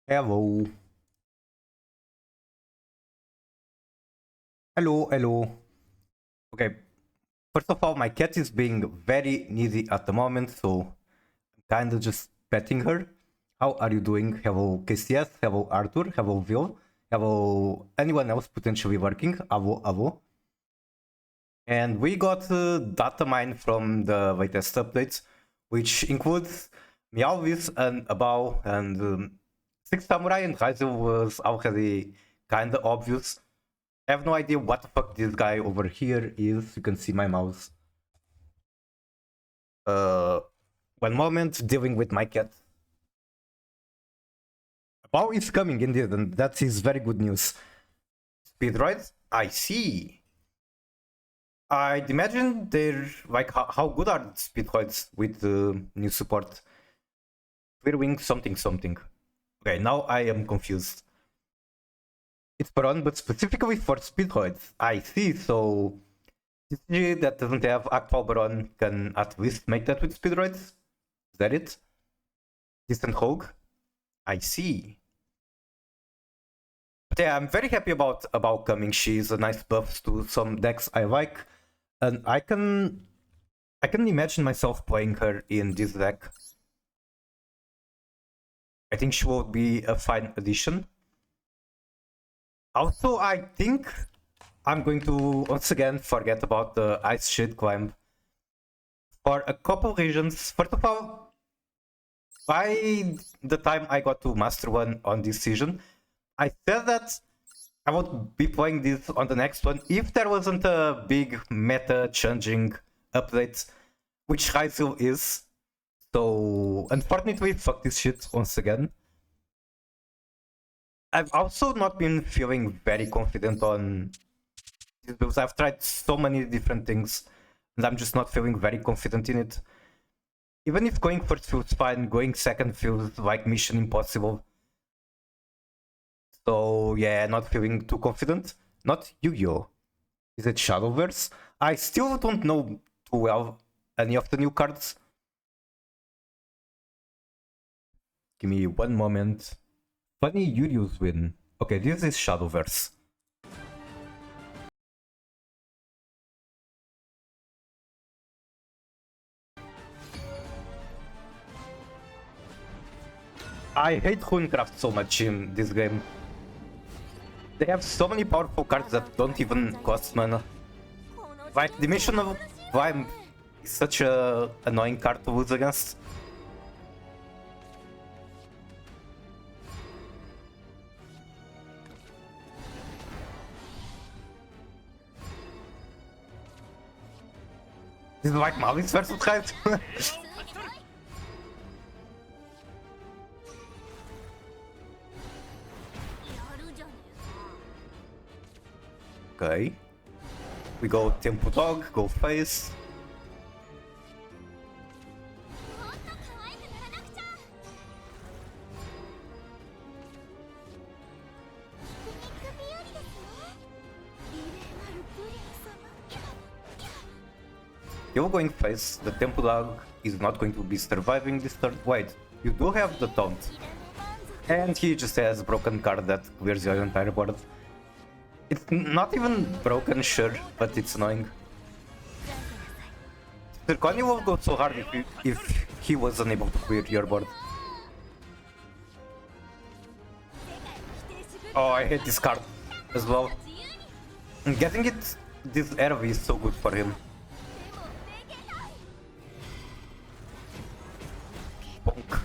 Hello. Hello, hello. Okay, first of all, my cat is being very needy at the moment, so I'm kind of just petting her. How are you doing? Hello, KCS. Hello, Arthur. Hello, Will. Hello, anyone else potentially working? Hello, hello. And we got data mine from the latest updates, which includes Meowth and Abao and Six Samurai and Raizu was already kind of obvious. I have no idea what the fuck this guy over here is. You can see my mouse. Uh, One moment, dealing with my cat. Bao is coming indeed, and that is very good news. Speedroids? I see. I'd imagine they're like how good are speedroids with the new support? Clearwing something something. Okay, now I am confused. It's Baron, but specifically for speedroids. I see, so TCG that doesn't have actual Baron can at least make that with speedroids? Is that it? Distant Rogue? I see. But yeah, I'm very happy about coming. She's a nice buff to some decks I like. And I can imagine myself playing her in this deck. I think she will be a fine addition. Also, I think I'm going to once again forget about the Ice Shade Climb for a couple reasons. First of all, by the time I got to Master 1 on this season, I said that I would be playing this on the next one if there wasn't a big meta changing update, which Raizu is. So, unfortunately, fuck this shit once again. I've also not been feeling very confident on this build. I've tried so many different things, and I'm just not feeling very confident in it. Even if going first feels fine, going second feels like mission impossible. So yeah, not feeling too confident. Not Yu-Gi-Oh! Is it Shadowverse? I still don't know too well any of the new cards. Give me one moment. Funny Yu-Gi-Oh's win. Okay, this is Shadowverse. I hate Runecraft so much in this game. They have so many powerful cards that don't even cost mana. Like, Dimension of Vime is such a annoying card to lose against. This is like Malice versus Hyde. Okay. We go Tempo Dog, go Face. You're going Face, the Tempo Dog is not going to be surviving this turn. Wait, you do have the Taunt. And he just has broken card that clears your entire board. It's not even broken, sure, but it's annoying. Zirconi will go so hard if he was unable to clear your board. Oh, I hate this card as well. And getting it, this RV is so good for him. Bonk.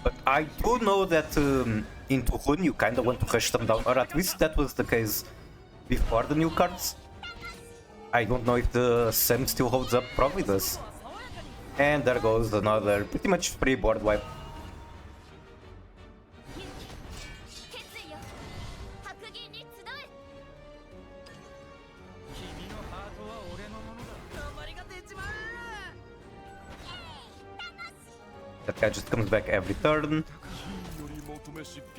But I do know that in Tuhun you kinda want to rush them down, or at least that was the case before the new cards. I don't know if the same still holds up, probably does. And there goes another pretty much free board wipe. That guy just comes back every turn.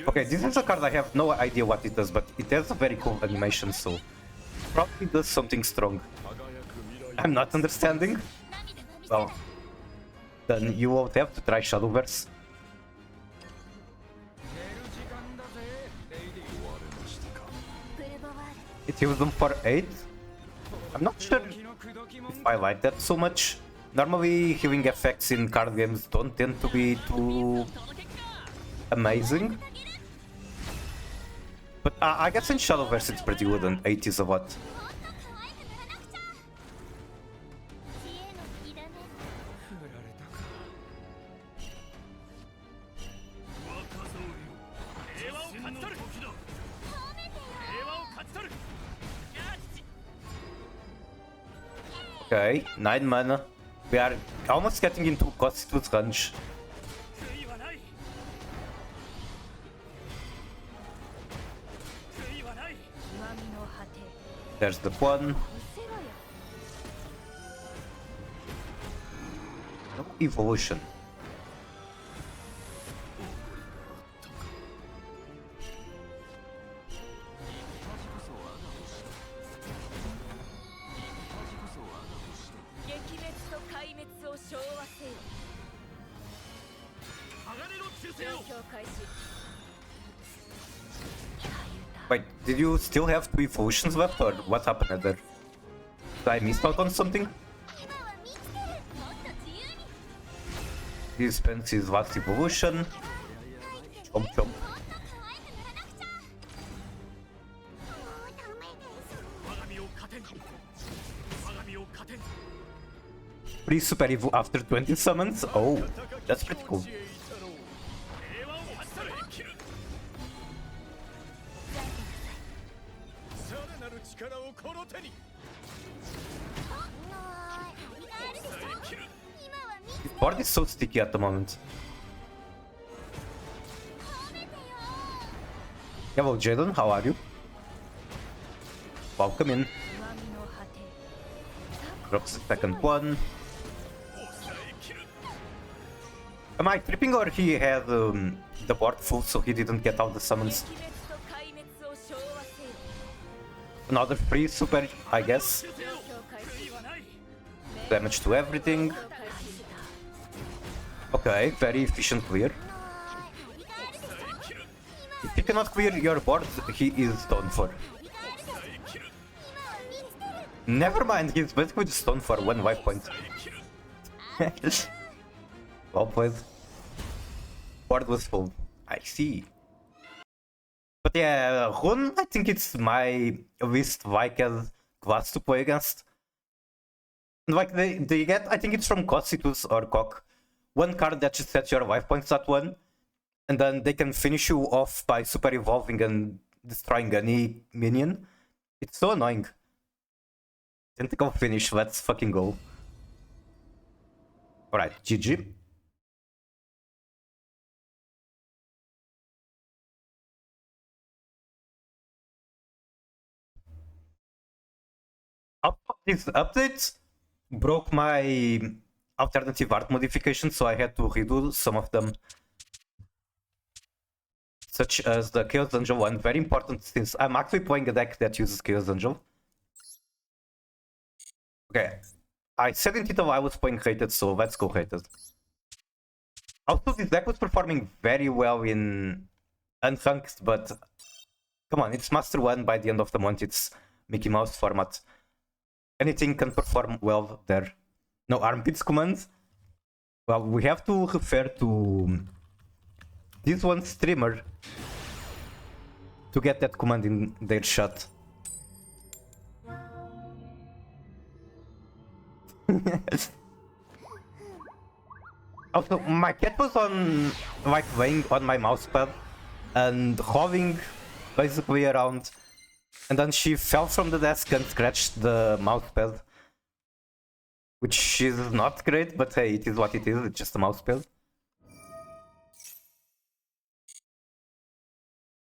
Okay, this is a card I have no idea what it does, but it has a very cool animation, so probably does something strong. I'm not understanding. Well, then you won't have to try Shadowverse. It heals them for 8. I'm not sure if I like that so much. Normally, healing effects in card games don't tend to be too amazing. But I guess in Shadowverse it's pretty good, and 8 is a lot. Okay, 9 mana. We are almost getting into Constitute's range. There's the one. No evolution. Wait, did you still have 2 evolutions left, or what happened there? Did I miss out on something? This spends his last evolution. Chomp chomp. Pretty super evil after 20 summons? Oh, that's pretty cool. This board is so sticky at the moment. Hello Jaden, how are you? Welcome in. Drops the second one. Am I tripping, or he had the board full so he didn't get out the summons? Another free super, I guess. Damage to everything. Okay, very efficient clear. If you cannot clear your board, he is done for. Never mind, he's basically just done for 1 life point. Well played. Board was full. I see. But yeah, Rune, I think it's my least liked class to play against. Like, they get, I think it's from Constitutes or Cock, one card that just sets your life points at 1, and then they can finish you off by super evolving and destroying any minion. It's so annoying. Tentacle finish, let's fucking go. Alright, GG. These updates broke my alternative art modification, so I had to redo some of them. Such as the Chaos Angel one, very important since I'm actually playing a deck that uses Chaos Angel. Okay, I said in title I was playing Hated, so let's go Hated. Also, this deck was performing very well in Unranked, but come on, it's Master 1 by the end of the month, it's Mickey Mouse format. Anything can perform well there. No armpits commands? Well, we have to refer to this one streamer to get that command in their shot. Also, my cat was on, like, laying on my mousepad and hovering basically around, and then she fell from the desk and scratched the mousepad, which is not great, but hey, it is what it is, it's just a mousepad.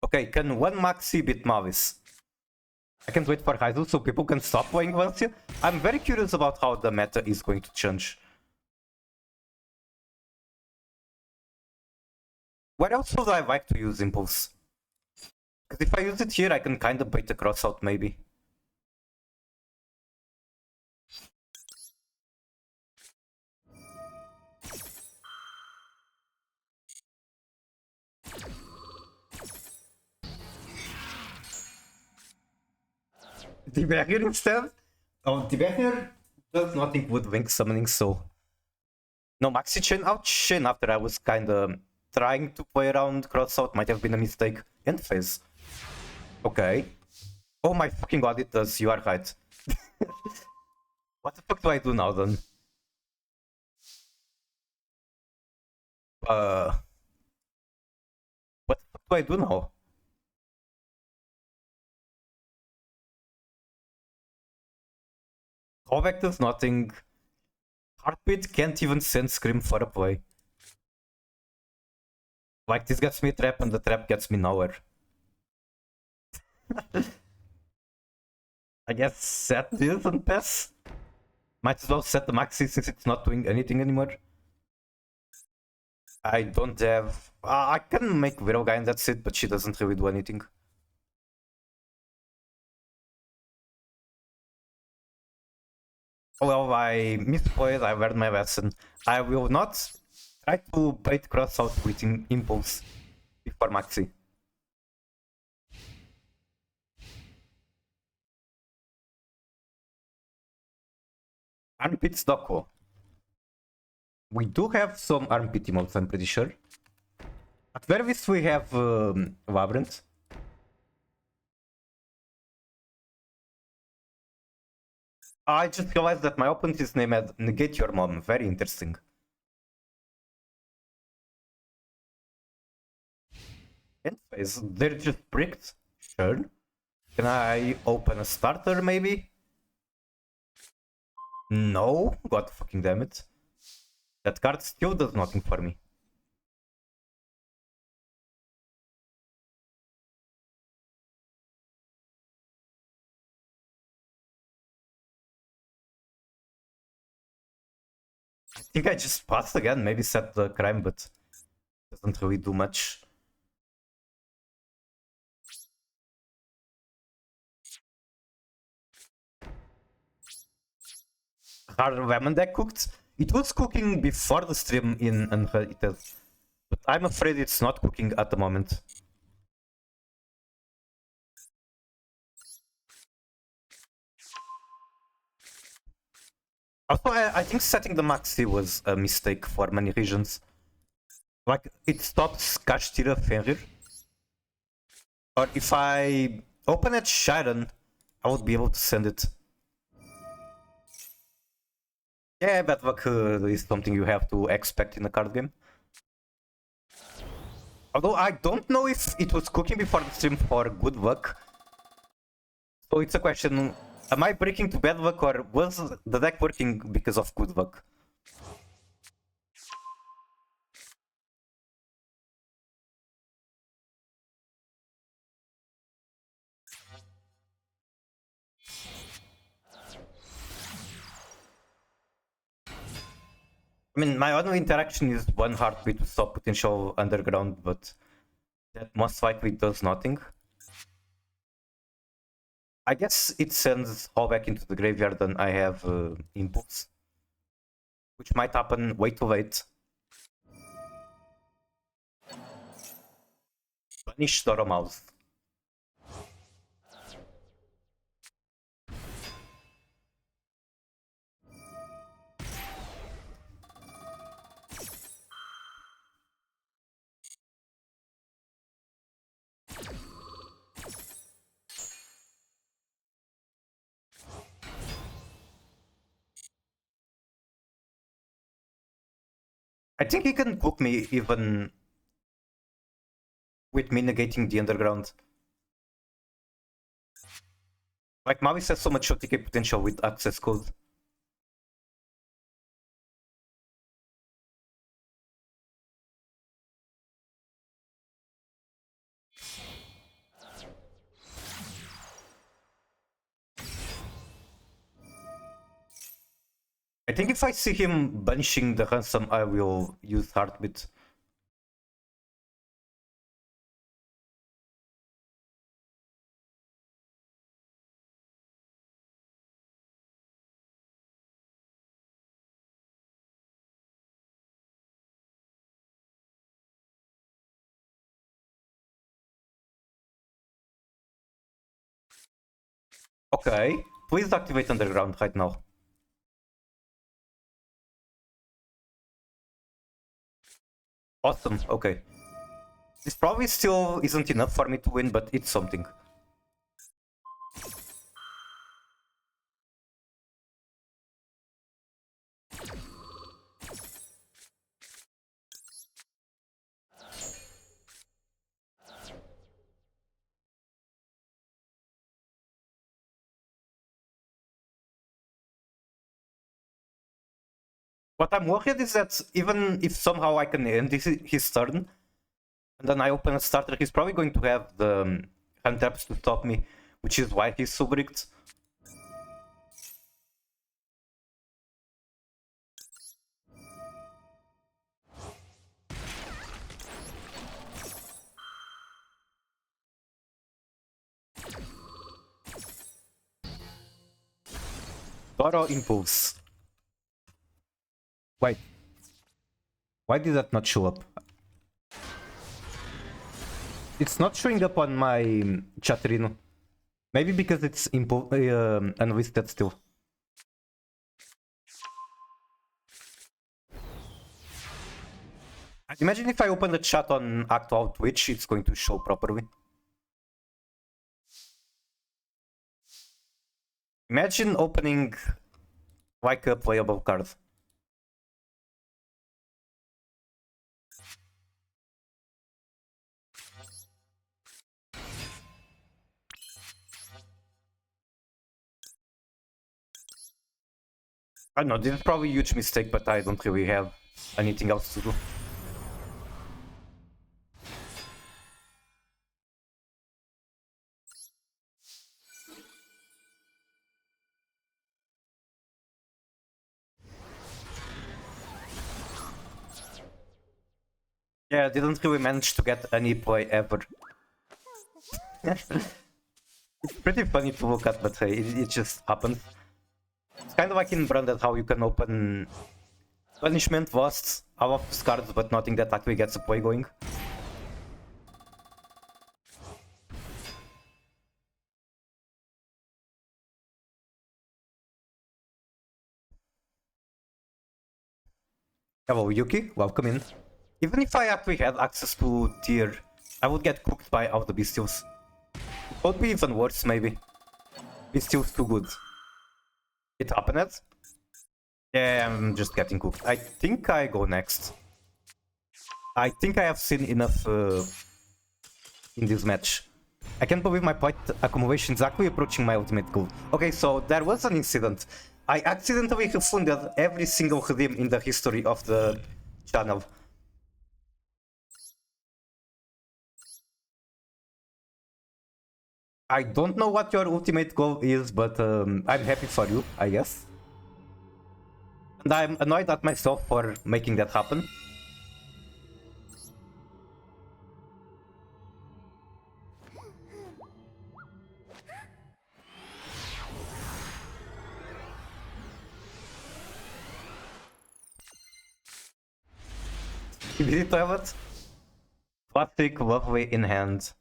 Okay, can one maxi beat Mavis? I can't wait for Haizu so people can stop playing Valencia. I'm very curious about how the meta is going to change. Where else would I like to use Impulse? Because if I use it here, I can kind of bait the cross out, maybe. The barrier instead? Oh, the barrier does nothing with Wink summoning, so... No, Maxi Chain out Chain after I was kinda trying to play around cross out might have been a mistake. End phase. Okay. Oh my fucking god, it does, you are right. What the fuck do I do now then? What the fuck do I do now? Callback does nothing. Heartbeat can't even send Scream for a play. Like, this gets me a trap and the trap gets me nowhere. I guess set this and pass. Might as well set the maxi since it's not doing anything anymore. I don't have... I can make Widow Guy and that's it, but she doesn't really do anything. Well, I misplayed, I learned my lesson. I will not try to bait cross out with Impulse before maxi. Armpits Doko. We do have some armpit emotes, I'm pretty sure. At very least we have Labrynth. I just realized that my opponent is named Negate Your Mom. Very interesting. End phase. They're just bricked. Sure. Can I open a starter maybe? No. God fucking damn it. That card still does nothing for me. I think I just passed again. Maybe set the crime, but doesn't really do much. Hard ramen deck cooked. It was cooking before the stream in Unrated, but I'm afraid it's not cooking at the moment. Also, I think setting the maxi was a mistake for many reasons. Like, it stops Cash Tira Fenrir. Or if I open at Sharon, I would be able to send it. Yeah, bad luck is something you have to expect in a card game. Although I don't know if it was cooking before the stream for good luck. So it's a question, am I breaking to bad luck or was the deck working because of good luck? I mean, my only interaction is one heartbeat to stop potential underground, but that most likely does nothing. I guess it sends all back into the graveyard and I have inputs. Which might happen way too late. Punish Dormouse. I think he can cook me even with me negating the underground. Like, Mavis has so much OTK potential with access code. I think if I see him bunching the ransom, I will use Heartbeat. Okay, please activate underground right now. Awesome, okay. This probably still isn't enough for me to win, but it's something. What I'm worried is that even if somehow I can end his turn, and then I open a starter, he's probably going to have the hand traps to stop me, which is why he's so bricked. Toro Impulse. Wait. Why did that not show up? It's not showing up on my Chatrino. Maybe because it's unlisted still. Imagine if I open the chat on actual Twitch, it's going to show properly. Imagine opening like a playable card. I don't know, this is probably a huge mistake, but I don't really have anything else to do. Yeah, I didn't really manage to get any play ever. It's pretty funny to look at, but hey, it just happens. It's kind of like in Branded how you can open Punishment, Lost, all of these cards, but nothing that actually gets the play going. Hello Yuki, welcome in. Even if I actually had access to tier, I would get cooked by all the Bestials. It would be even worse maybe. Bestials too good. It happened? Yeah, I'm just getting cooked. I think I go next. I think I have seen enough in this match. I can't believe my point accumulation is actually approaching my ultimate goal. Okay, so there was an incident. I accidentally refunded every single redeem in the history of the channel. I don't know what your ultimate goal is, but I'm happy for you, I guess. And I'm annoyed at myself for making that happen. Visit toilet. Classic, lovely in hand.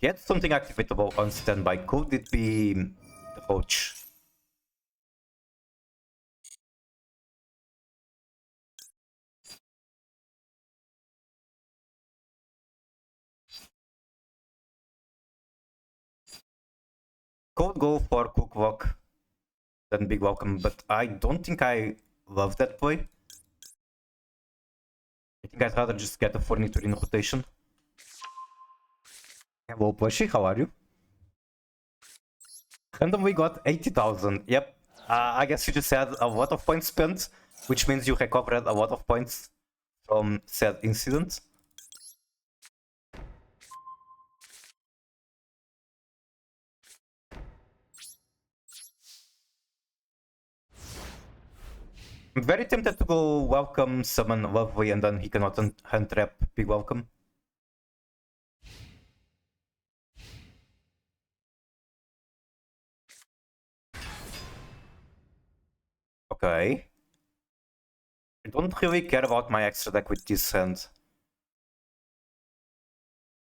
Get something activatable on standby. Could it be the coach? Could go for Cook Walk, then Big Welcome, but I don't think I love that play. I think I'd rather just get a furniture in rotation. Hello Plushy, how are you? And then we got 80,000, yep. I guess you just had a lot of points spent, which means you recovered a lot of points from said incident. I'm very tempted to go welcome, summon Lovely, and then he cannot hand trap Big Welcome. Okay. I don't really care about my extra deck with this hand.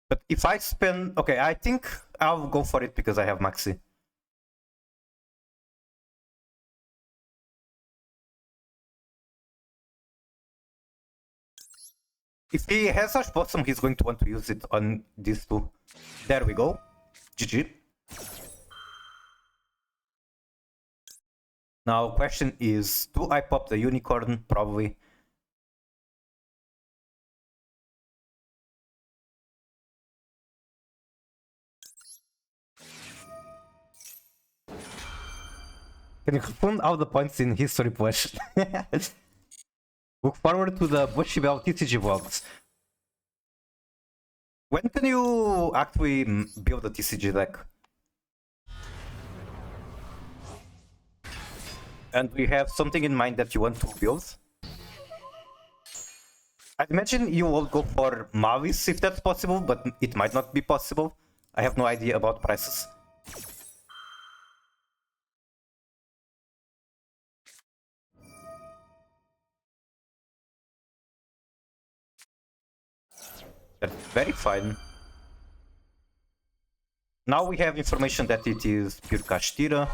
But if I spend... Okay, I think I'll go for it because I have Maxi. If he has Ash Blossom, he's going to want to use it on these two. There we go. GG. Now, question is, do I pop the Unicorn? Probably. Can you confirm all the points in History Push? Look forward to the Bushivel TCG vlogs. When can you actually build a TCG deck? And we have something in mind that you want to build? I imagine you will go for Mavis if that's possible, but it might not be possible. I have no idea about prices. That's very fine. Now we have information that it is pure Kashtira.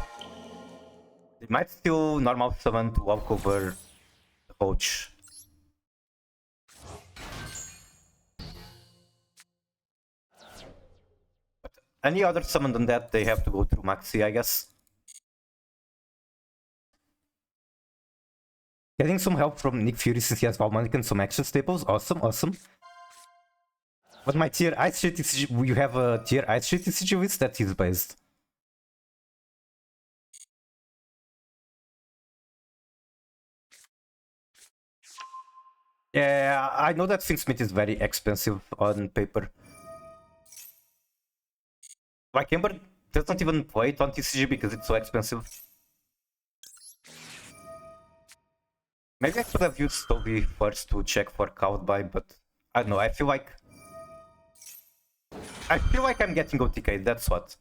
It might still normal summon to walk over the coach. But any other summon than that, they have to go through Maxi, I guess. Getting some help from Nick Fury since he has Valmonic and some action staples. Awesome, awesome. But my tier Ice Street TCG, you have a tier Ice Street TCG list that is based. Yeah, I know that Finsmith is very expensive on paper. Like Ember doesn't even play it on TCG because it's so expensive. Maybe I could have used Toby first to check for cowed buy, but I don't know, I feel like I'm getting OTK, that's what.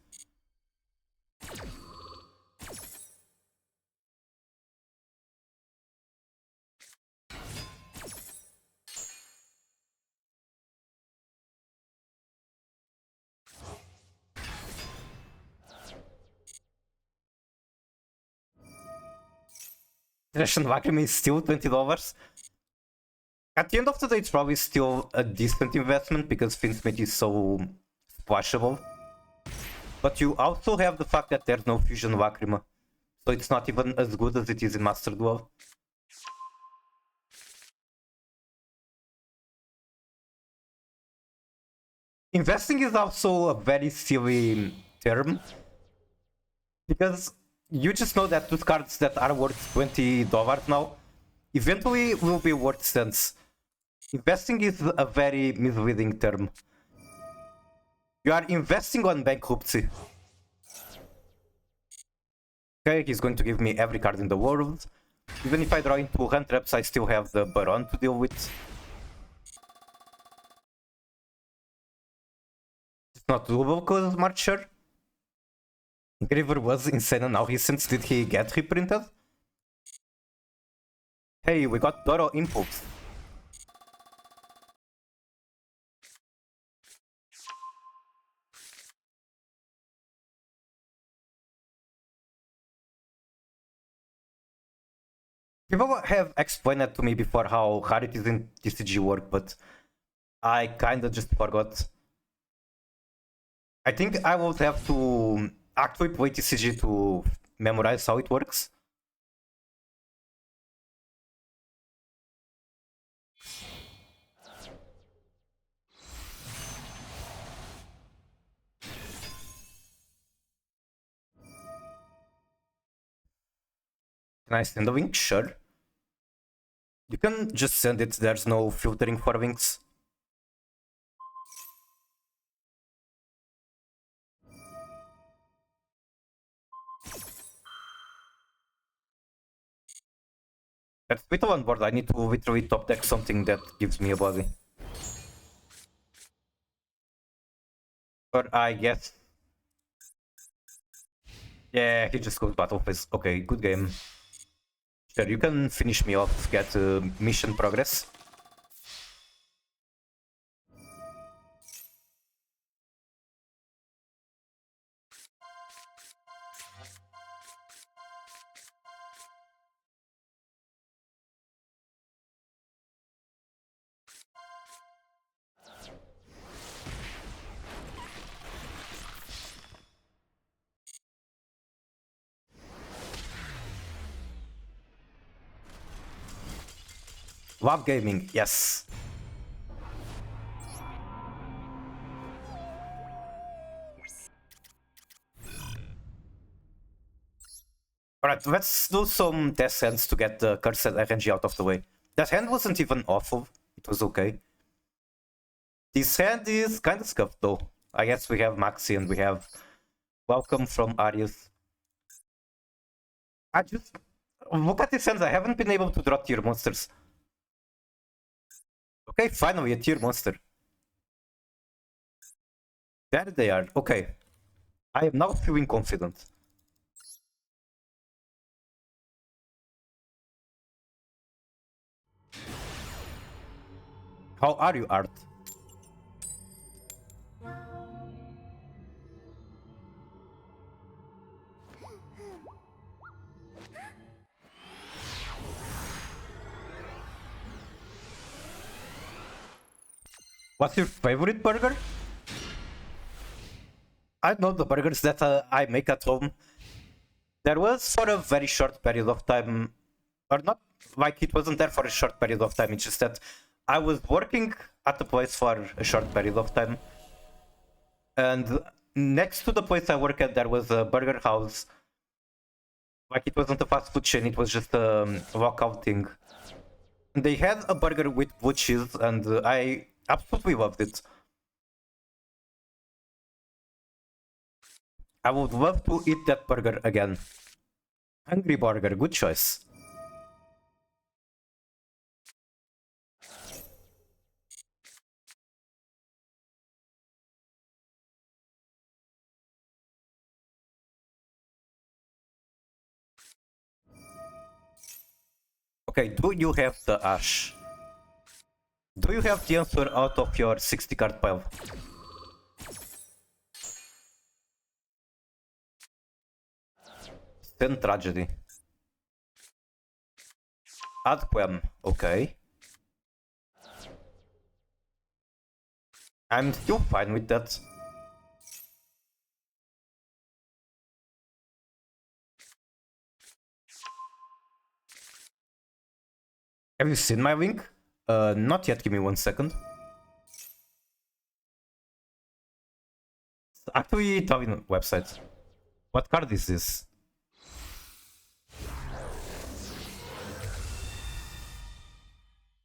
Russian vacuum is still $20. At the end of the day, it's probably still a decent investment because Finsmith is so splashable. But you also have the fact that there's no Fusion Lacrima, so it's not even as good as it is in Master Duel. Investing is also a very silly term, because you just know that those cards that are worth $20 now eventually will be worth cents. Investing is a very misleading term. You are investing on bankruptcy. Okay, he's going to give me every card in the world. Even if I draw into hand traps, I still have the Baron to deal with. It's not doable because Marcher. Engraver was insane and now since did he get reprinted? Hey, we got Doro Impulse. People have explained it to me before how rarities in TCG work, but I kinda just forgot. I think I would have to actually play TCG to memorize how it works. Can I send a wing? Sure. You can just send it, there's no filtering for wings. That's with one board, I need to literally top deck something that gives me a body. Or I guess. Yeah, he just goes battle phase. Okay, good game. Sure, you can finish me off, get mission progress. WAV Gaming, yes. Alright, let's do some test hands to get the cursed RNG out of the way. That hand wasn't even awful, it was okay. This hand is kinda scuffed though. I guess we have Maxi and we have Welcome from Arius. I just... Look at this hand, I haven't been able to draw tier monsters. Okay, finally a tier monster. There they are, okay. I am now feeling confident. How are you, Art? What's your favorite burger? I know the burgers that I make at home. There was for a very short period of time, or not like it wasn't there for a short period of time, it's just that I was working at the place for a short period of time. And next to the place I work at, there was a burger house. Like it wasn't a fast food chain, it was just a walkout thing. They had a burger with blue cheese and I absolutely loved it. I would love to eat that burger again. Hungry burger, good choice. Okay, do you have the Ash? Do you have the answer out of your 60 card pile? Then Tragedy. Adquem, okay. I'm still fine with that. Have you seen my link? Not yet, give me 1 second. It's actually Italian website. What card is this?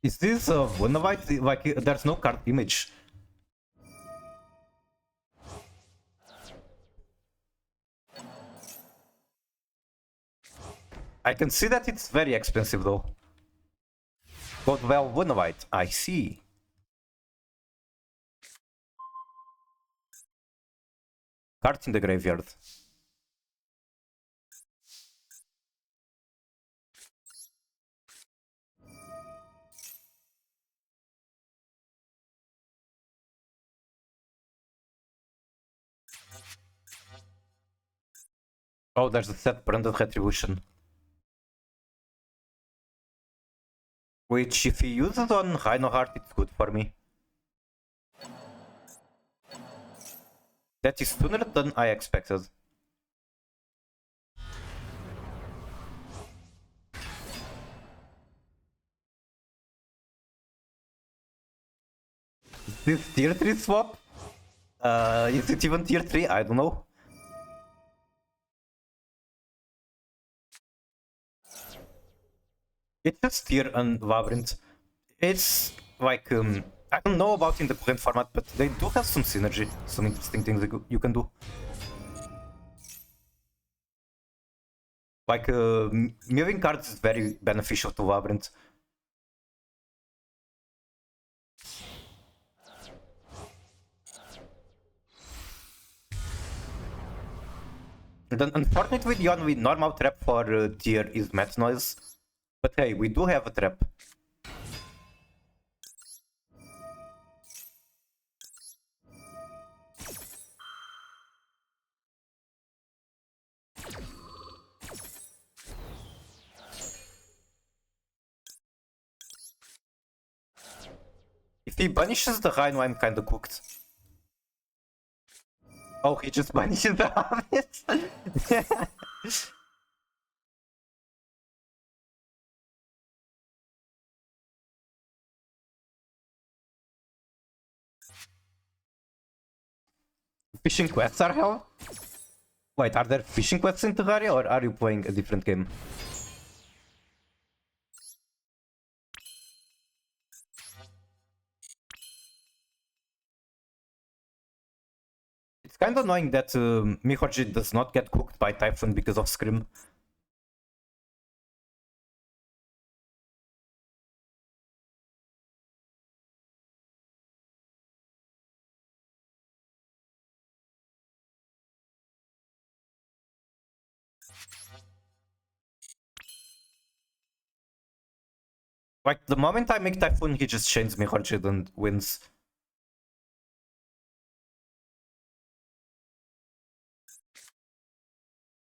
Is this a Wonderlight? Like, there's no card image. I can see that it's very expensive though. But well, Wonderlight, I see. Card in the graveyard. Oh, there's a set Branded Retribution. Which, if he uses on Rhinoheart, it's good for me. That is sooner than I expected. This tier 3 swap? Is it even tier 3? I don't know. It's just tier and Labrynth. It's like, I don't know about in the current format, but they do have some synergy, some interesting things that you can do. Like, milling cards is very beneficial to Labrynth. And then, unfortunately, the only normal trap for tier is Metanoise. But hey, we do have a trap. If he banishes the Rhino, I'm kinda cooked. Oh, he just banishes the Habit. Fishing quests are hell? Wait, are there fishing quests in Terraria or are you playing a different game? It's kind of annoying that Mihorji does not get cooked by Typhon because of Scrim. Like, the moment I make Typhoon, he just chains Mihorji and wins.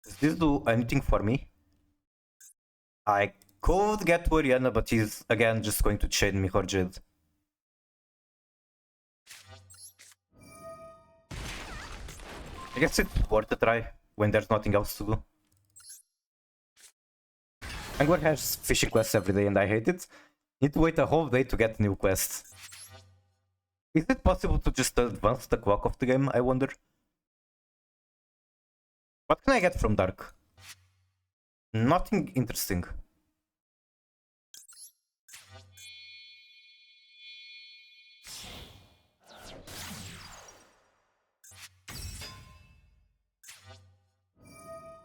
Does this do anything for me? I could get to Oriana, but he's again just going to chain Mihorji. I guess it's worth a try when there's nothing else to do. Angler has fishing quests every day and I hate it. Need to wait a whole day to get new quests. Is it possible to just advance the clock of the game, I wonder? What can I get from Dark? Nothing interesting.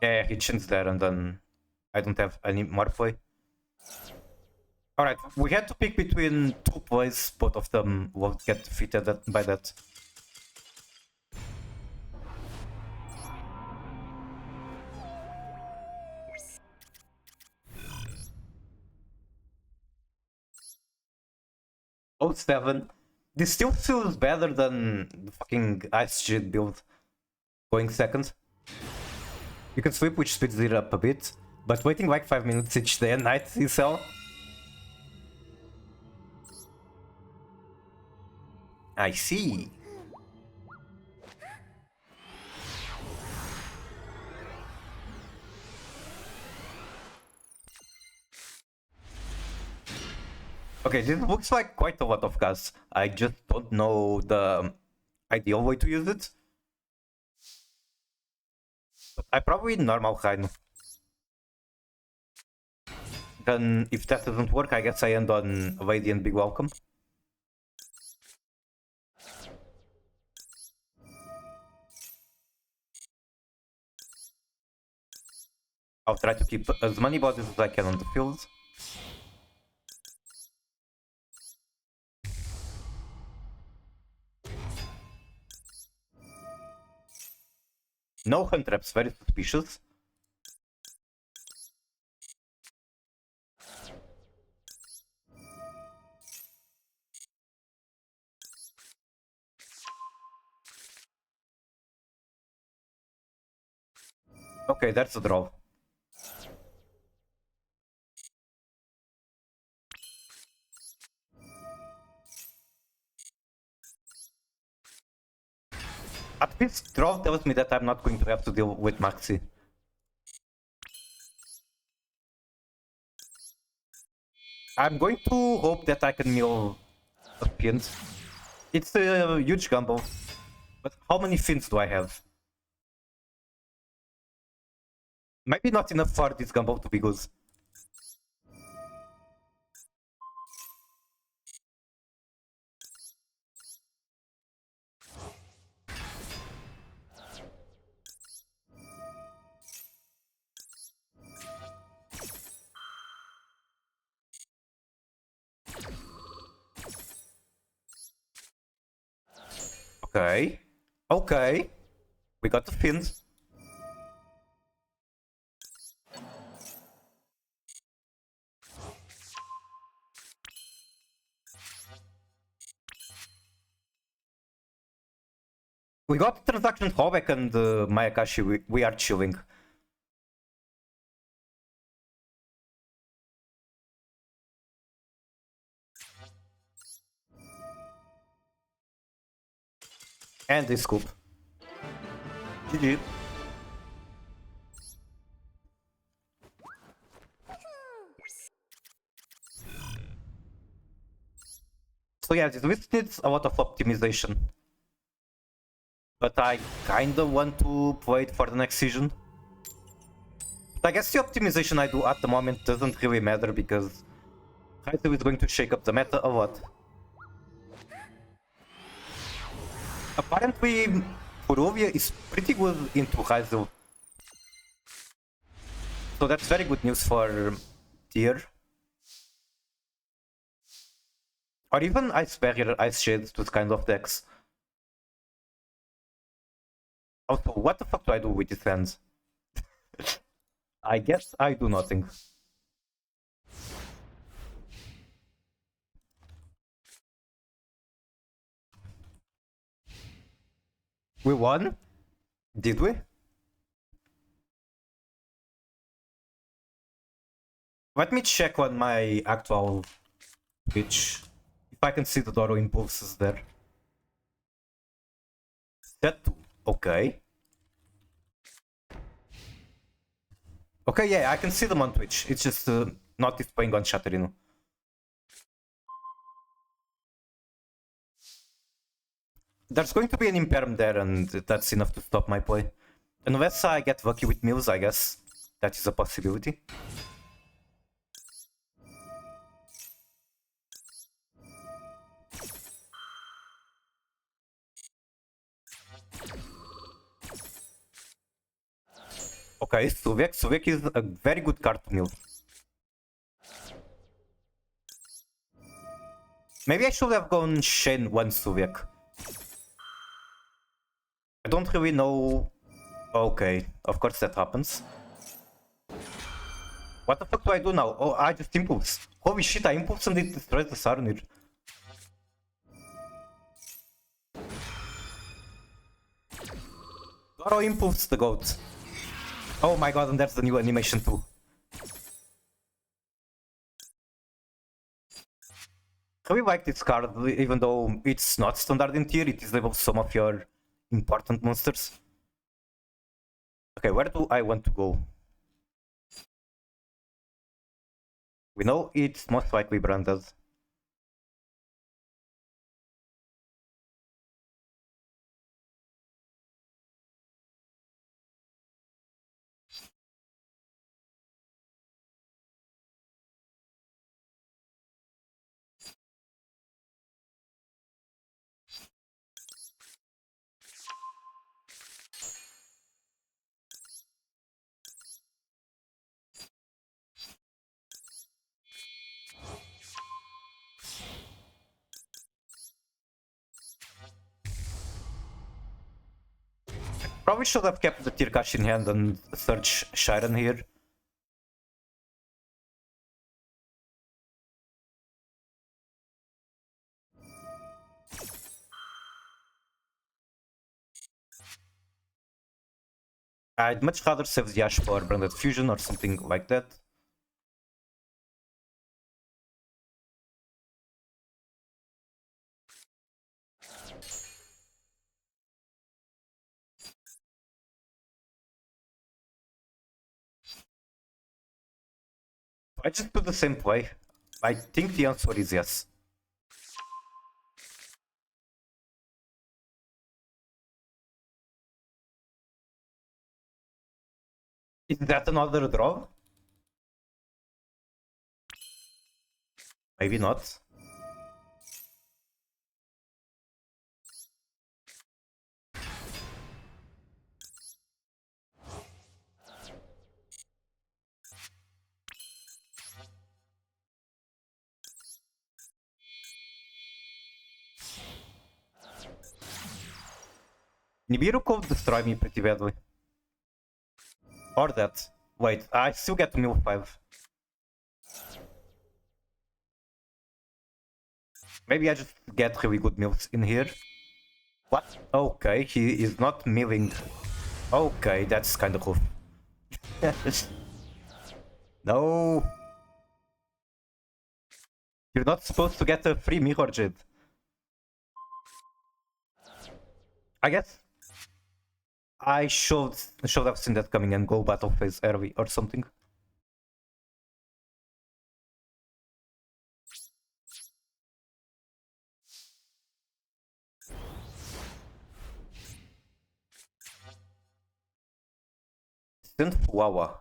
Yeah, he chins there and then I don't have any more play. Alright, we had to pick between two plays, both of them will get defeated by that. Oh, 7. This still feels better than the fucking Ice Jit build going second. You can sweep, which speeds it up a bit, but waiting like 5 minutes each day and night is hell. I see. Okay, this looks like quite a lot of gas. I just don't know the ideal way to use it. But I probably normal Rhino. Then if that doesn't work, I guess I end on Lady and Big Welcome. I'll try to keep as many bodies as I can on the field. No hunt traps, very suspicious. Okay, that's a draw. At least draw tells me that I'm not going to have to deal with Maxi. I'm going to hope that I can mill a Fiend. It's a huge gamble. But how many Fiends do I have? Maybe not enough for this gamble to be good. Okay. Okay. We got the Fiend. We got the transaction fallback and Mayakashi, we are chilling. And this scoop. GG. So yeah, this list needs a lot of optimization. But I kinda want to play it for the next season. But I guess the optimization I do at the moment doesn't really matter because Kaizo is going to shake up the meta a lot. Apparently, Furovia is pretty good into Kaizo. So that's very good news for tier. Or even Ice Barrier, Ice Shades, those kind of decks. Also, what the fuck do I do with these hands? I guess I do nothing. We won? Did we? Let me check on my actual Twitch. If I can see the Doro impulses there. Set 2. Okay. Okay, yeah, I can see them on Twitch. It's just not displaying on Chatterino. There's going to be an Imperm there, and that's enough to stop my play. Unless I get lucky with Mills, I guess. That is a possibility. Okay, Suvek. Suvek is a very good card to mill. Maybe I should have gone Shen 1 Suvek. I don't really know. Okay, of course that happens. What the fuck do I do now? Oh, I just impulse. Holy shit, I impulse and it destroys the Sarunir. Doro impulse the goat. Oh my god, and that's the new animation too. I really like this card, even though it's not standard in tier, it disables some of your important monsters. Okay, where do I want to go? We know it's most likely branded. Probably should have kept the Tirkash in hand and search Shiren here. I'd much rather save the Ash for Branded Fusion or something like that. I just do the same play. I think the answer is yes. Is that another draw? Maybe not. Nibiru could destroy me pretty badly. Or that. Wait, I still get to mill 5. Maybe I just get really good mills in here. What? Okay, he is not milling. Okay, that's kind of cool. No! You're not supposed to get a free mirror jade. I guess I should have seen that coming and go battle phase early or something. Synth Wawa.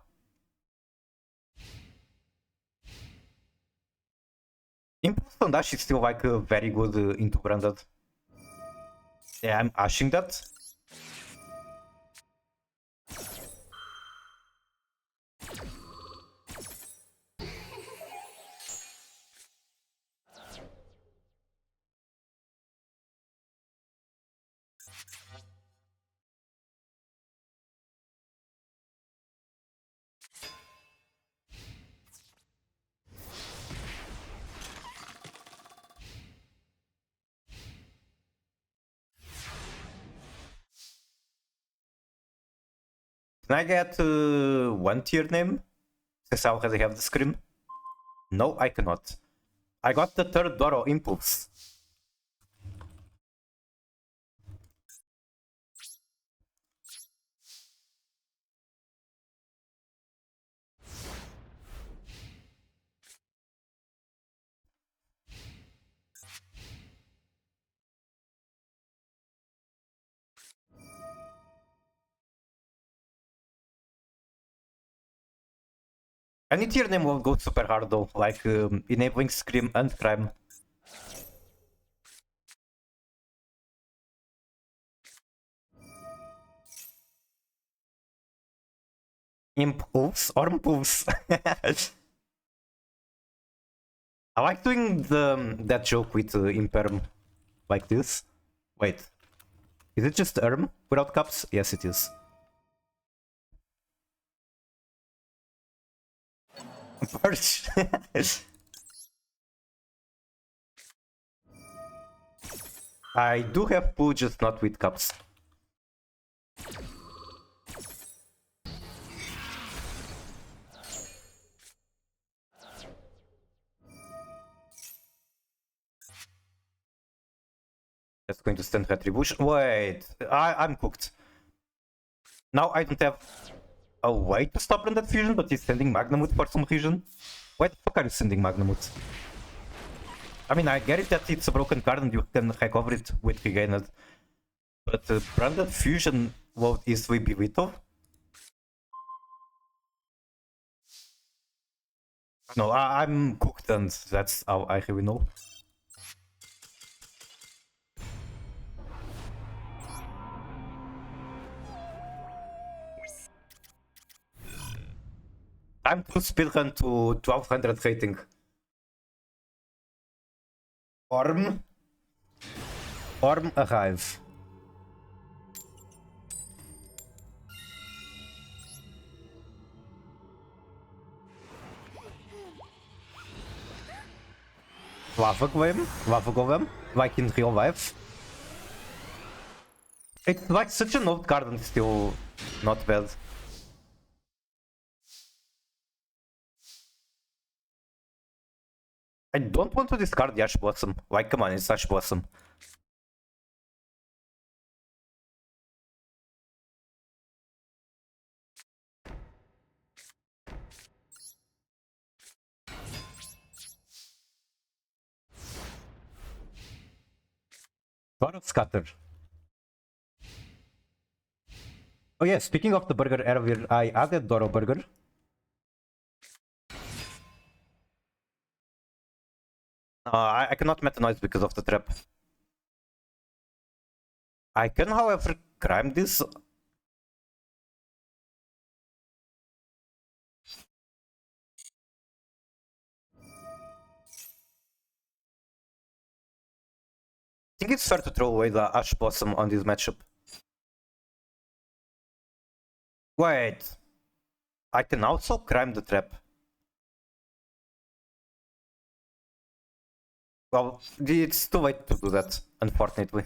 Impulse and Dash is still like very good into branded. Yeah, I'm ashing that. Can I get one tier name? Since I already have the scream? No, I cannot. I got the third Doro Impulse. Any tier name will go super hard though, like enabling Scream and Crime. Impulse or Impulse? I like doing that joke with Imperm like this. Wait, is it just Erm without caps? Yes, it is. Perch. I do have Poo, just not with caps. That's going to stand retribution. Wait, I'm cooked. Now I don't have a way to stop that fusion, but he's sending Magnamut for some reason. Why the fuck are you sending Magnamut? I mean, I get it that it's a broken card and you can recover it with Regained. But branded fusion will easily be lethal. No, I'm cooked and that's how I really know. Time to speedrun to 1200 rating. Orm arrive. Lava Golem, like in real life. It's like such an old card and still not bad. I don't want to discard the Ash Blossom. Like, come on, it's Ash Blossom. Lot of scatter. Oh yeah, speaking of the burger earlier, I added Doro Burger. I cannot Metanoise because of the trap. I can, however, crime this. I think it's fair to throw away the Ash Blossom on this matchup. Wait. I can also crime the trap. Well, it's too late to do that, unfortunately.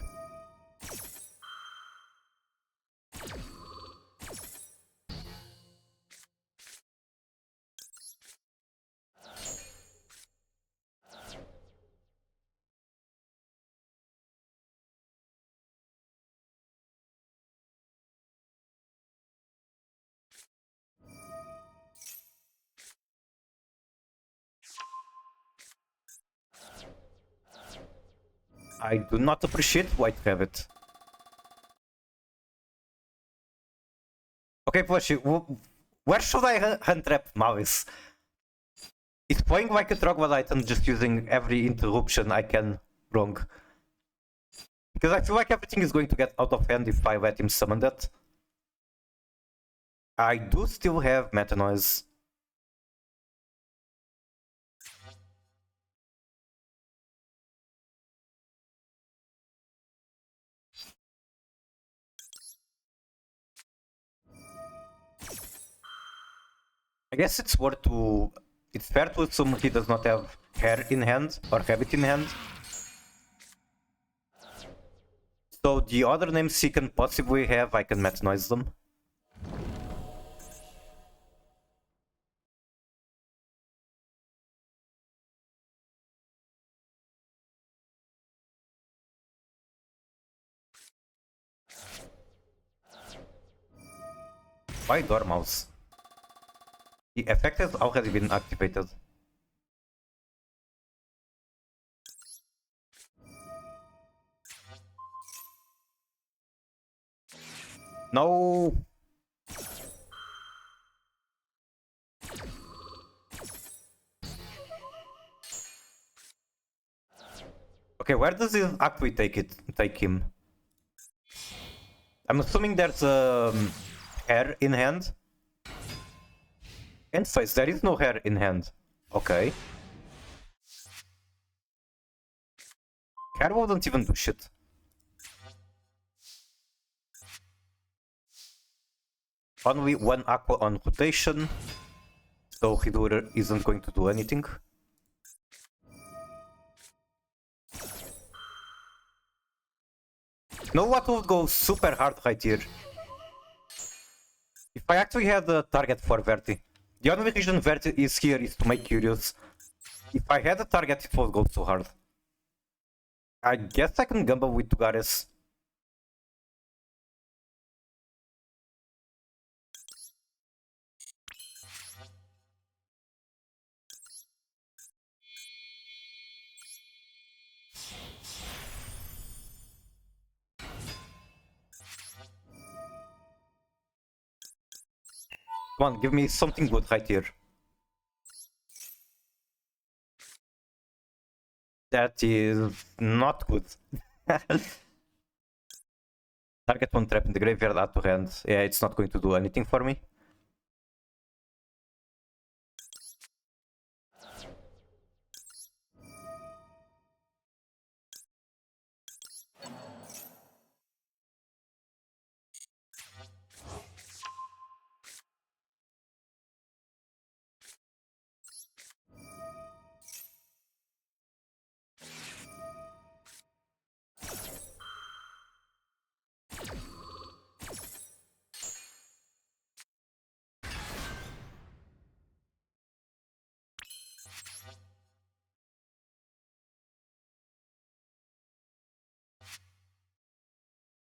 I do not appreciate white rabbit. Okay, Plushy, where should I hunt trap Mavis? Is playing like a troglodyte and just using every interruption I can wrong? Because I feel like everything is going to get out of hand if I let him summon that. I do still have Metanoise. I guess it's worth to... It's fair to assume he does not have hair in hand or habit in hand. So the other names he can possibly have, I can Metanoise them. Why Dormouse? The effect has already been activated. No! Okay, where does this actually take him? I'm assuming there's hair in hand. And face, there is no hair in hand. Okay. Hair wouldn't even do shit. Only one aqua on rotation. So Hidura isn't going to do anything. Know what would go super hard right here? If I actually had a target for Verti. The only reason Verti is here is to make curious. If I had a target, it would go so hard. I guess I can gamble with Tugares. Come on, give me something good right here. That is not good. Target one trap in the graveyard, add to hand. Yeah, it's not going to do anything for me.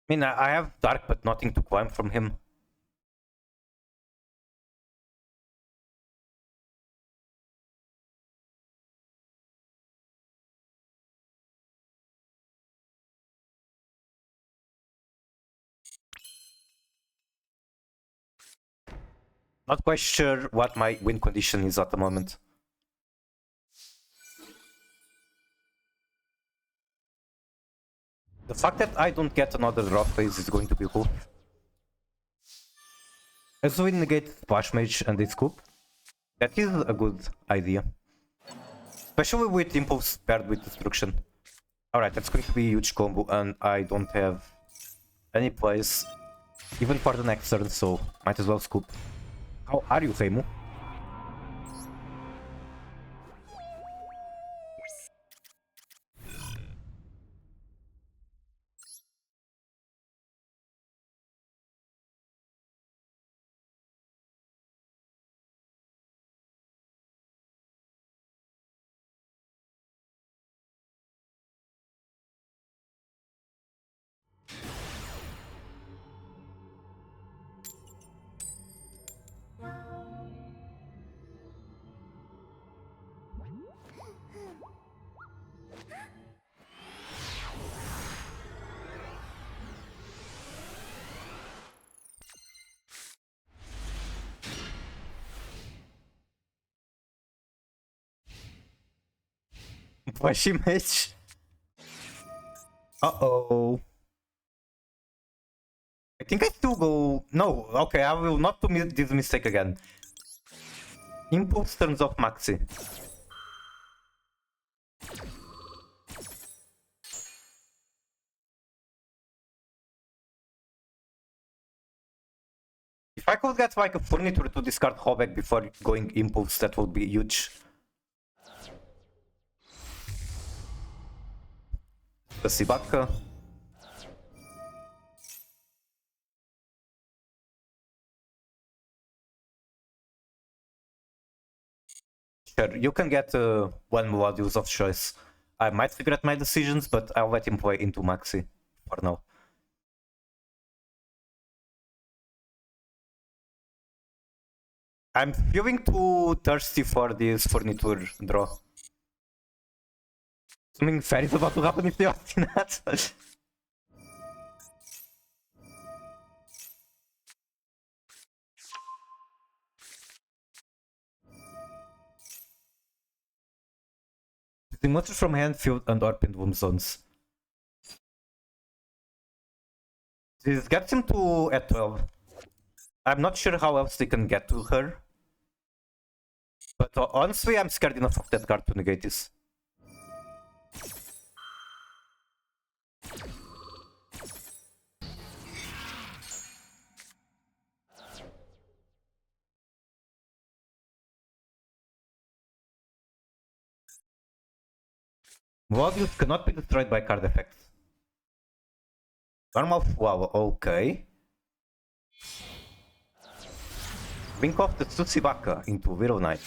I mean, I have Dark, but nothing to climb from him. Not quite sure what my win condition is at the moment. The fact that I don't get another draw phase is going to be cool. As we negate Splash Mage and its scoop, that is a good idea. Especially with Impulse paired with Destruction. Alright, that's going to be a huge combo and I don't have any place even for the next turn, so might as well scoop. How are you, Feimu? flash image. Uh-oh. I think I still go... No, okay, I will not do this mistake again. Impulse turns off Maxi. If I could get like a furniture to discard Hobek before going Impulse, that would be huge. The Sibaka. Sure, you can get one modules of choice. I might regret my decisions, but I'll let him play into Maxi for now. I'm feeling too thirsty for this furniture draw. Something fair is about to happen if they opt not. The monsters from hand, field, and or pendulum zones. This gets him to at 12. I'm not sure how else they can get to her. But honestly, I'm scared enough of that card to negate this. Modules cannot be destroyed by card effects. Normal, wow, okay. Blink off the Tsutsibaka into Widow Knight.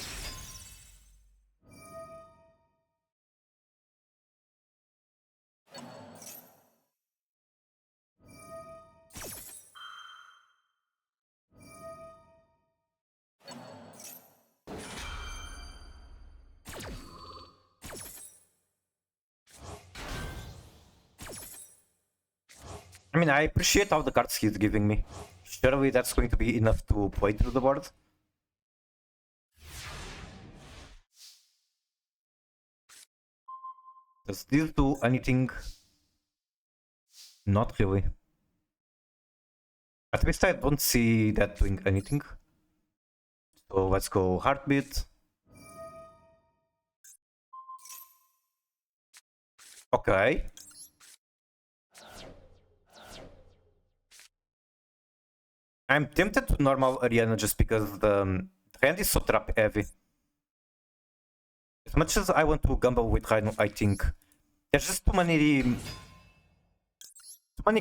I mean, I appreciate all the cards he's giving me. Surely that's going to be enough to play through the board. Does this do anything? Not really. At least I don't see that doing anything. So let's go Heartbeat. Okay. I'm tempted to normal Arena just because the hand is so trap heavy. As much as I want to gamble with Rhino, I think there's just too many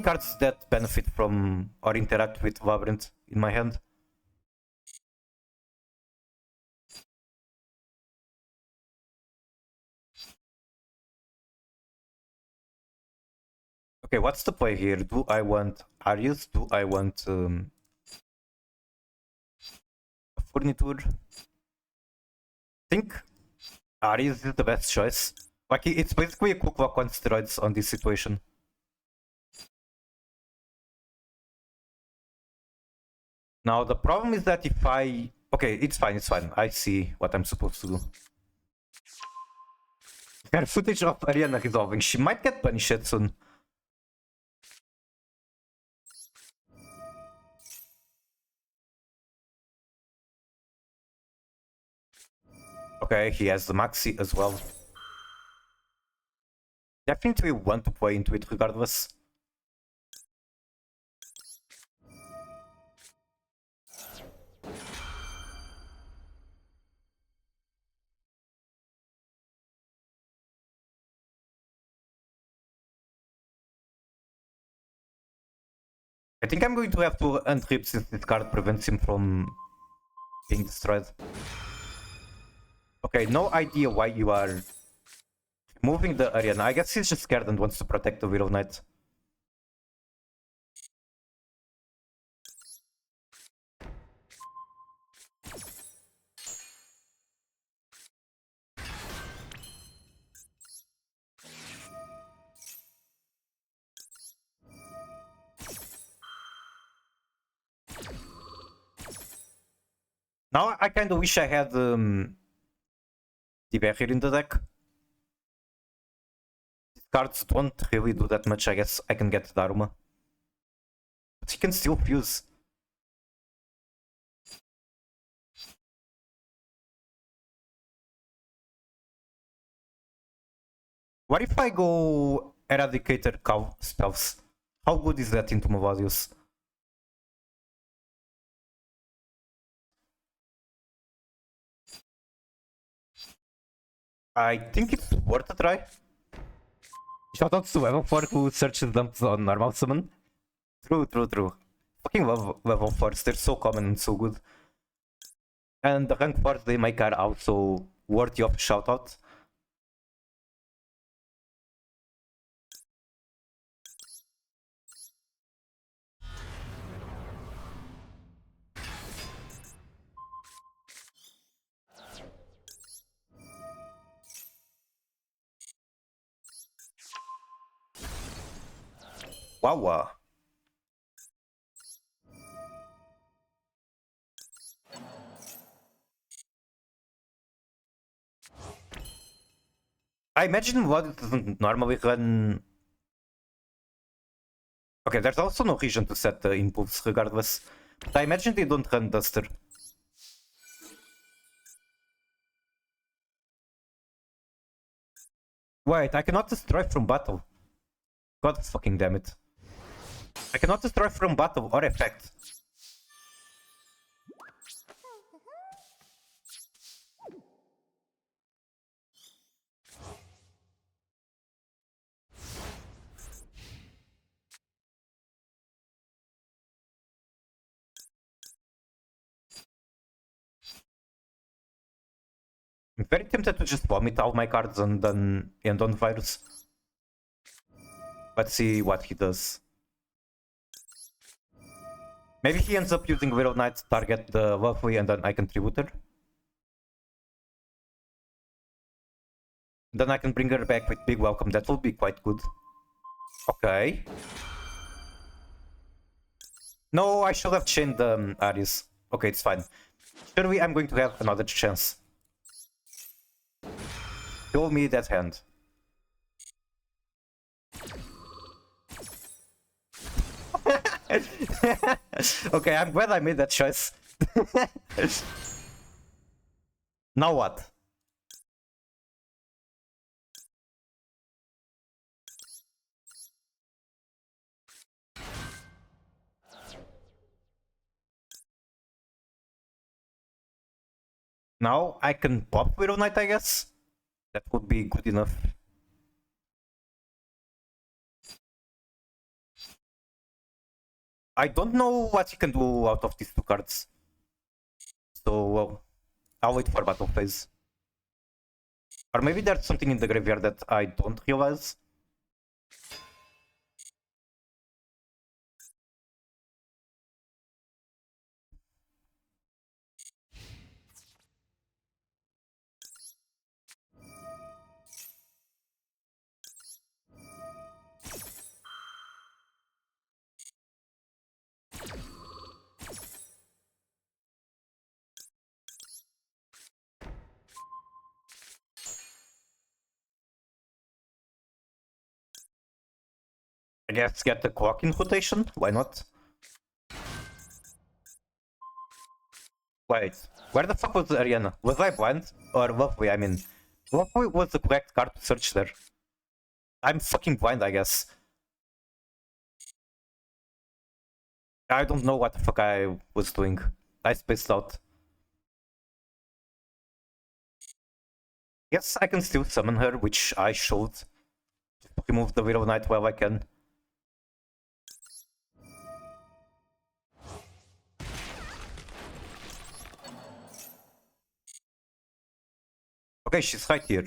cards that benefit from or interact with Labrynth in my hand. Okay, what's the play here? Do I want Arius? Do I want a Furniture? I think Arius is the best choice. Like, it's basically a cook walk on steroids on this situation. Now, the problem is that if I... Okay, it's fine, it's fine. I see what I'm supposed to do. Her footage of Ariana resolving. She might get punished soon. Okay, he has the Maxi as well. Definitely want to play into it regardless. I think I'm going to have to untrip since this card prevents him from being destroyed. Okay, no idea why you are moving the Arena. I guess he's just scared and wants to protect the Widow Knight. Now I kind of wish I had the barrier in the deck. cards don't really do that much. I guess I can get Dharma. But he can still fuse. What if I go Eradicator Cow spells? How good is that into Movadius? I think it's worth a try. Shoutouts to level 4 who searches dumps on normal summon. True. Fucking love level 4s, they're so common and so good. And the rank 4s they make are also worthy of a shoutout. Wow. I imagine what doesn't normally run. Okay, there's also no reason to set the impulse regardless. But I imagine they don't run Duster. Wait, I cannot destroy from battle. God fucking damn it. I cannot destroy from battle or effect. I'm very tempted to just vomit all my cards and then end on virus. Let's see what he does. Maybe he ends up using Widow Knight to target the Lovely and then I can tribute her. Then I can bring her back with Big Welcome, that will be quite good. Okay. No, I should have chained Aries. Okay, it's fine. Surely I'm going to have another chance. Show me that hand. Okay, I'm glad I made that choice. Now what? Now I can pop Widow Knight, I guess? That would be good enough. I don't know what he can do out of these two cards. So, well, I'll wait for battle phase. Or maybe there's something in the graveyard that I don't realize. I guess get the clock in rotation, why not? Wait, where the fuck was the Ariana? Was I blind? Or Lovely, I mean. Lovely was the correct card to search there. I'm fucking blind, I guess. I don't know what the fuck I was doing. I spaced out. Yes, I can still summon her, which I should. Just remove the Widow Knight while I can. Okay, she's right here.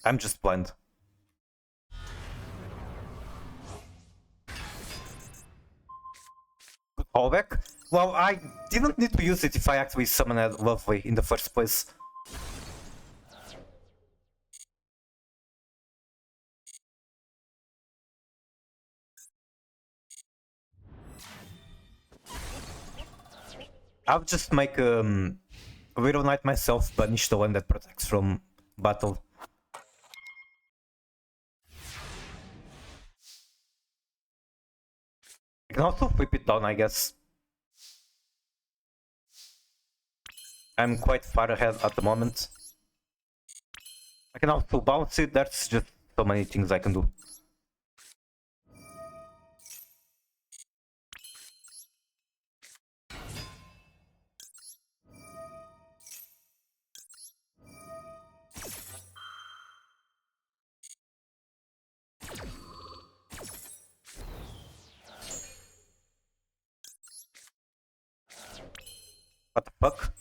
I'm just blind. Good callback. Well, I didn't need to use it if I actually summoned Lovely in the first place. I'll just make Widow Knight myself, banish the one that protects from battle. can also flip it down, I guess. I'm quite far ahead at the moment. I can also bounce it, there's just so many things I can do. What the fuck?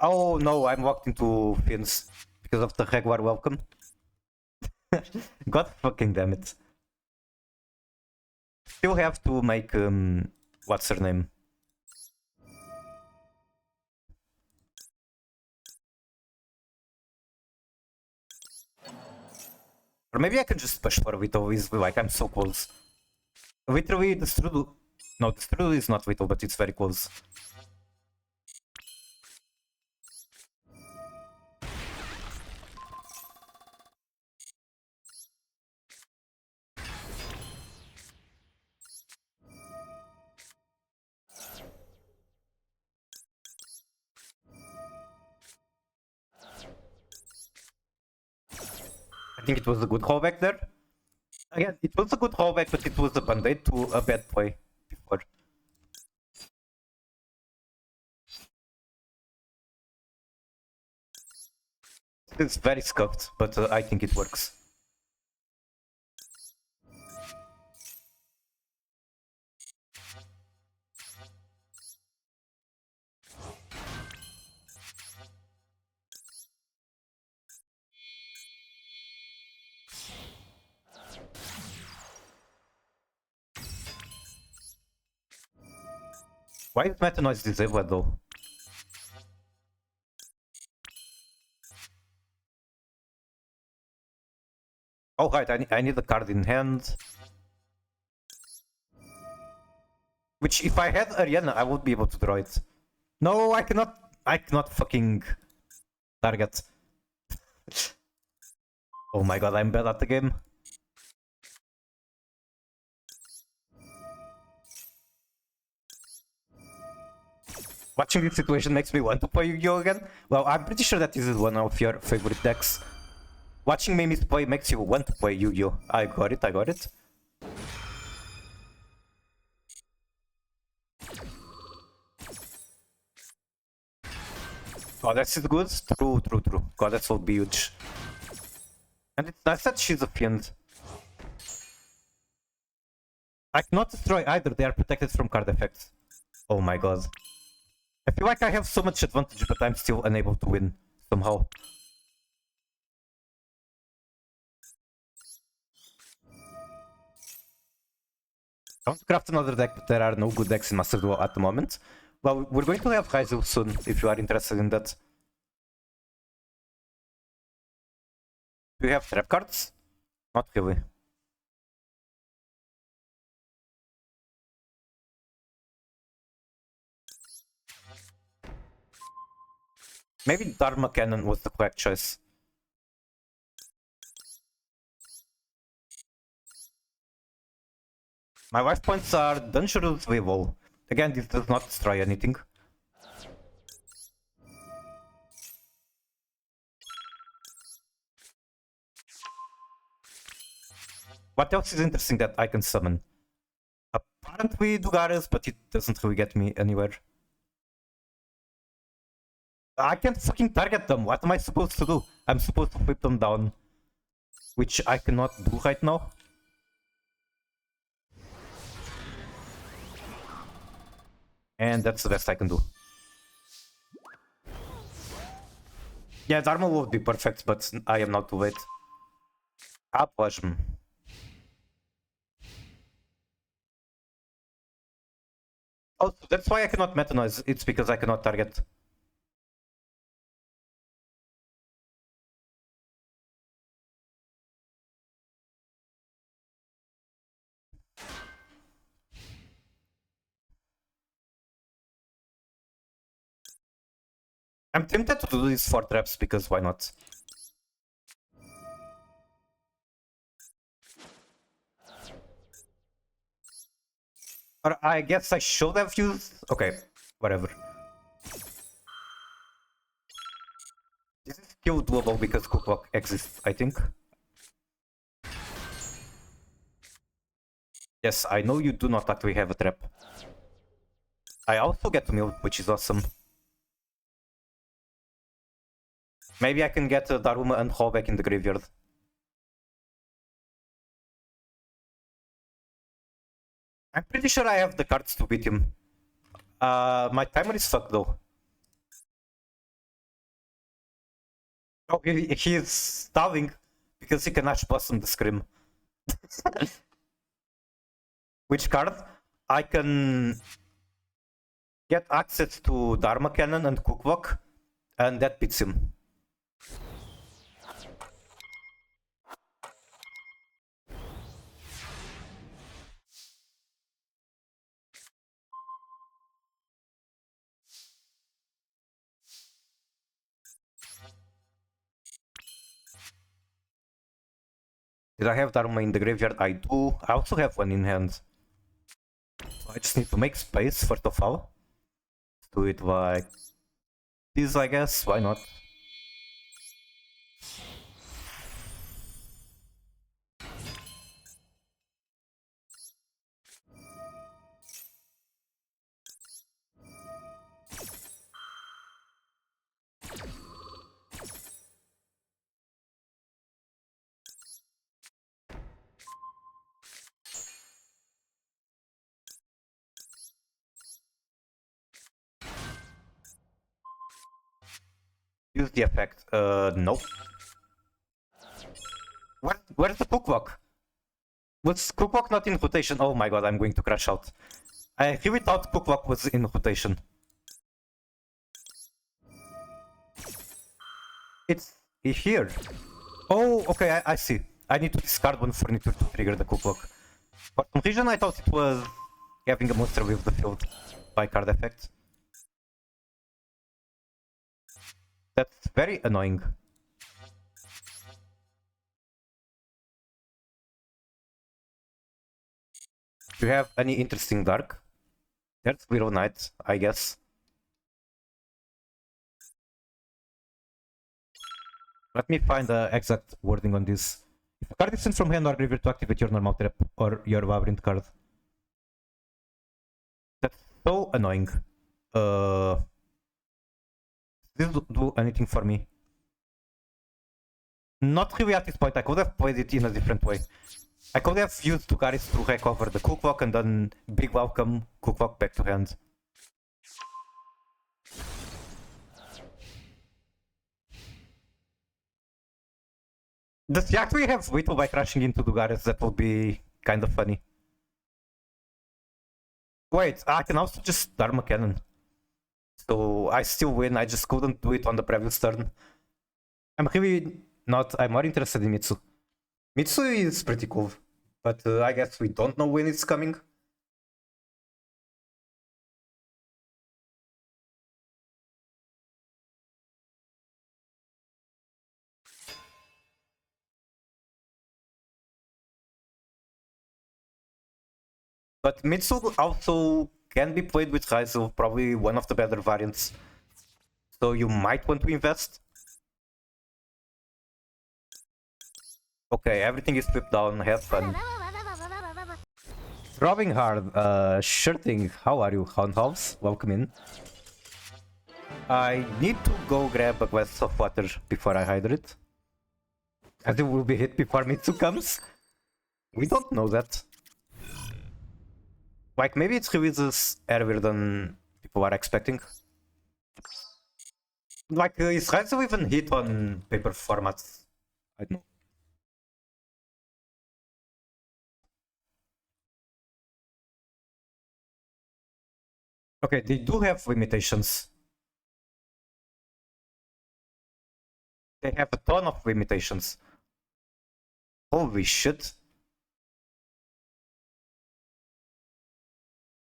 Oh no, I'm locked into fins because of the regular welcome. God fucking damn it. Still have to make what's her name? Or maybe I can just push for Vito easily, like I'm so close. Literally the strudel. No, the strudel is not Vito, but it's very close. I think it was a good callback there. Again, it was a good callback, but it was a band-aid to a bad play before. It's very scuffed, but I think it works. Why is Metanoise disabled though? Oh right, I need a card in hand. Which if I had Ariana, I would be able to draw it. No, I cannot fucking target. Oh my god, I'm bad at the game. Watching this situation makes me want to play Yu-Gi-Oh again. Well, I'm pretty sure that this is one of your favorite decks. Watching Mimi's play makes you want to play Yu-Gi-Oh. I got it, I got it. Oh, that's good. True, true, true. God, that will be huge. And it's nice that she's a fiend. I cannot destroy either, they are protected from card effects. Oh my god. I feel like I have so much advantage, but I'm still unable to win somehow. I want to craft another deck, but there are no good decks in Master Duel at the moment. Well, we're going to have Kaizu soon, if you are interested in that. Do you have trap cards? Not really. Maybe Dharma Cannon was the correct choice. My life points are dangerously low. Again, this does not destroy anything. What else is interesting that I can summon? Apparently Dugaras, but it doesn't really get me anywhere. I can't fucking target them. What am I supposed to do? I'm supposed to flip them down. Which I cannot do right now. And that's the best I can do. Yeah, Dharma would be perfect, but I am not too late. Plasm. Oh, so that's why I cannot Metanoise. It's because I cannot target. I'm tempted to do these 4 traps because why not? Or I guess I should have used... Okay, whatever. This is still doable because Cookbook exists, I think. Yes, I know you do not actually have a trap. I also get to mill, which is awesome. Maybe I can get Daruma and Hall back in the graveyard. I'm pretty sure I have the cards to beat him. My timer is fucked though. Oh, he is stalling because he can Ash Blossom the Scream. Which card? I can get access to Dharma Cannon and Cookbook, and that beats him. Did I have Dharma in the graveyard? I do. I also have one in hand. So I just need to make space first of all. Let's do it like this, I guess. Why not? Use the effect. Nope. Where's the Cookbook? Was Cookbook not in rotation? Oh my god, I'm going to crash out. I really thought Cookbook was in rotation. It's here. Oh, okay, I see. I need to discard one furniture to trigger the Cookbook. For some reason I thought it was having a monster with the field by card effect. That's very annoying. Do you have any interesting dark? There's Zero Knight, I guess. Let me find the exact wording on this. If a card is sent from hand or graveyard to activate your normal trap or your Labrynth card. That's so annoying. Does this do anything for me? Not really at this point. I could have played it in a different way. I could have used Tugaris to recover the Cookbook and then big welcome Cookbook back to hand. Does he actually have Whittle by crashing into Dugares? That would be kind of funny. Wait, I can also just Dharma Cannon. So I still win, I just couldn't do it on the previous turn. I'm really not, I'm more interested in Mitsu. Mitsu is pretty cool, but I guess we don't know when it's coming. But Mitsu also can be played with Raizu, probably one of the better variants. So you might want to invest. Okay, everything is flipped down, have fun. Throbbing hard, sure thing. How are you, Houndhouse? Welcome in. I need to go grab a glass of water before I hydrate. As it will be hit before Mitsu comes. We don't know that. Like, maybe it releases earlier than people are expecting. Like, is Raizu even hit on paper formats? I don't know. Okay, they do have limitations. They have a ton of limitations. Holy shit.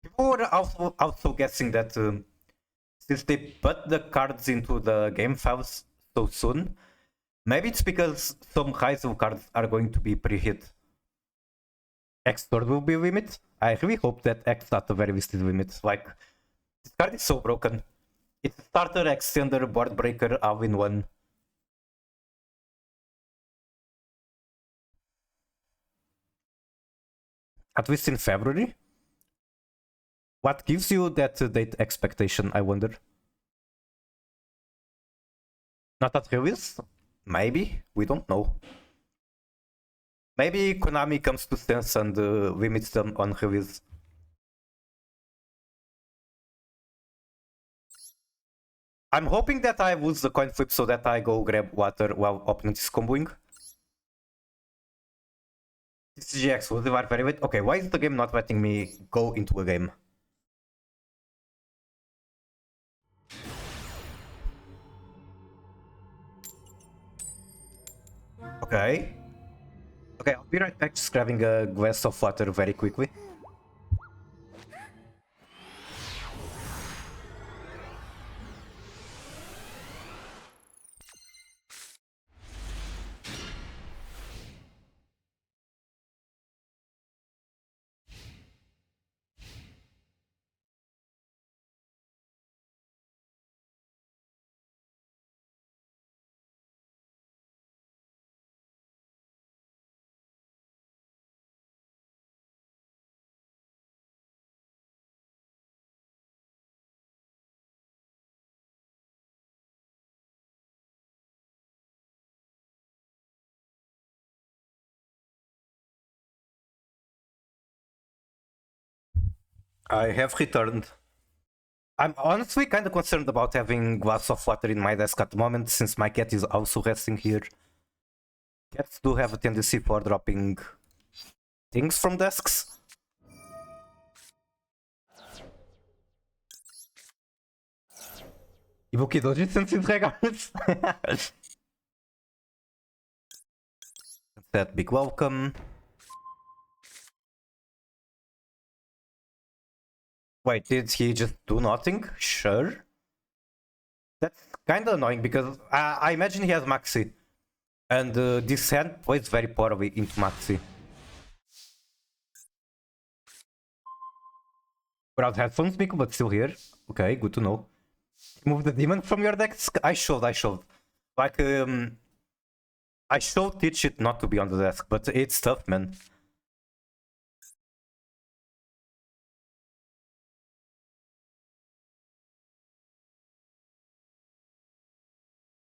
People were also guessing that since they put the cards into the game files so soon, maybe it's because some Raizu cards are going to be pre-hit. X sword will be limit. I really hope that X at the very least is limit. Like, this card is so broken. It's starter, extender, board breaker, all in one. At least in February. What gives you that date expectation, I wonder? Not at release? Maybe, we don't know. Maybe Konami comes to sense and limits them on release. I'm hoping that I lose the coin flip so that I go grab water while opponent is comboing. This is exclusive are very late. Okay, why is the game not letting me go into a game? Okay. Okay, I'll be right back, just grabbing a glass of water very quickly. I have returned. I'm honestly kind of concerned about having glass of water in my desk at the moment, since my cat is also resting here. Cats do have a tendency for dropping things from desks. Ibuki Doji since it's regards. That big welcome. Wait, did he just do nothing? Sure. That's kind of annoying because I imagine he has Maxi. And this hand plays very poorly into Maxi. Without headphones, Miko, but still here. Okay, good to know. Move the demon from your deck? I showed. Like, I should teach it not to be on the desk, but it's tough, man.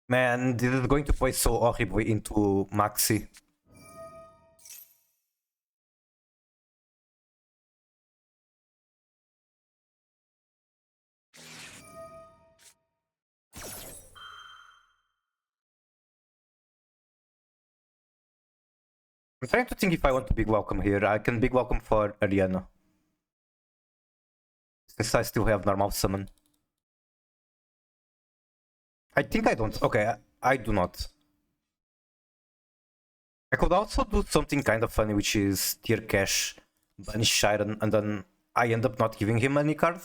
Man, this is going to play so horribly into Maxi. I'm trying to think if I want to big welcome here. I can big welcome for Ariana. Since I still have normal summon. I think I don't. Okay, I do not. I could also do something kind of funny, which is tier cash, banish Shiren, and then I end up not giving him any card.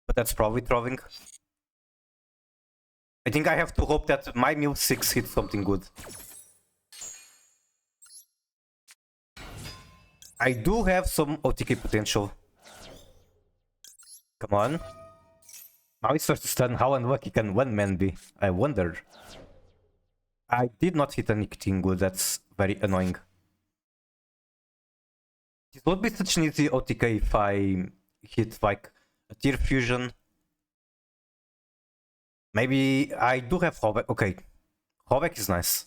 But that's probably throwing. I think I have to hope that my Mill 6 hits something good. I do have some OTK potential. Come on. Now it's first to stun. How unlucky can one man be? I wonder. I did not hit anything good. That's very annoying. This would be such an easy OTK if I hit like a tier fusion. Maybe I do have Hobek. Okay. Hobek is nice.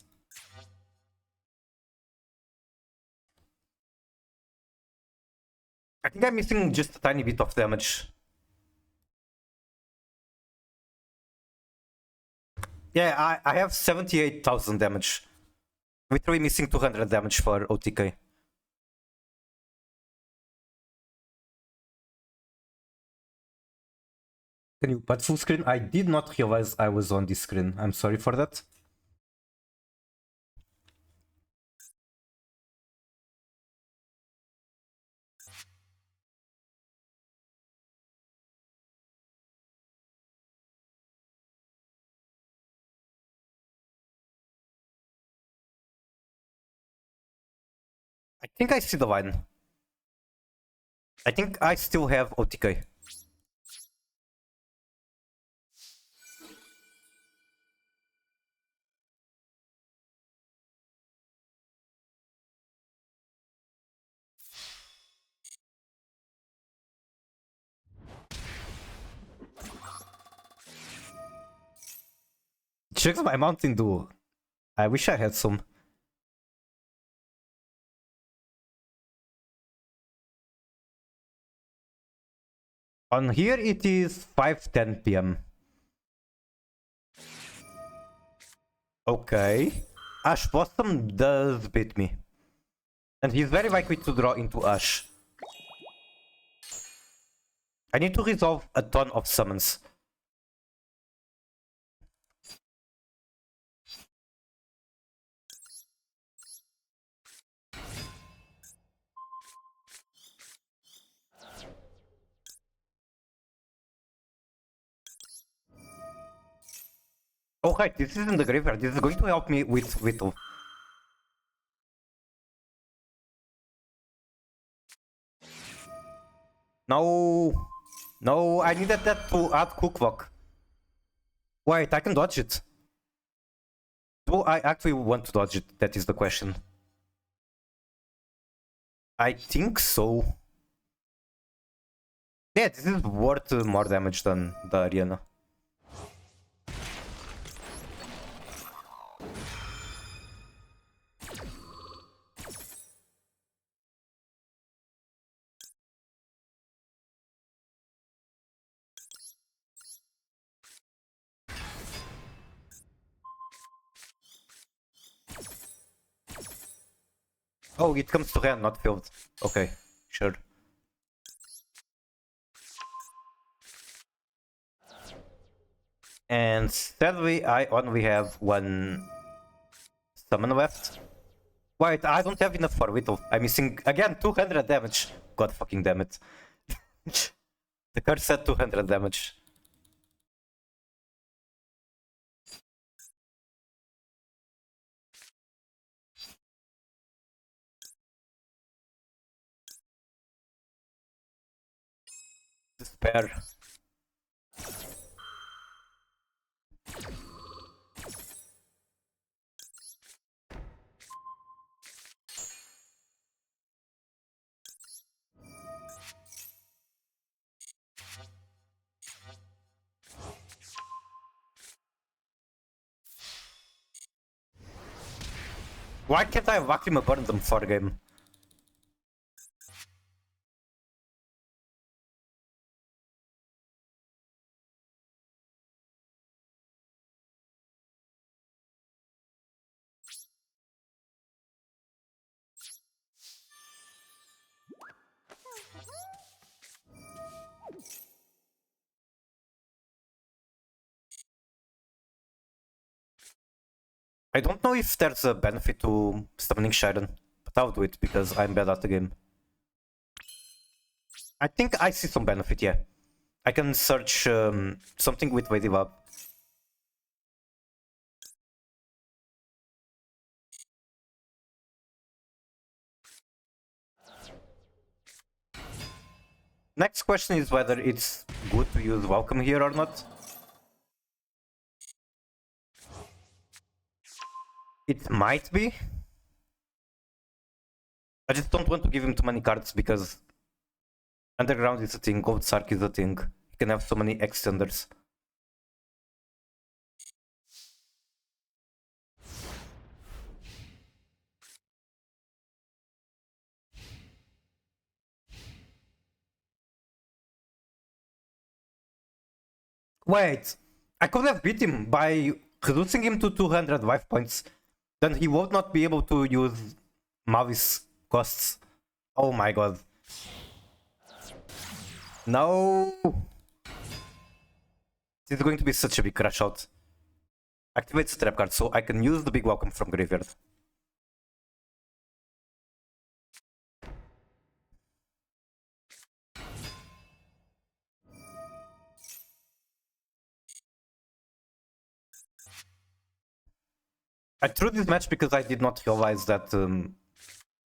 I think I'm missing just a tiny bit of damage. Yeah, I have 78,000 damage. Literally missing 200 damage for OTK. Can you put full screen? I did not realize I was on this screen. I'm sorry for that. I think I see the line. I think I still have OTK. Checks my Mountain Dew. I wish I had some. On here it is 5:10 p.m. Okay. Ash Blossom does beat me. And he's very likely to draw into Ash. I need to resolve a ton of summons. Oh right, this is in the graveyard. This is going to help me with Whittle. No. No, I needed that to add Cooklock. Wait, I can dodge it. Do I actually want to dodge it? That is the question. I think so. Yeah, this is worth more damage than the arena. Oh, it comes to hand, not field. Okay, sure. And sadly, I only have one summon left. Wait, I don't have enough for Whittle. I'm missing, again, 200 damage. God fucking damn it. The card said 200 damage. Despair. Why can't I vacuum burn them for a game? I don't know if there's a benefit to summoning Sharon, but I'll do it because I'm bad at the game. I think I see some benefit, yeah. I can search something with Lady Lab. Next question is whether it's good to use Welcome here or not. It might be. I just don't want to give him too many cards because Underground is a thing, Gold Sark is a thing. You can have so many extenders. Wait, I could have beat him by reducing him to 200 life points. Then he would not be able to use Mavis costs. Oh my god. No! This is going to be such a big crash out. Activates trap card so I can use the big welcome from graveyard. I threw this match because I did not realize that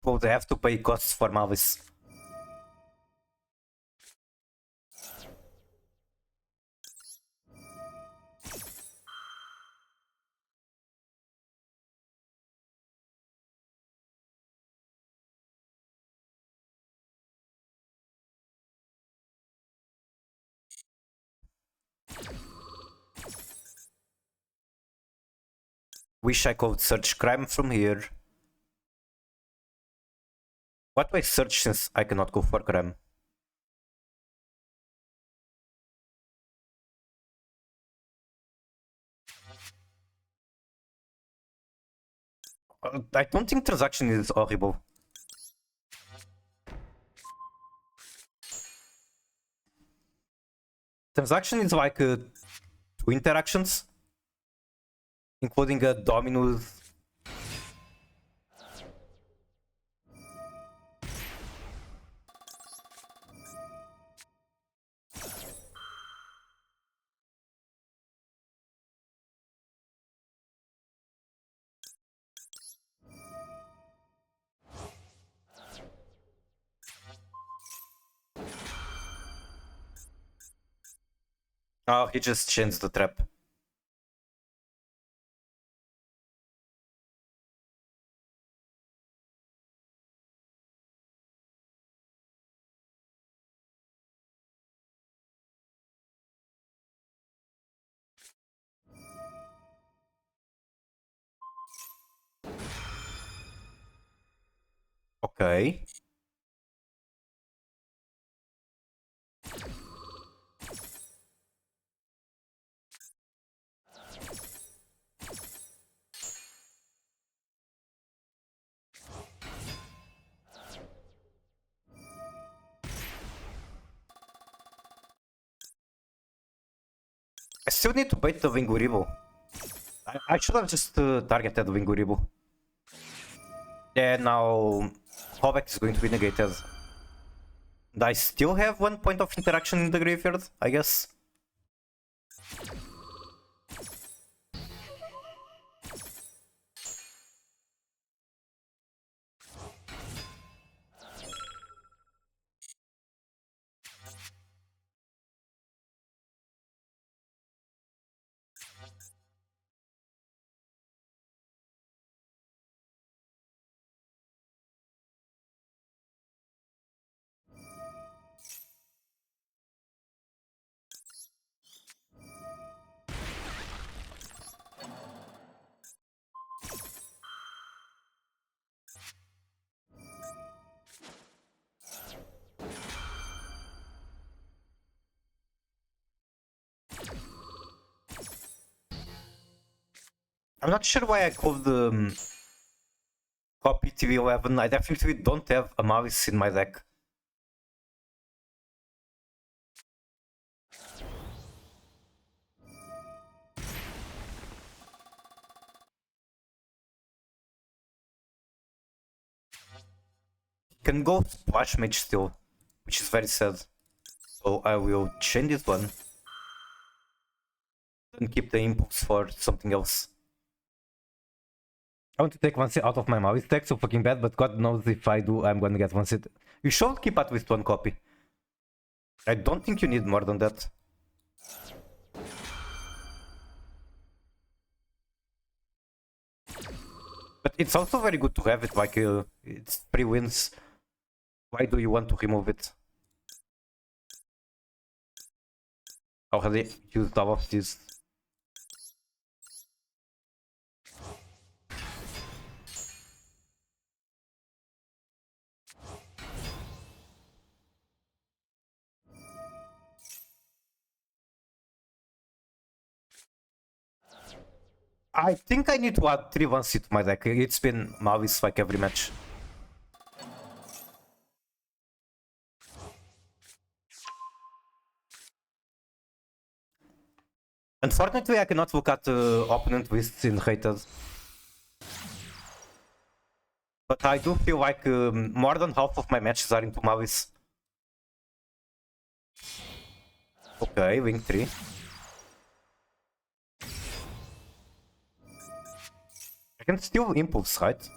So they have to pay costs for Mavis. Wish I could search crime from here. What do I search since I cannot go for crime? I don't think transaction is horrible. Transaction is like 2 interactions, including a Dominus. Oh, he just changed the trap. Okay. I still need to bait the Vinguribu. I should have just targeted Vinguribu. Yeah, now Hobek is going to be negated. I still have 1 point of interaction in the graveyard, I guess. I'm not sure why I called the copy TV11. I definitely don't have a Mavis in my deck. Can go Splash Mage still, which is very sad. So I will change this one. And keep the impulse for something else. I want to take one set out of my Mavis deck, so fucking bad, but God knows if I do, I'm gonna get one set. You should keep at least one copy. I don't think you need more than that. But it's also very good to have it, like, it's 3 wins. Why do you want to remove it? Already used all of these. I think I need to add 3 1 to my deck. It's been Mavis like every match. Unfortunately, I cannot look at opponent lists in rated. But I do feel like more than half of my matches are into Mavis. Okay, wing 3. I can steal impulse, right?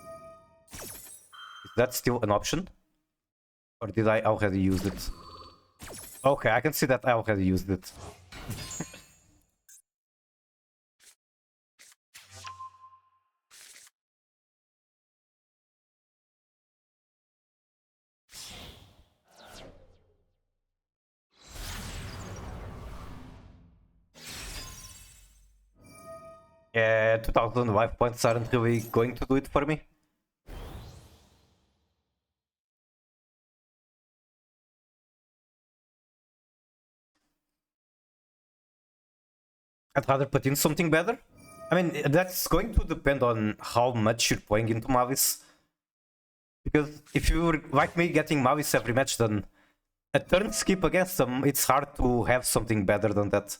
It's that still an option? Or did I already use it? Okay, I can see that I already used it. Yeah, 2000 life points aren't really going to do it for me. I'd rather put in something better. I mean, that's going to depend on how much you're playing into Mavis. Because if you're like me getting Mavis every match, then a turn skip against them, it's hard to have something better than that.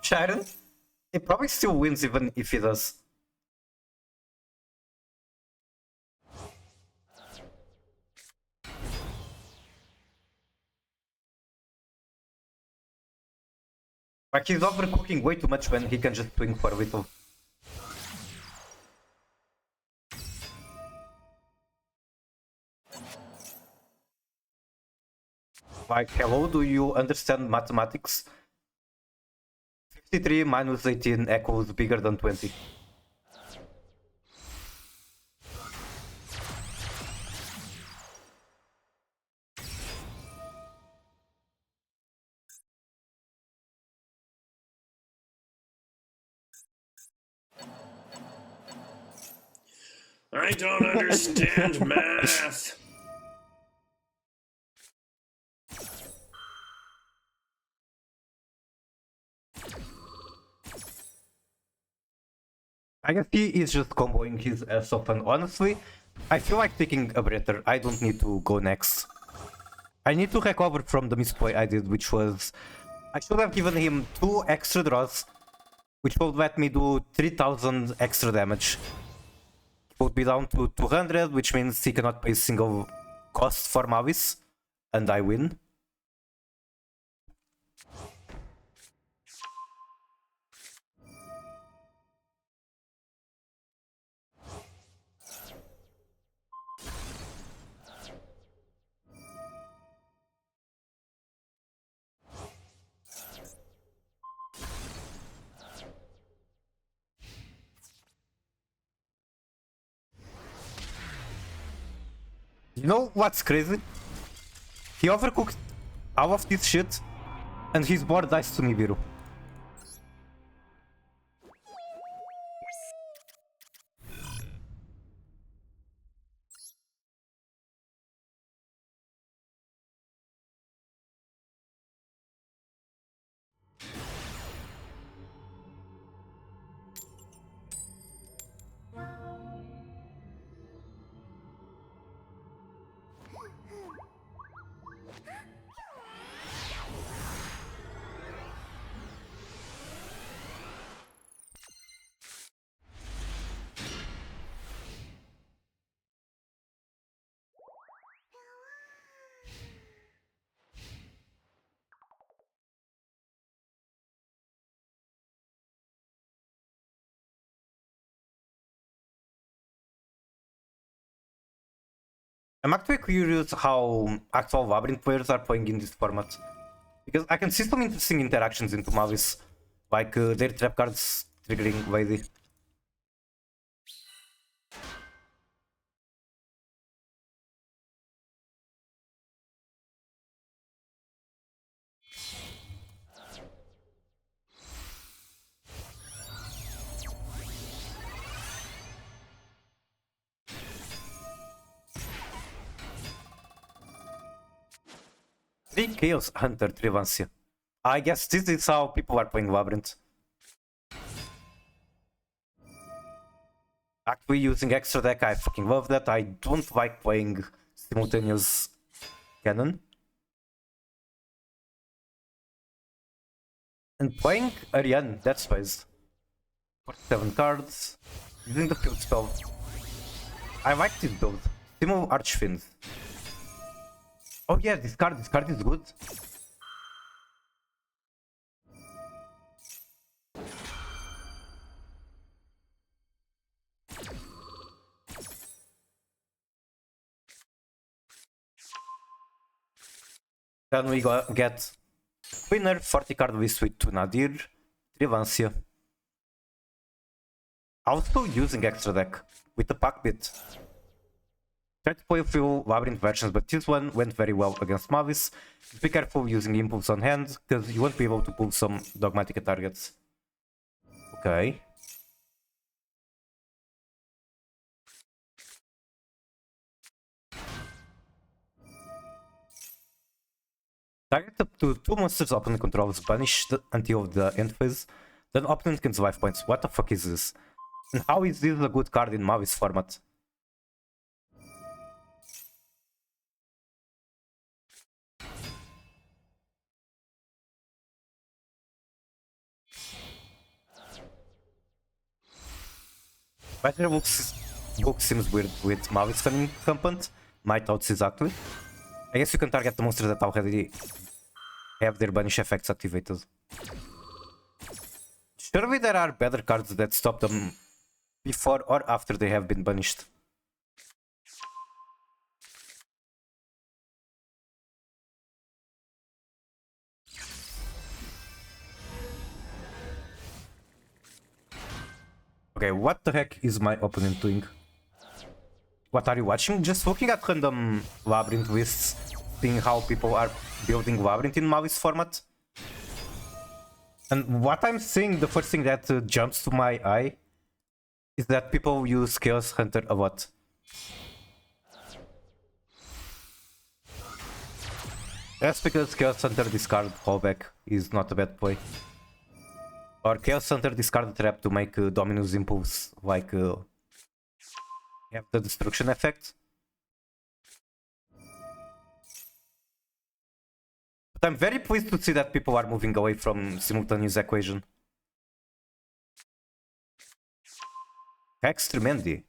Sharon, he probably still wins even if he does. Like, he's overcooking way too much when he can just swing for a little. Like, hello, do you understand mathematics? 53 minus 18 equals bigger than 20. I don't understand math. I guess he is just comboing his ass off, and honestly, I feel like taking a breather. I don't need to go next. I need to recover from the misplay I did, which was... I should have given him 2 extra draws, which would let me do 3000 extra damage. He would be down to 200, which means he cannot pay a single cost for Mavis, and I win. You know what's crazy? He overcooked all of this shit, and his board dies to Nibiru. I'm actually curious how actual Labrynth players are playing in this format. Because I can see some interesting interactions into Mavis, like their trap cards triggering Lady. 3 Chaos Hunter Trivancia. I guess this is how people are playing Labrynth. Actually using extra deck, I fucking love that. I don't like playing simultaneous cannon. And playing Ariane, that's wise. For 7 cards. Using the field spell. I like this build. Team of Archfiends. Oh yeah, this card is good. Then we get winner, 40 card list with 2 Nadir, 3 Vancia. Also using extra deck with the pack bit. Try to play a few Labrynth versions, but this one went very well against Mavis. Be careful using Impulse on hand, because you won't be able to pull some Dogmatic targets. Okay. Target up to 2 monsters opponent controls banished until the end phase. Then opponent gains life points. What the fuck is this? And how is this a good card in Mavis format? Better book seems weird with Mavis turning rampant. My thoughts exactly. I guess you can target the monsters that already have their banish effects activated. Surely there are better cards that stop them before or after they have been banished. Okay, what the heck is my opponent doing? What are you watching? Just looking at random Labrynth lists, seeing how people are building Labrynth in Mavis format. And what I'm seeing, the first thing that jumps to my eye is that people use Chaos Hunter a lot. That's because Chaos Hunter discard fallback is not a bad play. Or Chaos Hunter discard trap to make Dominus Impulse like have the destruction effect. But I'm very pleased to see that people are moving away from simultaneous equation. Hex Tremendi.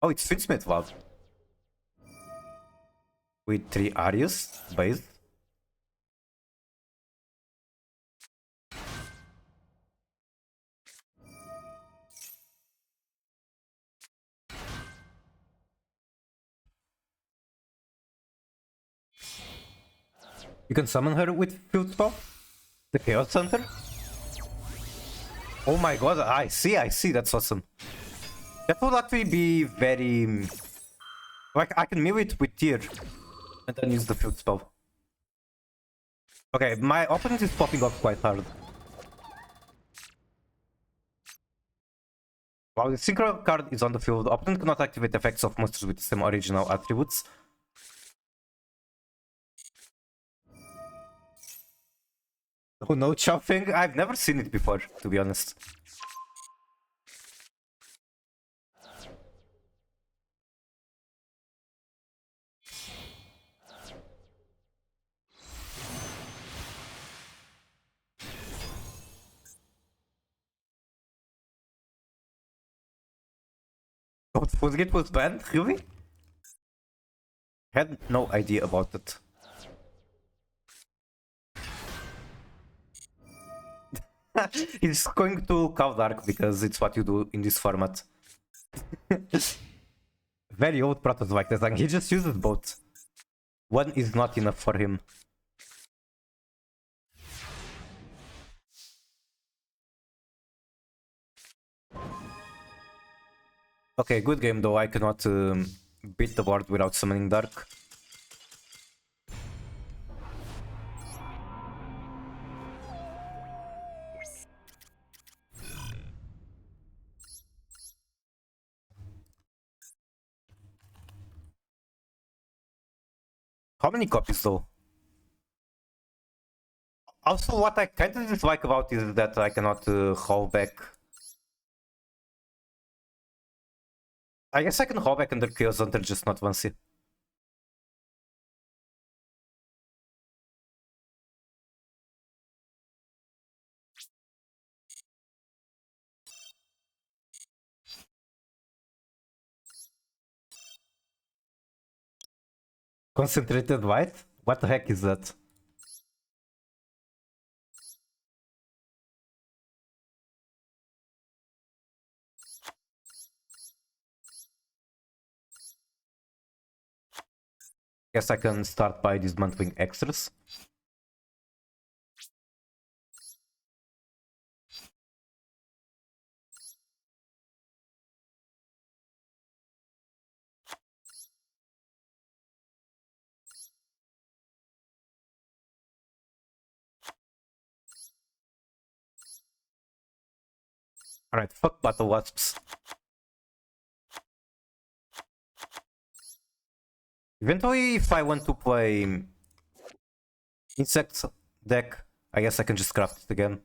Oh, it's Fitzmate Valve. With 3 Arius based. You can summon her with Field Spell? The Chaos Hunter? Oh my god, I see, that's awesome. That would actually be very... Like, I can mill it with Tear and then use the Field Spell. Okay, my opponent is popping off quite hard. While the Synchro card is on the field, the opponent cannot activate effects of monsters with the same original attributes. Oh no, chopping? I've never seen it before, to be honest. Oh, Fuzgate was banned? Really? Had no idea about it. He's going to Cow Dark because it's what you do in this format. Very old prototype design. He just uses both. One is not enough for him. Okay, good game though. I cannot beat the board without summoning Dark. How many copies though? Also, what I kind of dislike about is that I cannot haul back. I guess I can haul back under Chaos Hunter, just not Vancy. Concentrated white? What the heck is that? Guess I can start by dismantling extras. Alright, fuck battle wasps. Eventually, if I want to play insects deck, I guess I can just craft it again.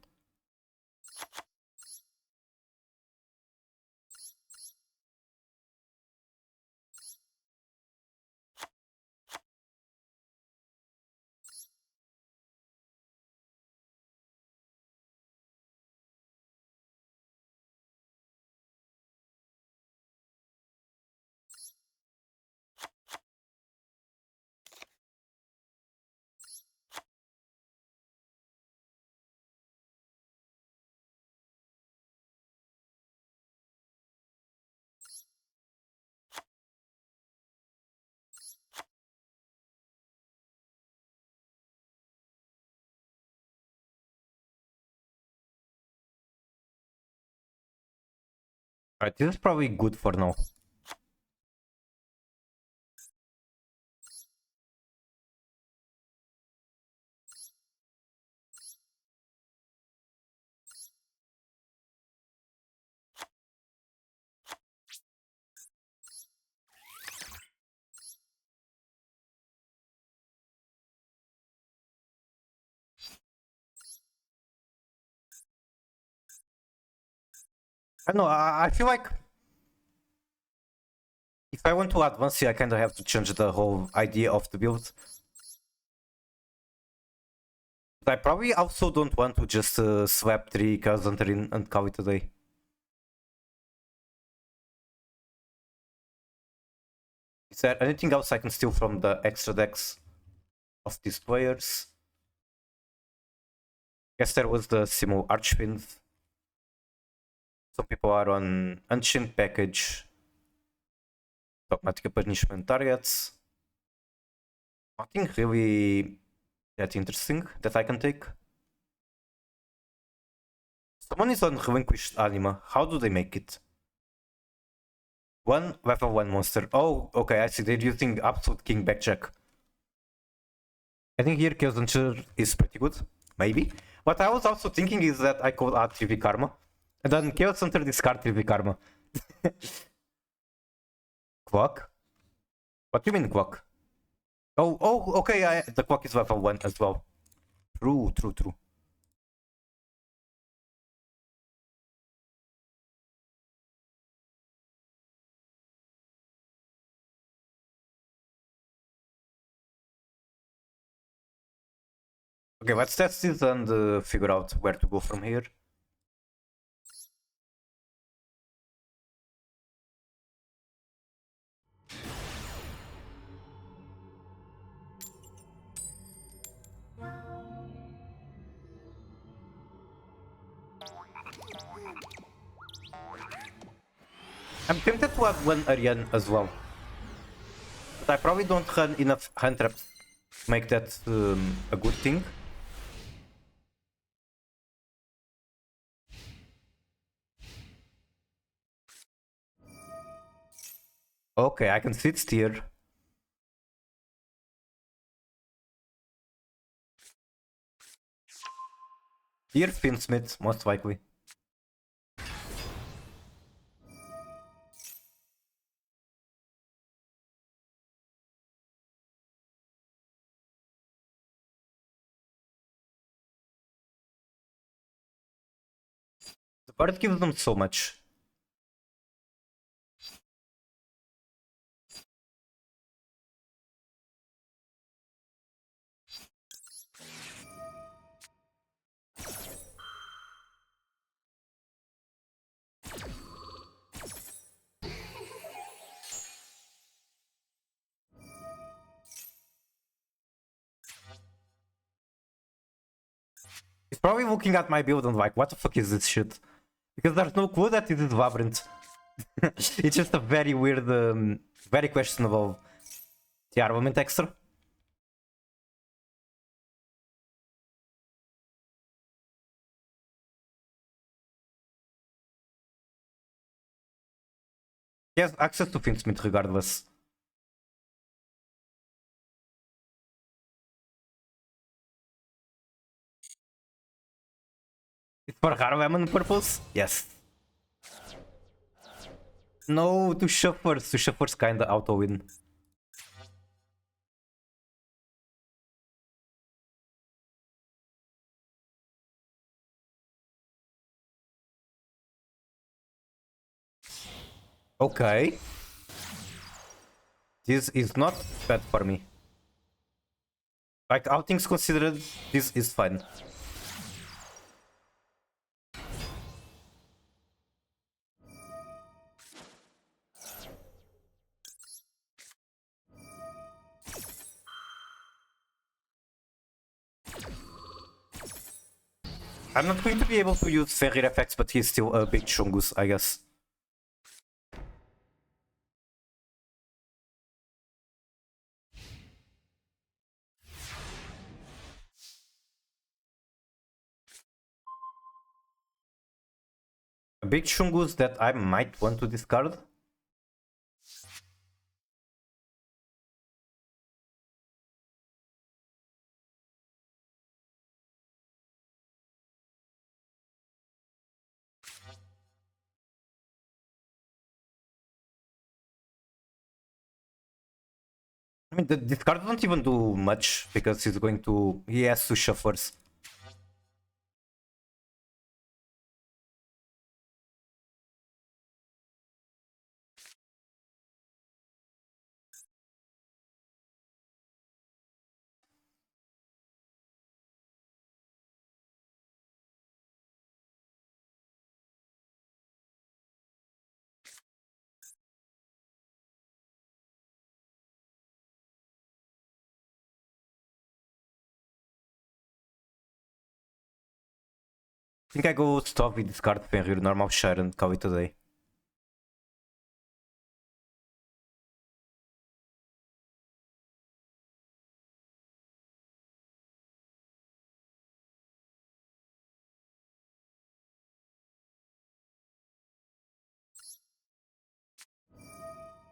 Alright, this is probably good for now. I don't know, I feel like if I want to advance here, I kind of have to change the whole idea of the build. But I probably also don't want to just swap 3 cards on turn and call it a day. Is there anything else I can steal from the extra decks of these players? Guess there was the Simo Archfiend. Some people are on Ancient Package. Dogmatic Punishment targets. Nothing really that interesting that I can take. Someone is on Relinquished Anima. How do they make it? One level 1 monster. Oh, okay, I see. They're using Absolute King Backcheck. I think here Chaos Hunter is pretty good. Maybe. What I was also thinking is that I could add 3v Karma. And then Chaos Hunter discard 3v Karma. Clock? What do you mean clock? Oh, okay, the clock is level 1 as well. True. Okay, let's test this and figure out where to go from here. I'm tempted to have one Aryan as well. But I probably don't run enough hand traps to make that a good thing. Okay, I can sit here. Here, Finsmith, most likely. The bird gives them so much. He's probably looking at my build and like, what the fuck is this shit? Because there's no clue that it is Labrynth. It's just a very weird, very questionable armament extra. He has access to Finsmith regardless. It's for Harleman purpose? Yes. No, to Shuffers. To Shuffers kinda auto-win. Okay. This is not bad for me. Like, all things considered, this is fine. I'm not going to be able to use Ferrir effects, but he's still a big Chungus, I guess. A big Chungus that I might want to discard. I mean, the discard don't even do much because he has to shufflers. I think I go stop with discard Fenrir, normal share and call it a day.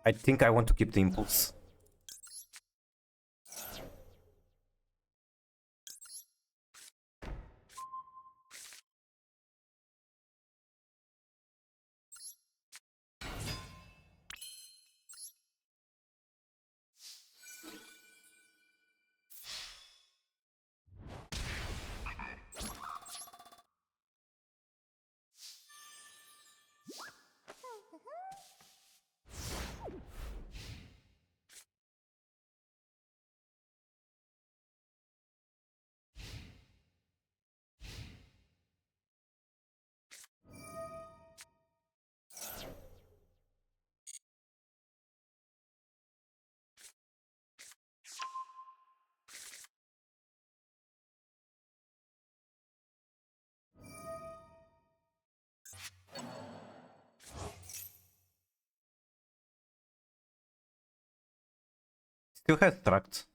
I think I want to keep the impulse. Still has tracked.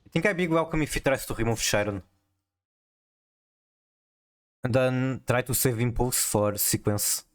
I think I'd be welcome if he tries to remove Sharon. And then try to save impulse for sequence.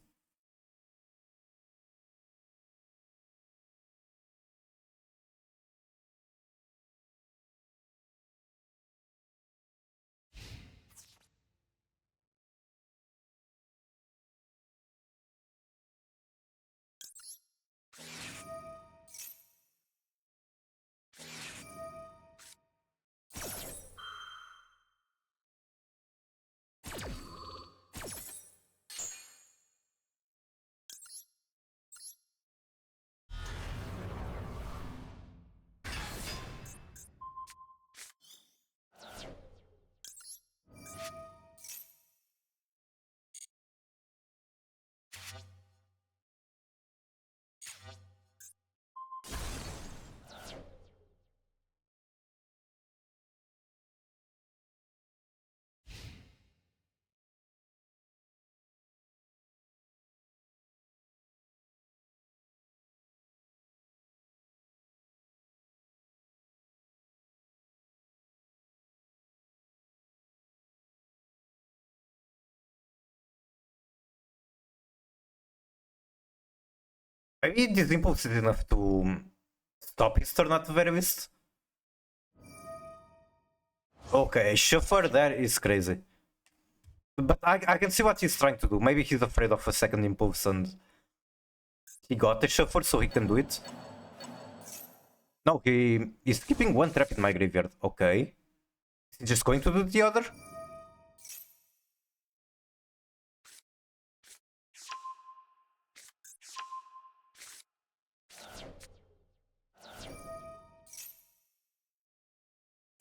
Maybe this impulse is enough to stop his turn at the very least. Okay, Shuffler there is crazy. But I can see what he's trying to do. Maybe he's afraid of a second impulse and he got the Shuffler so he can do it. No, he is keeping one trap in my graveyard. Okay. Is he just going to do the other?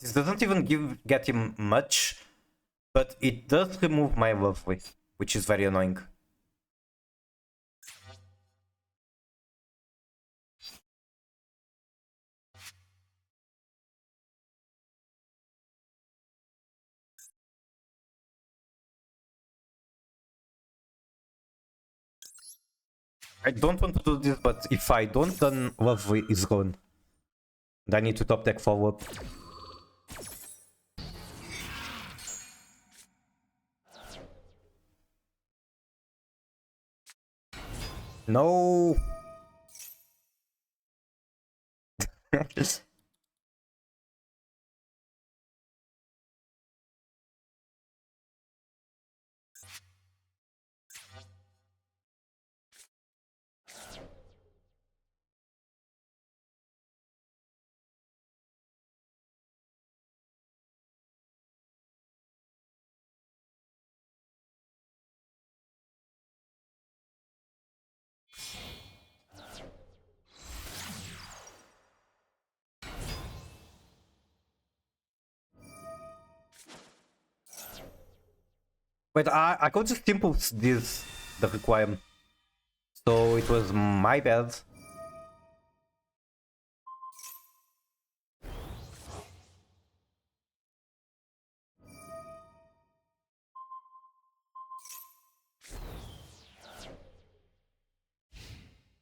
This doesn't even get him much, but it does remove my Lovely, which is very annoying. I don't want to do this, but if I don't, then Lovely is gone. And I need to top deck follow-up. No! Wait, I could just impulse this, the requirement. So it was my bad.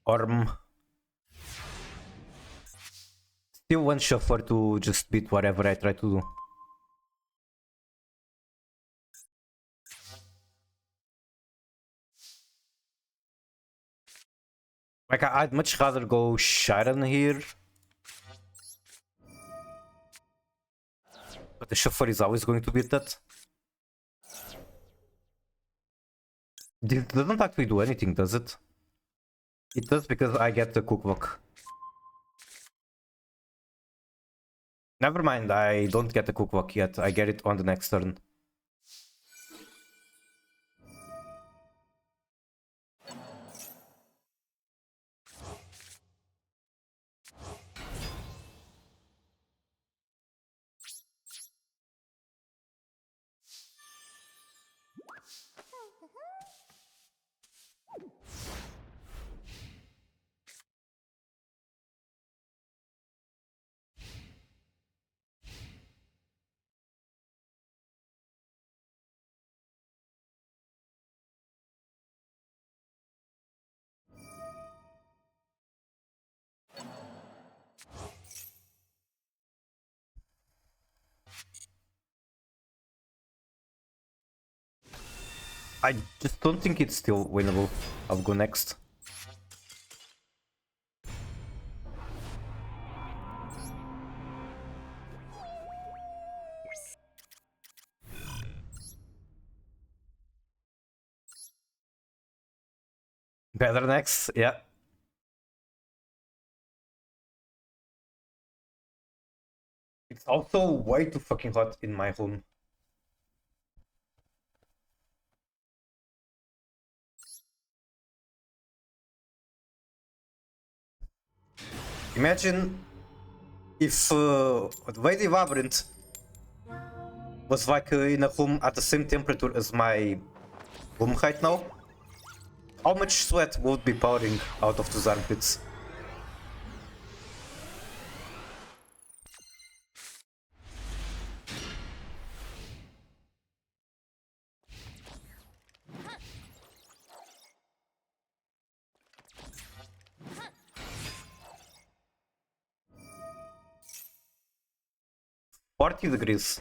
Orm. Still one shuffler to just beat whatever I try to do. Like, I'd much rather go Sharon here. But the shuffler is always going to beat that. This doesn't actually do anything, does it? It does because I get the cookbook. Never mind, I don't get the cookbook yet. I get it on the next turn. I just don't think it's still winnable. I'll go next. Better next, yeah. It's also way too fucking hot in my room. Imagine if Lady Labrynth was like in a room at the same temperature as my room right now. How much sweat would be pouring out of those armpits? $40 degrees.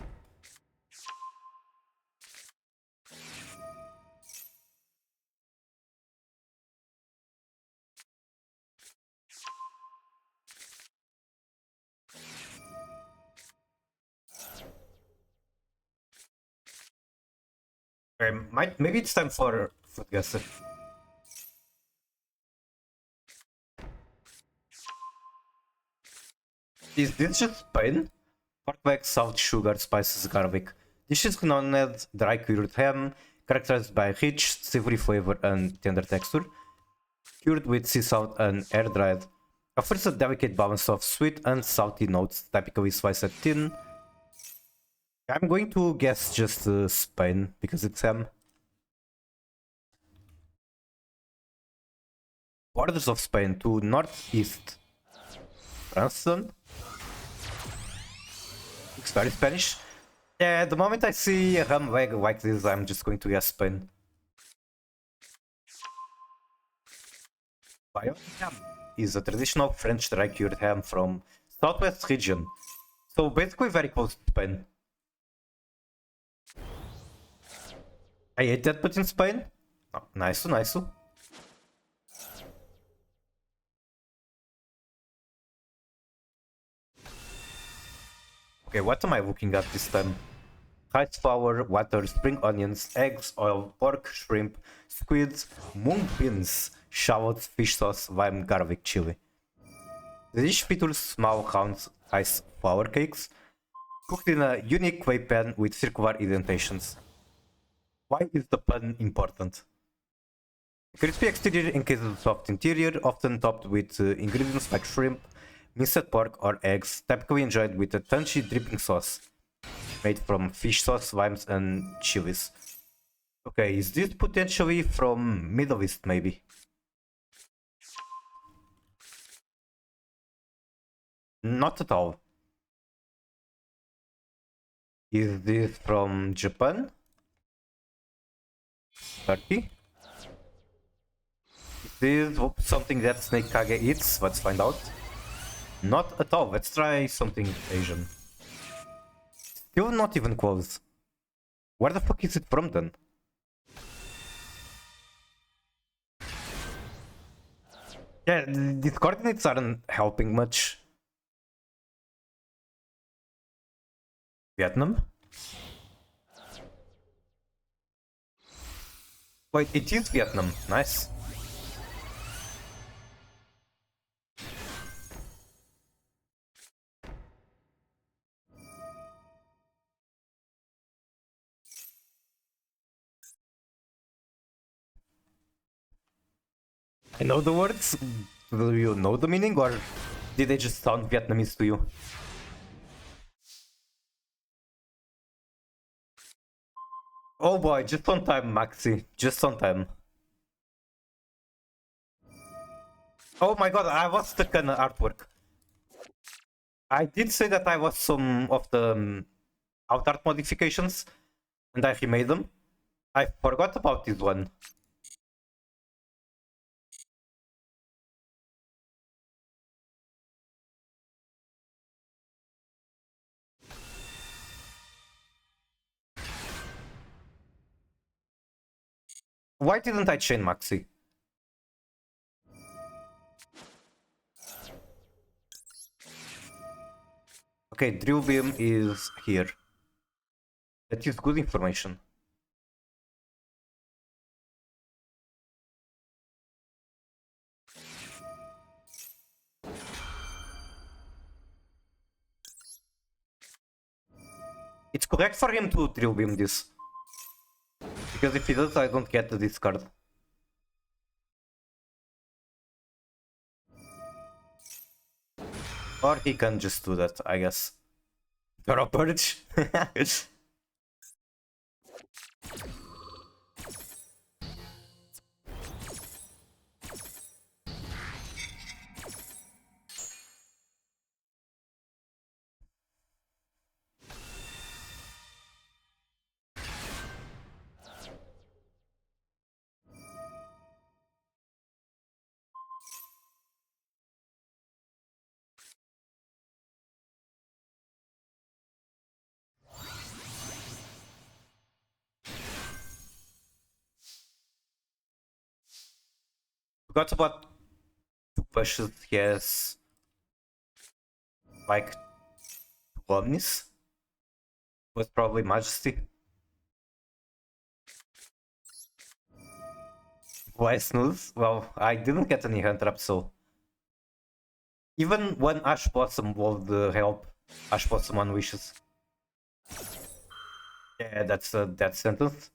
Okay, maybe it's time for food guesser. Is this just Spain? Pork, salt, sugar, spices, garlic. Dish is known as dry cured ham, characterized by rich, savory flavor and tender texture. Cured with sea salt and air dried. Offers a delicate balance of sweet and salty notes, typically sliced thin. I'm going to guess just Spain, because it's ham. Borders of Spain to northeast. France then? Looks very Spanish. Yeah, the moment I see a ham leg like this, I'm just going to guess Spain. Bayonne ham is a traditional French dry cured ham from southwest region. So basically very close to Spain. I ate that but in Spain. Oh, nice, nice. Okay, what am I looking at this time? Rice flour, water, spring onions, eggs, oil, pork, shrimp, squids, mung beans, shallots, fish sauce, lime, garlic, chili. The dish features small round rice flour cakes, cooked in a unique clay pan with circular indentations. Why is the pan important? Crispy exterior encases a soft interior, often topped with ingredients like shrimp, minced pork, or eggs, typically enjoyed with a tangy dripping sauce made from fish sauce, limes, and chilies. Okay, is this potentially from Middle East, maybe? Not at all. Is this from Japan? Turkey? Is this something that Snake Kage eats? Let's find out. Not at all. Let's try something Asian. Still not even close. Where the fuck is it from then? Yeah, these coordinates aren't helping much. Vietnam? Wait, it is Vietnam. Nice. I know the words. Do you know the meaning, or did they just sound Vietnamese to you? Oh boy, just on time, Maxi. Just on time. Oh my god, I was stuck on the artwork. I did say that I was some of the out art modifications, and I remade them. I forgot about this one. Why didn't I chain Maxi? Okay, drill beam is here. That is good information. It's correct for him to drill beam this. Because if he does, I don't get the discard. Or he can just do that, I guess. Throw purge. Forgot about two pushes, yes. Like Omnis was probably Majesty. Why snooze? Well, I didn't get any hand trap, so even one Ash Blossom would help Ash Blossom on wishes. Yeah, that's a death sentence.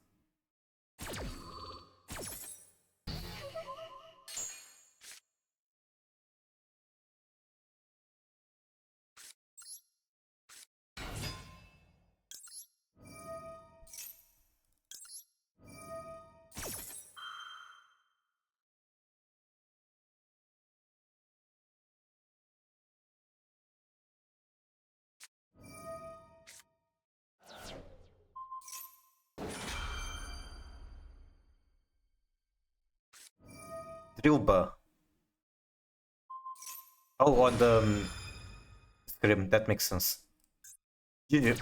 Drilba. Oh, on the Scrim, that makes sense. GG.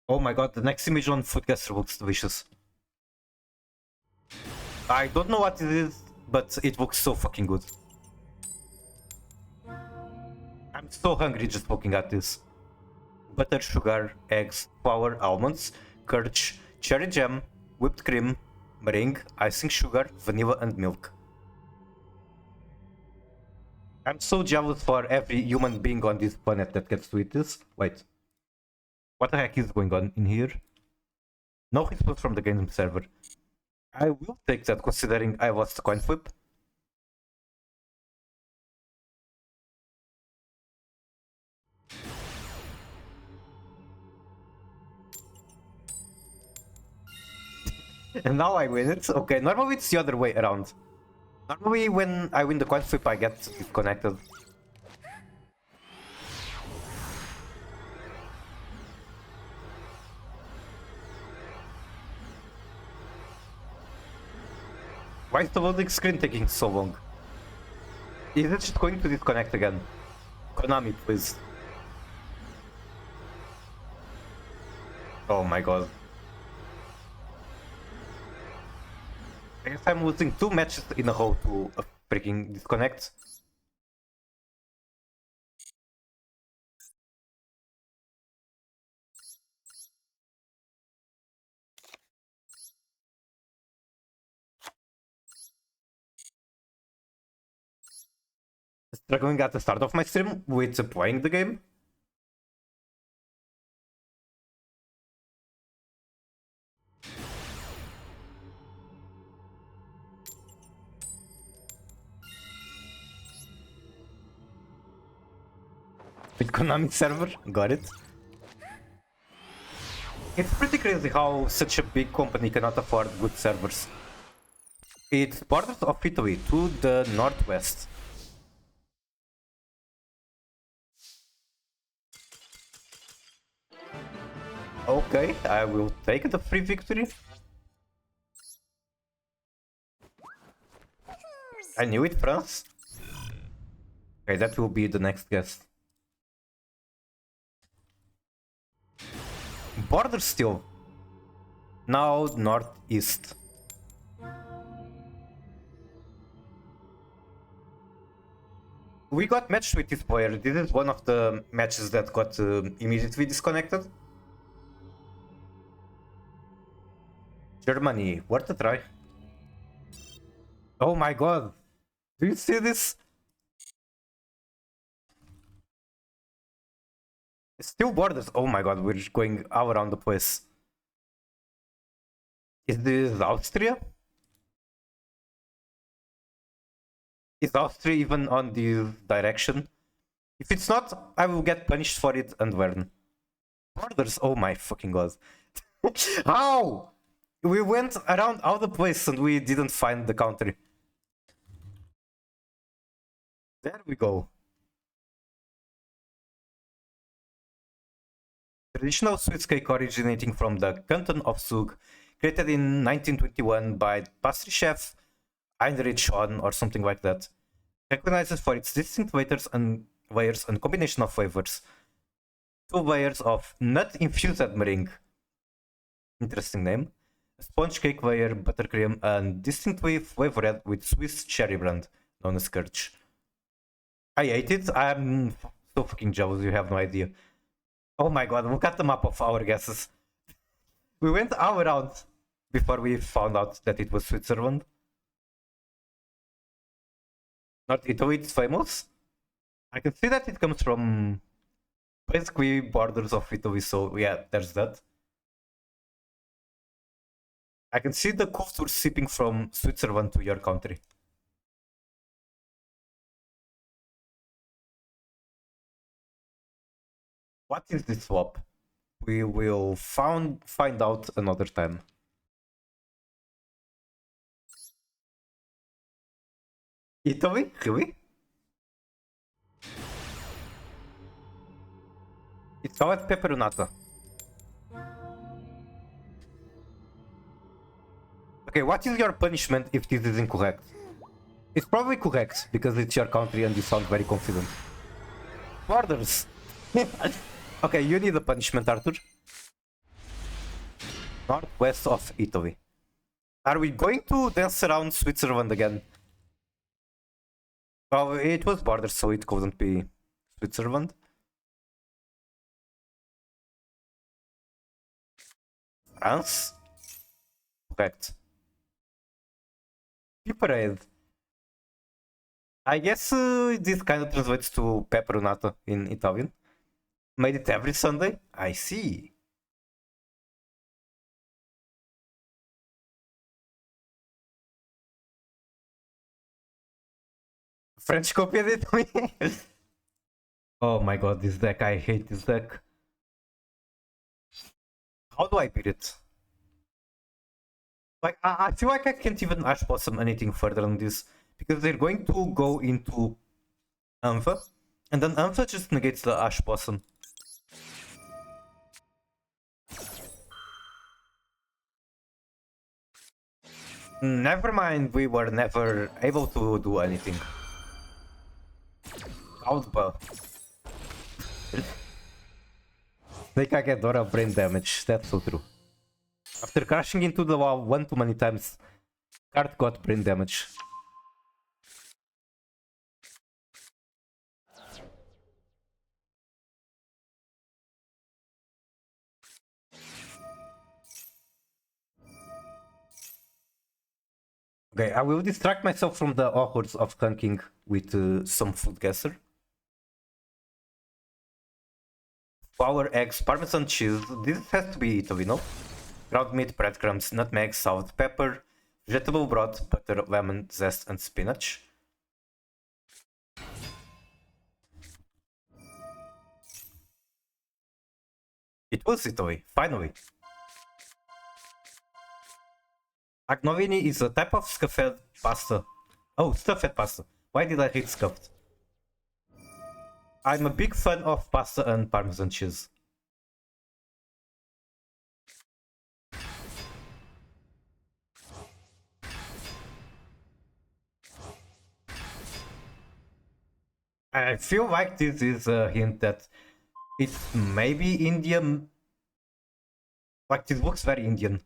Oh my god, the next image on Footcaster looks delicious. I don't know what it is, but it looks so fucking good. I'm so hungry just looking at this. Butter, sugar, eggs, flour, almonds, kirch, cherry jam, whipped cream, meringue, icing sugar, vanilla and milk. I'm so jealous for every human being on this planet that gets to eat this. Wait. What the heck is going on in here? No response from the game server. I will take that considering I lost the coin flip. And now I win it. Okay, normally it's the other way around. Normally when I win the coin flip I get disconnected. Why is the loading screen taking so long? Is it just going to disconnect again? Konami, please. Oh my god. I guess I'm losing 2 matches in a row to a freaking disconnect. Struggling at the start of my stream with playing the game. With Konami server, got it. It's pretty crazy how such a big company cannot afford good servers. It's borders of Italy to the northwest. Okay, I will take the free victory. I knew it, France. Okay, that will be the next guest. Border still. Now northeast. We got matched with this player. This is one of the matches that got immediately disconnected. Germany, worth a try. Oh my god. Do you see this? Still borders. Oh my god, we're going all around the place. Is this Austria? Is Austria even on this direction? If it's not, I will get punished for it and learn. Borders, oh my fucking god. How? We went around all the place and we didn't find the country. There we go. Traditional Swiss cake originating from the canton of Zug, created in 1921 by pastry chef Heinrich Schon or something like that. Recognized for its distinct layers and combination of flavors. 2 layers of nut-infused meringue. Interesting name. Sponge cake layer, buttercream, and distinctly flavored with Swiss cherry brand, known as Kirch. I ate it. I'm so fucking jealous, you have no idea. Oh my god, look at the map of our guesses. We went all around before we found out that it was Switzerland. Not Italy, it's famous. I can see that it comes from basically borders of Italy, so yeah, there's that. I can see the culture seeping from Switzerland to your country. What is this swap? We will find out another time. Italy? Really? It's called pepperonata. Okay, what is your punishment if this is incorrect? It's probably correct, because it's your country and you sound very confident. Borders! Okay, you need a punishment, Arthur. Northwest of Italy. Are we going to dance around Switzerland again? Oh, it was borders, so it couldn't be Switzerland. France? Correct. Parade. I guess this kind of translates to pepperonata in Italian. Made it every Sunday? I see. French copied it to me. Oh my god, this deck. I hate this deck. How do I beat it? Like, I feel like I can't even Ash Blossom anything further than this. Because they're going to go into Anfa. And then Anfa just negates the Ash Blossom. Never mind, we were never able to do anything. Outba. Snake Agedora brain damage, that's so true. After crashing into the wall one too many times, card got brain damage. Okay, I will distract myself from the horrors of tanking with some food guesser. Flour, eggs, parmesan cheese. This has to be Italy, no? Ground meat, breadcrumbs, nutmeg, salt, pepper, vegetable broth, butter, lemon, zest, and spinach. It was Italy, finally. Agnovini is a type of stuffed pasta. Oh, stuffed pasta. Why did I read stuffed? I'm a big fan of pasta and parmesan cheese. I feel like this is a hint that it's maybe Indian. Like, this looks very Indian.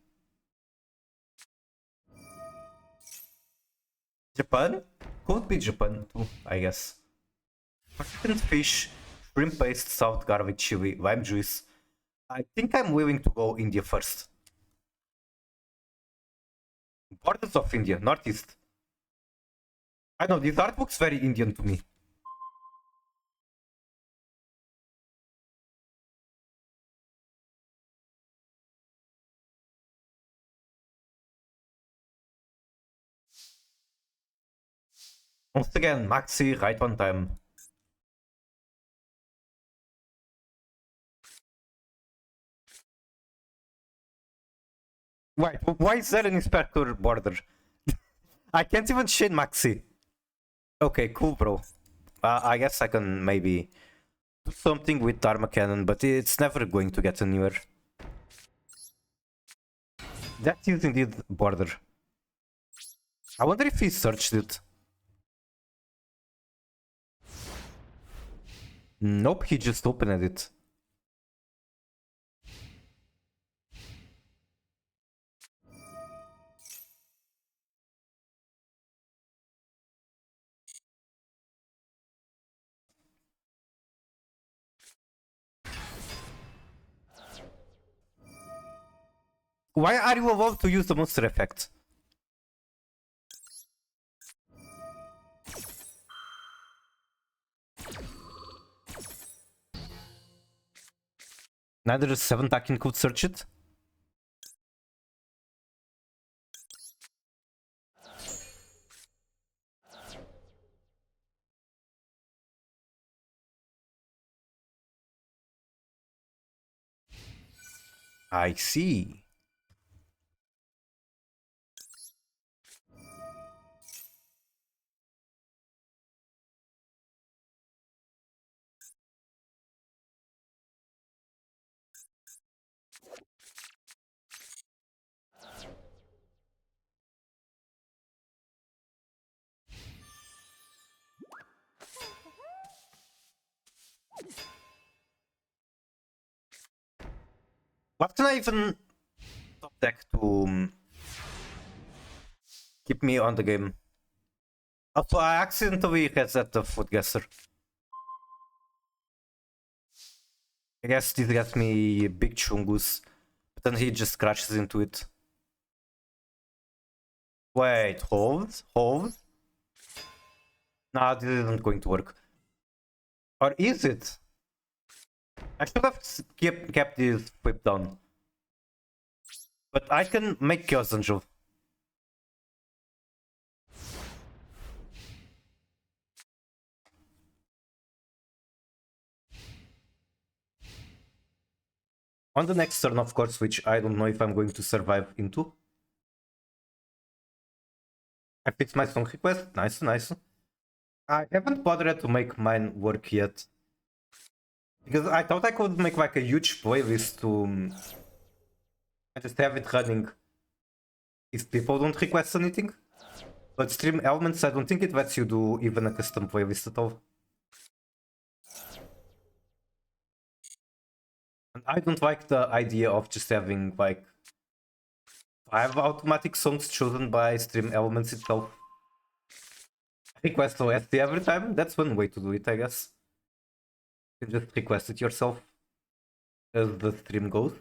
Japan? Could be Japan too, I guess. Packed fish, shrimp paste, salt, garlic, chili, lime juice. I think I'm willing to go India first. Borders of India, northeast. I know, this art looks very Indian to me. Once again, Maxi, right on time. Wait, why is there an inspector border? I can't even chain Maxi. Okay, cool, bro. I guess I can maybe do something with Dharma Cannon, but it's never going to get anywhere. That is indeed border. I wonder if he searched it. Nope, he just opened it. Why are you allowed to use the monster effect? Neither is 7th Akin could search it. I see. What can I even top deck to keep me on the game? Also, I accidentally reset the foot guesser. I guess this gets me big chungus, but then he just crashes into it. Wait, hold? Hold? Nah, this isn't going to work. Or is it? I should have kept this whip down. But I can make Chaos Angel. On the next turn, of course, which I don't know if I'm going to survive into. I fixed my song request. Nice, nice. I haven't bothered to make mine work yet. Because I thought I could make like a huge playlist to and just have it running if people don't request anything. But Stream Elements, I don't think it lets you do even a custom playlist at all. And I don't like the idea of just having like 5 automatic songs chosen by Stream Elements itself. Request OST every time? That's one way to do it, I guess. You can just request it yourself as the stream goes.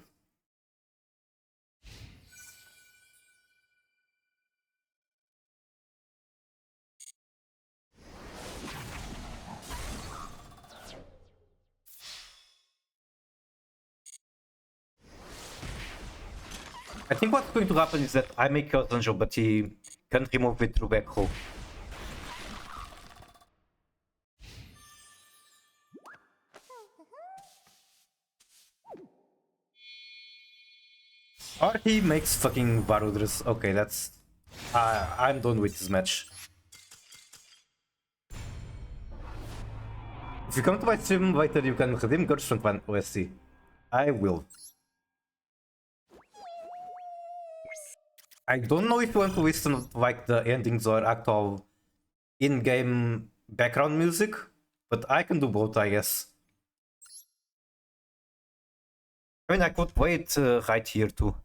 I think what's going to happen is that I make Chaos Angel, but he can't remove it through backhoe. Or he makes fucking Barudras. Okay, that's... I'm done with this match. If you come to my stream later, you can redeem Gorge from Clan OSC. I will. I don't know if you want to listen to like the endings or actual in-game background music, but I can do both, I guess. I mean, I could play it right here too.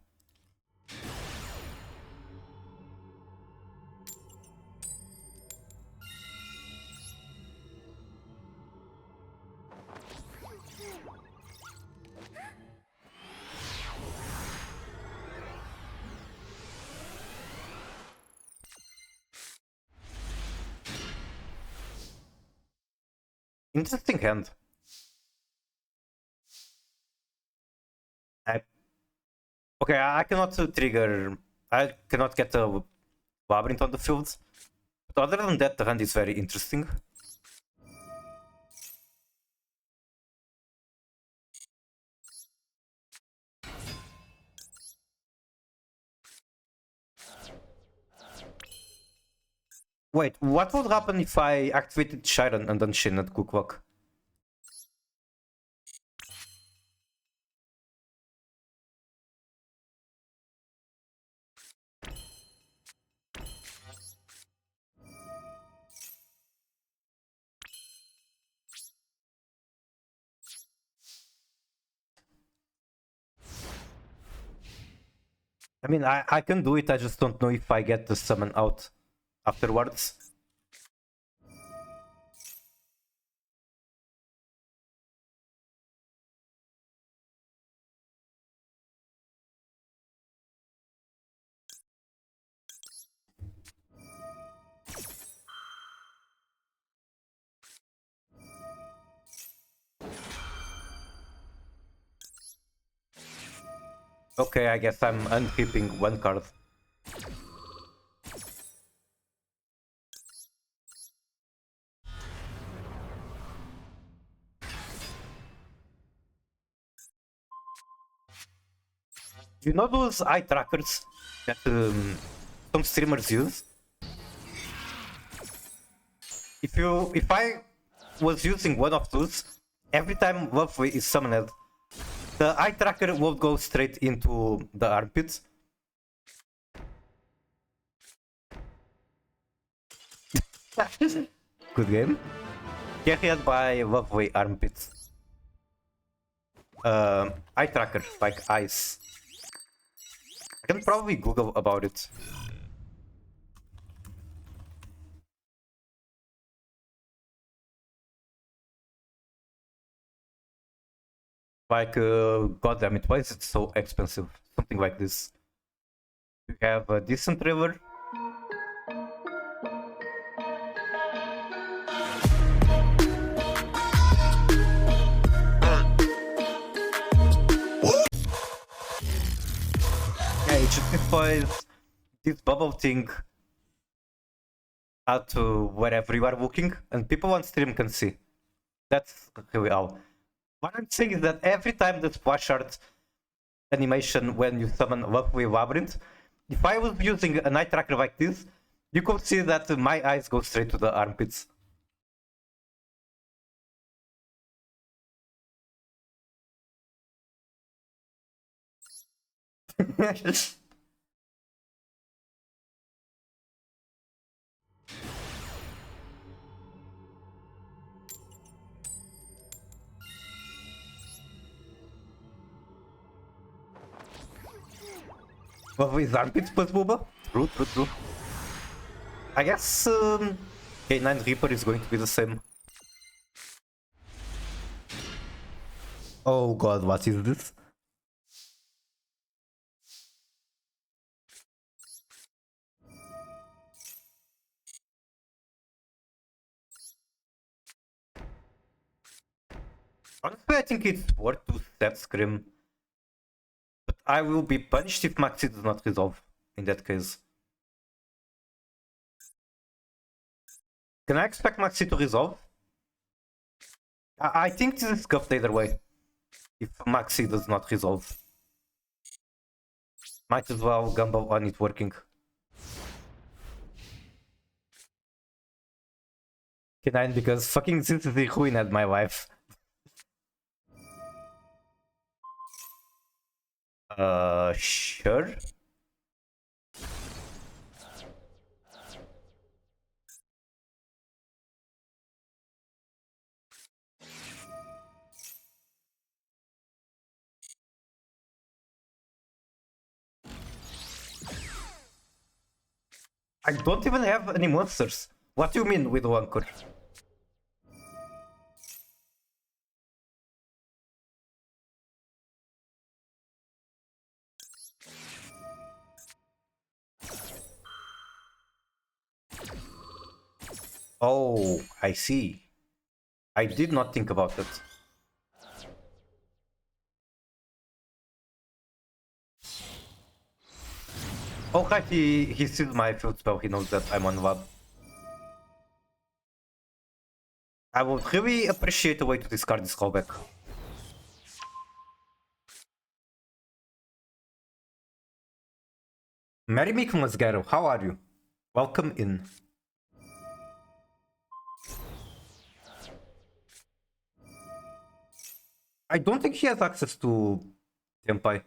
Interesting hand. Okay, I cannot trigger... I cannot get a Labrynth on the field. But other than that, the hand is very interesting. Wait, what would happen if I activated Shiren and then Shin at Cooklock? I mean, I can do it, I just don't know if I get the summon out afterwards. Okay, I guess I'm unkeeping one card. You know those eye trackers that some streamers use? If I was using one of those, every time Lovely is summoned, the eye tracker will go straight into the armpits. Good game. Carried by Lovely armpits. Eye tracker, like eyes. I can probably Google about it. Like, god damn it, why is it so expensive? Something like this. You have a decent river. Yeah, it justifies this bubble thing out to wherever you are looking, and people on stream can see. That's really all. What I'm saying is that every time the splash art animation when you summon Lovely Labrynth, if I was using a night tracker like this, you could see that my eyes go straight to the armpits. Lovely's armpits plus Booba? True, true, true. I guess K9 Reaper is going to be the same. Oh god, what is this? Honestly, I think it's worth to set Scream. But I will be punished if Maxi does not resolve, in that case. Can I expect Maxi to resolve? I think this is scuffed either way. If Maxi does not resolve. Might as well gamble on it working. K9 because fucking Synthesis ruined my life. Sure. I don't even have any monsters. What do you mean with Wanker? Oh, I see. I did not think about that. Oh, right, he sees my field spell, he knows that I'm on lab. I would really appreciate a way to discard this callback. Merry Michaelmas, Garo, how are you? Welcome in. I don't think he has access to Tempai.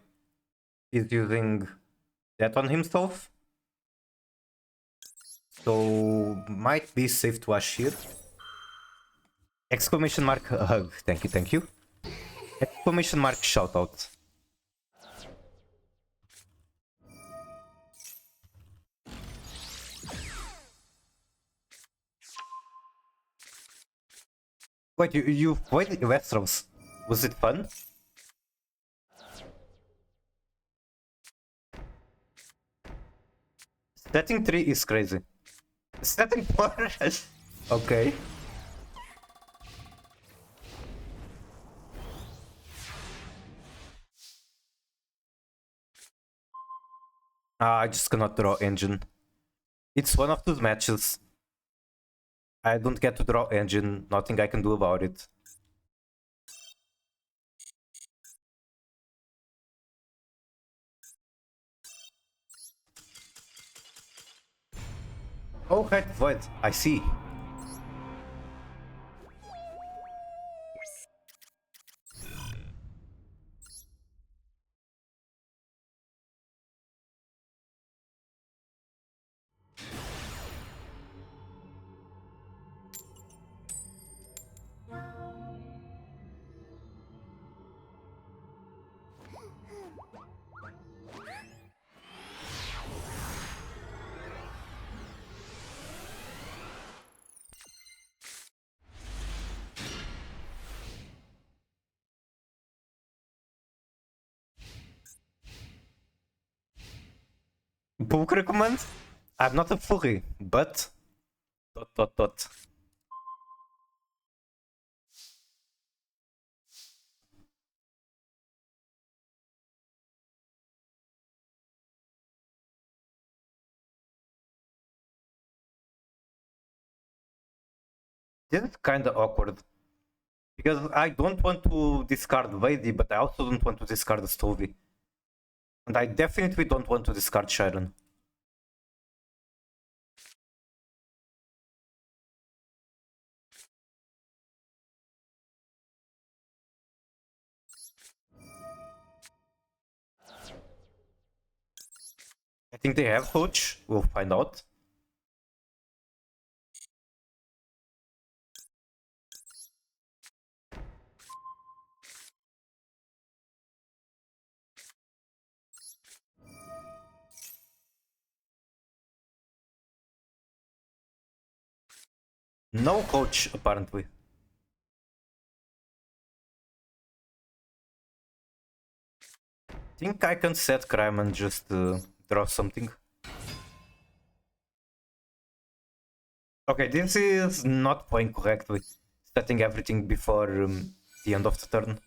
He's using that on himself. So might be safe to Ash here. Exclamation mark hug. Thank you, thank you. Exclamation mark shout out. Wait, you played Westeros. Was it fun? Setting 3 is crazy. Setting 4? Okay. I just cannot draw engine. It's one of those matches. I don't get to draw engine, nothing I can do about it. Oh, right, void. I see. Book recommend? I'm not a furry, but... Dot dot dot. This is kinda awkward. Because I don't want to discard Vady, but I also don't want to discard Stovey. And I definitely don't want to discard Sharon. I think they have Coach. We'll find out. No Coach, apparently. Think I can set crime and just draw something. Okay, this is not playing correctly. Setting everything before the end of the turn.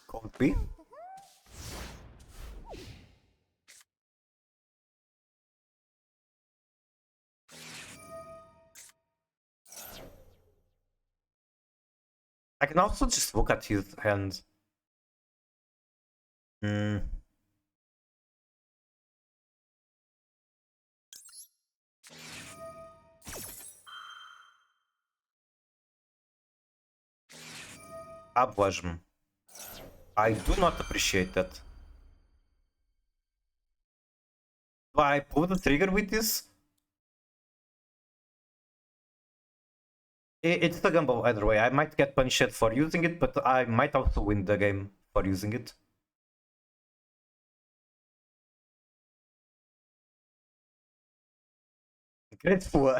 Could be. I can also just look at his hand. Hmm. Abwajm. I do not appreciate that. Do I pull the trigger with this? It's the gamble either way. I might get punished for using it, but I might also win the game for using it. Grateful.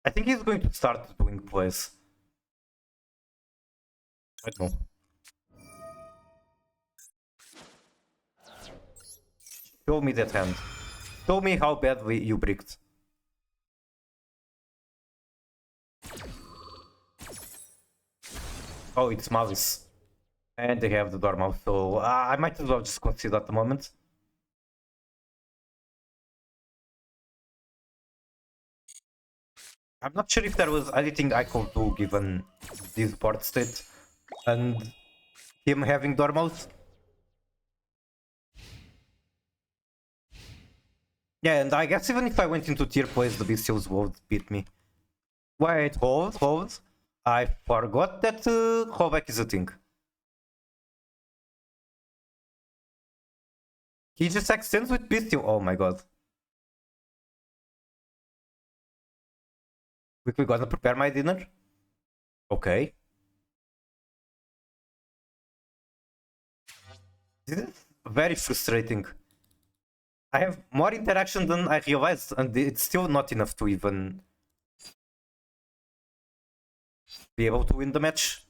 I think he's going to start doing plays. I don't know. Show me that hand. Show me how badly you bricked. Oh, it's Malice. And they have the Dormouse, so I might as well just concede at the moment. I'm not sure if there was anything I could do given this board state and him having Dormouse. Yeah, and I guess even if I went into tier plays, the Bestials would beat me. Wait, hold. I forgot that Hovek is a thing. He just extends with Bestial. Oh my god. Quickly gonna prepare my dinner. Okay. This is very frustrating. I have more interaction than I realized, and it's still not enough to even be able to win the match.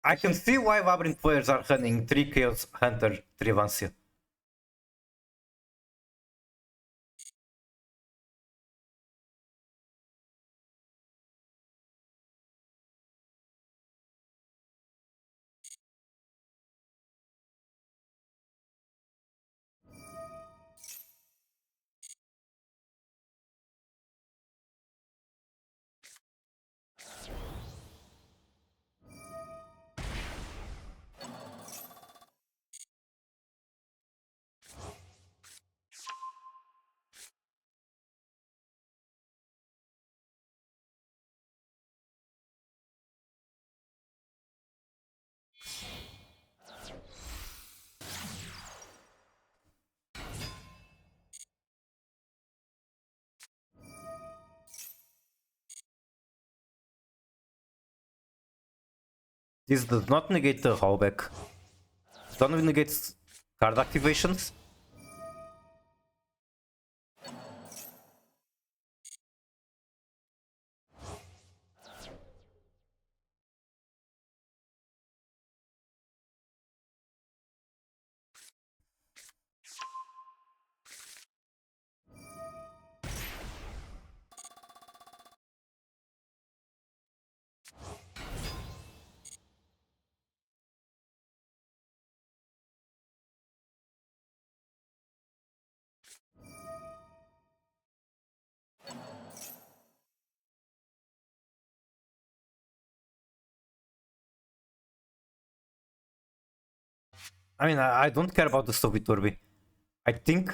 I can see why Labrynth players are running 3 Chaos Hunter, 3 Vancia. This does not negate the rollback. It only negates card activations. I mean, I don't care about the Soviet Turby. I think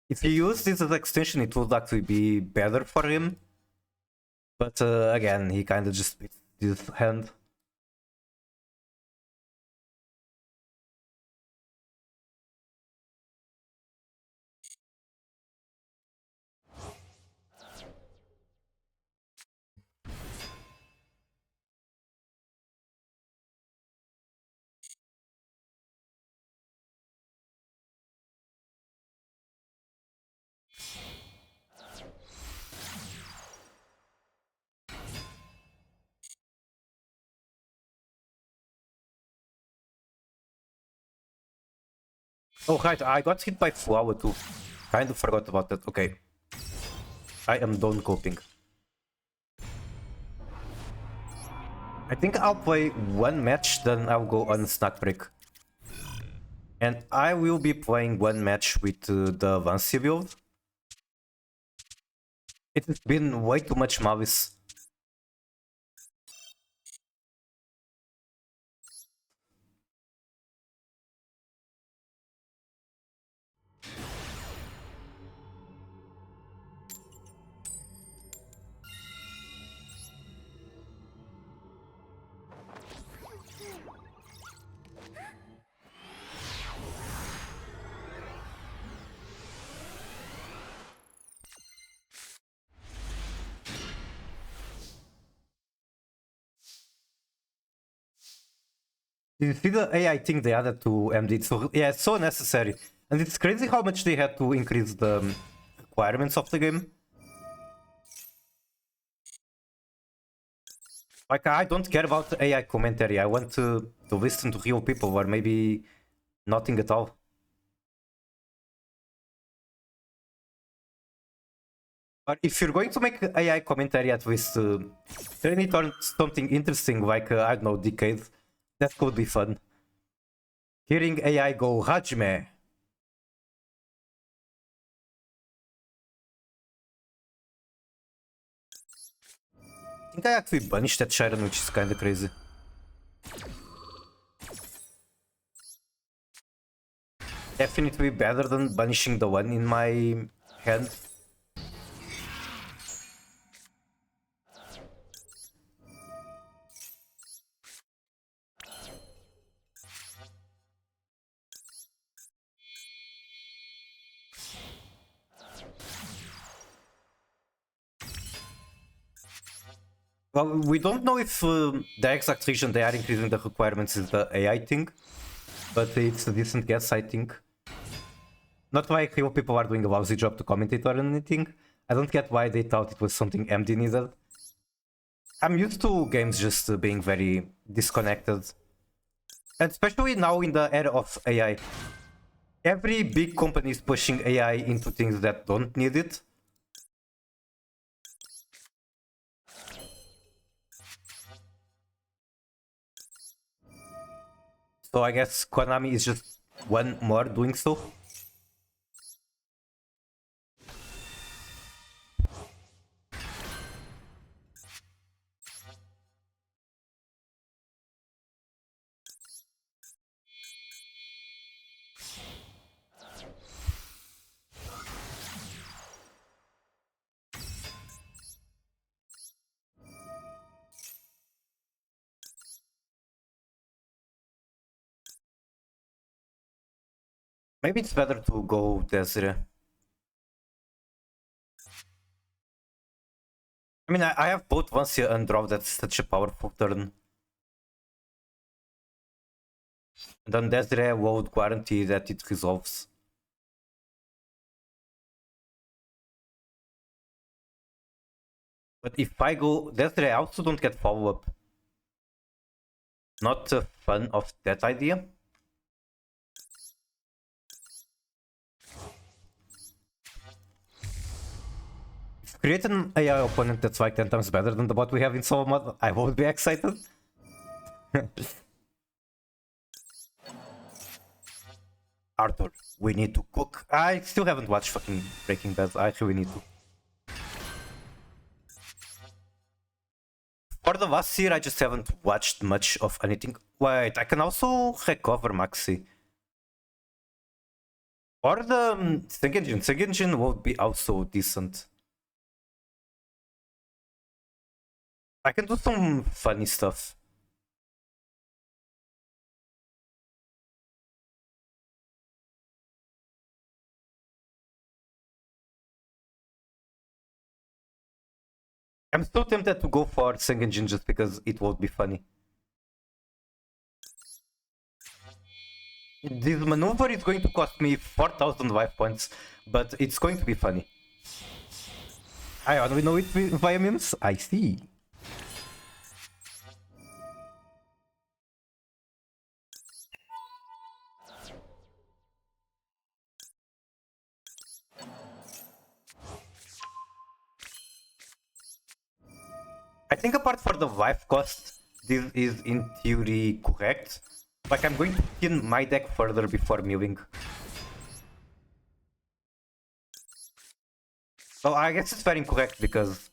if he used this as extension, it would actually be better for him. But again, he kind of just beats this hand. Oh right, I got hit by Flower too. Kind of forgot about that. Okay. I am done coping. I think I'll play one match, then I'll go on snack break. And I will be playing one match with the Vancia build. It has been way too much Malice. Did you see the AI thing they added to MD? So yeah, it's so necessary. And it's crazy how much they had to increase the requirements of the game. Like, I don't care about the AI commentary. I want to listen to real people, or maybe nothing at all. But if you're going to make AI commentary, at least turn it on something interesting, like, I don't know, Decade. That could be fun. Hearing AI go, Hajime. I think I actually banished that Sharon, which is kinda crazy. Definitely better than banishing the one in my hand. Well, we don't know if the exact reason they are increasing the requirements is the AI thing, but it's a decent guess, I think. Not why real people are doing a lousy job to commentate or anything. I don't get why they thought it was something MD needed. I'm used to games just being very disconnected. And especially now in the era of AI. Every big company is pushing AI into things that don't need it. So I guess Konami is just one more doing so. Maybe it's better to go Desire. I mean, I have both Vancia and Draw, that's such a powerful turn. And then Desire won't guarantee that it resolves. But if I go Desire, I also don't get follow-up. Not a fan of that idea. If create an AI opponent that's like 10 times better than the bot we have in solo mode, I won't be excited. Arthur, we need to cook. I still haven't watched fucking Breaking Bad. I really need to. For the last year, I just haven't watched much of anything. Wait, I can also recover Maxi. Or the Sengenjin. Sengenjin would be also decent. I can do some funny stuff. I'm so tempted to go for Sengenjin just because it would be funny. This maneuver is going to cost me 4,000 life points, but it's going to be funny. I only know it via memes. I see. I think apart for the life cost, this is in theory correct. Like I'm going to thin my deck further before milling. So I guess it's very incorrect because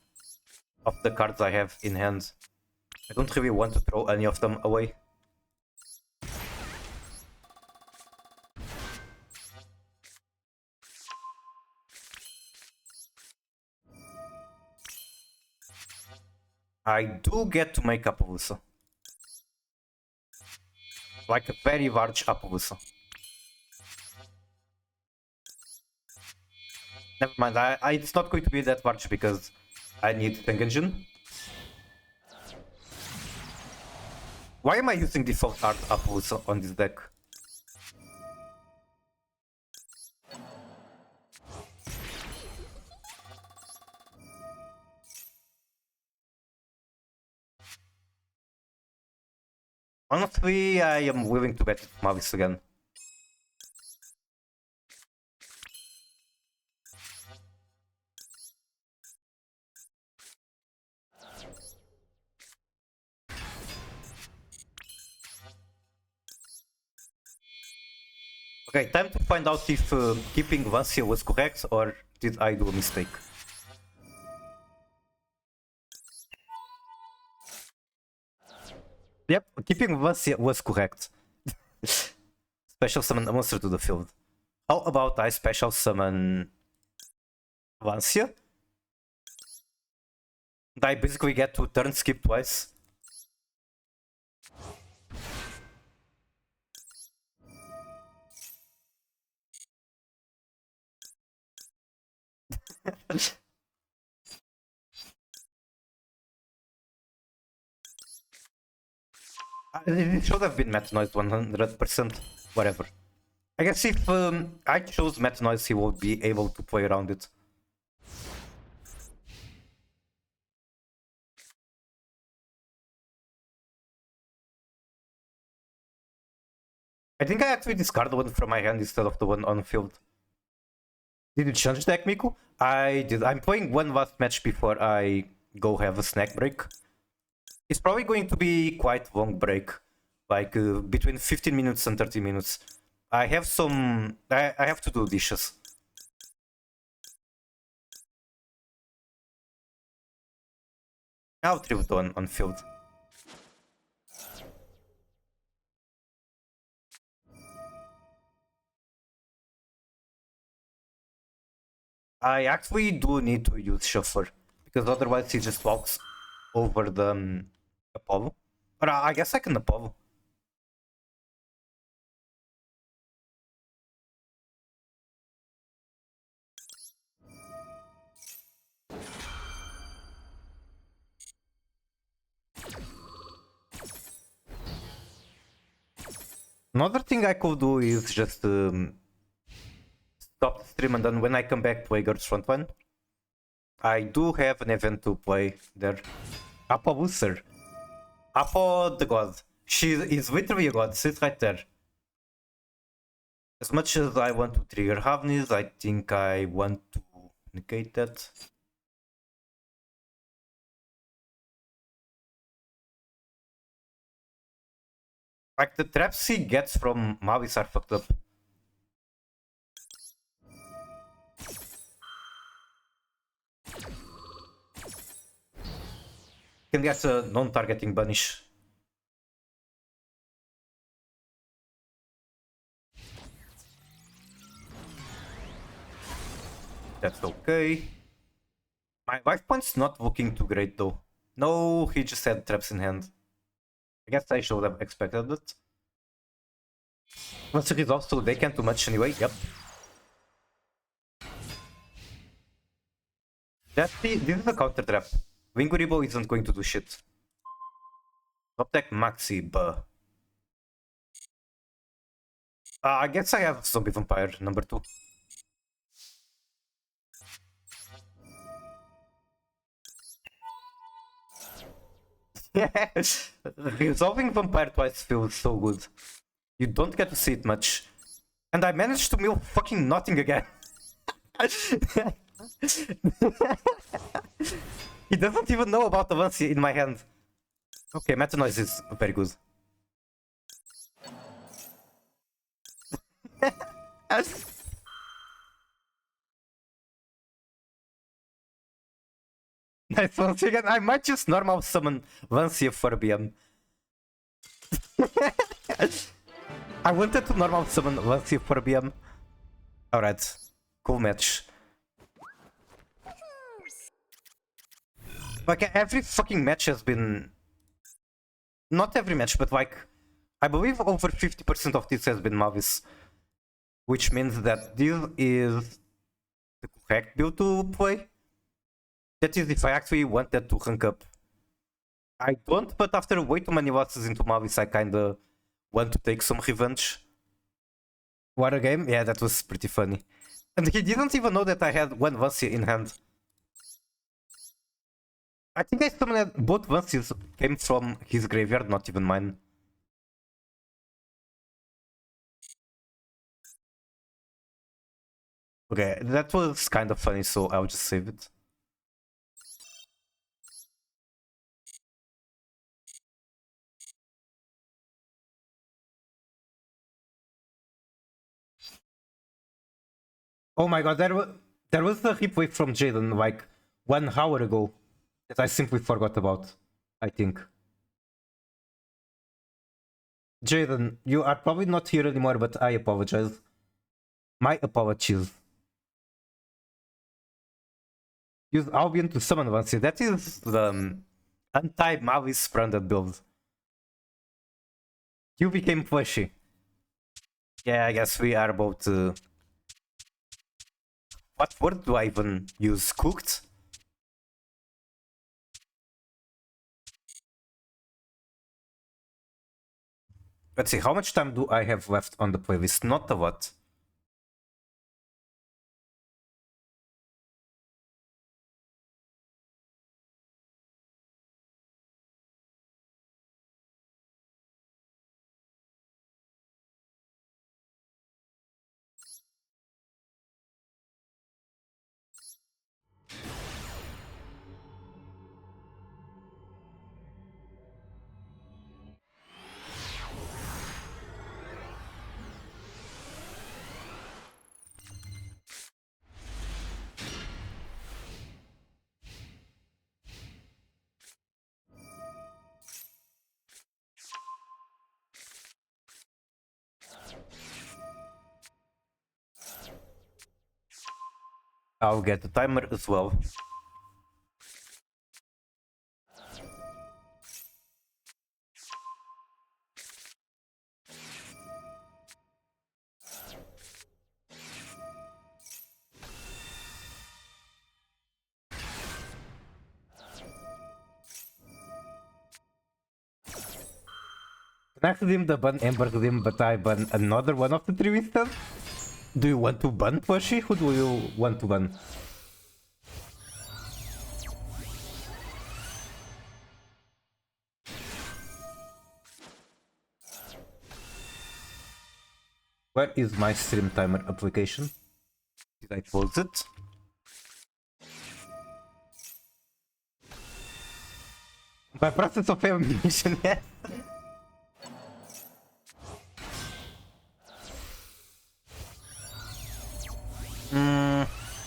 of the cards I have in hand. I don't really want to throw any of them away. I do get to make Appaloosa. Like a very large Appaloosa. Never mind, it's not going to be that large because I need Tengenjin. Why am I using default art Appaloosa on this deck? Honestly, I am willing to bet it Mavis again. Okay, time to find out if keeping Vancia was correct or did I do a mistake. Yep, keeping Vancia was correct. Special summon a monster to the field. How about I special summon Vancia? I basically get to turn skip twice. It should have been Metanoise 100%. Whatever. I guess if I chose Metanoise, he would be able to play around it. I think I actually discarded one from my hand instead of the one on field. Did you change deck, Miku? I did. I'm playing one last match before I go have a snack break. It's probably going to be quite long break, like between 15 minutes and 30 minutes. I have some. I have to do dishes. I'll tribute on field. I actually do need to use Shuffler, because otherwise he just walks over the Apollo. But I guess I can Apollo. Another thing I could do is just stop the stream and then when I come back play Girls Frontline. I do have an event to play there. Apo Booster. Apo the god. She is literally a god, sits right there. As much as I want to trigger Havnis, I think I want to negate that. Like the traps he gets from Mavis are fucked up. Can get a non-targeting banish. That's okay. My life point's not looking too great though. No, he just had traps in hand. I guess I should have expected it. Once it is off, so they can't do much anyway. Yep. This is a counter trap. Winguribo isn't going to do shit. Top deck Maxi, buh. I guess I have Zombie Vampire number 2. Resolving Vampire twice feels so good. You don't get to see it much. And I managed to mill fucking nothing again. He doesn't even know about the ones in my hand. Okay, Metanoise is very good. Nice once again. I might just normal summon Lancia for BM. I wanted to normal summon Lancia for BM. Alright, cool match. Like every fucking match has been... Not every match, but like... I believe over 50% of this has been Mavis. Which means that this is the correct build to play. That is if I actually want that to rank up. I don't, but after way too many losses into Mavis, I kinda want to take some revenge. What a game? Yeah, that was pretty funny. And he didn't even know that I had one Vancia in hand. I think I summoned both Vancias came from his graveyard, not even mine. Okay, that was kind of funny, so I'll just save it. Oh my god, there was a replay from Jaden like 1 hour ago that I simply forgot about, I think. Jaden, you are probably not here anymore, but I apologize. My apologies. Use Albion to summon Vancia. That is the anti-Mavis branded build. You became fleshy. Yeah, I guess we are both... What word do I even use? Cooked? Let's see, how much time do I have left on the playlist? Not a lot. I'll get the timer as well. Can I redeem the ban Ember redeem, but I ban another one of the three instead? Do you want to ban Pushy? Who do you want to ban? Where is my stream timer application? Did I close it? By process of elimination, yes.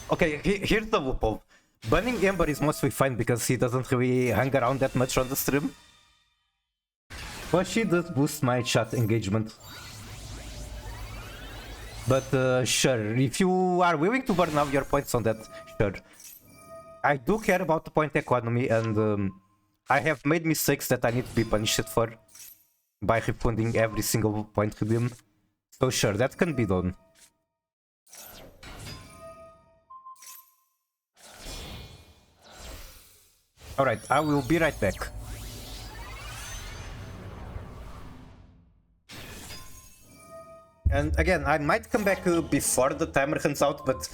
Okay, here's the loophole. Banning Ember is mostly fine because he doesn't really hang around that much on the stream. But she does boost my chat engagement. But sure, if you are willing to burn out your points on that, sure. I do care about the point economy, and I have made mistakes that I need to be punished for by refunding every single point redeem. So sure, that can be done. Alright, I will be right back. And again, I might come back before the timer runs out, but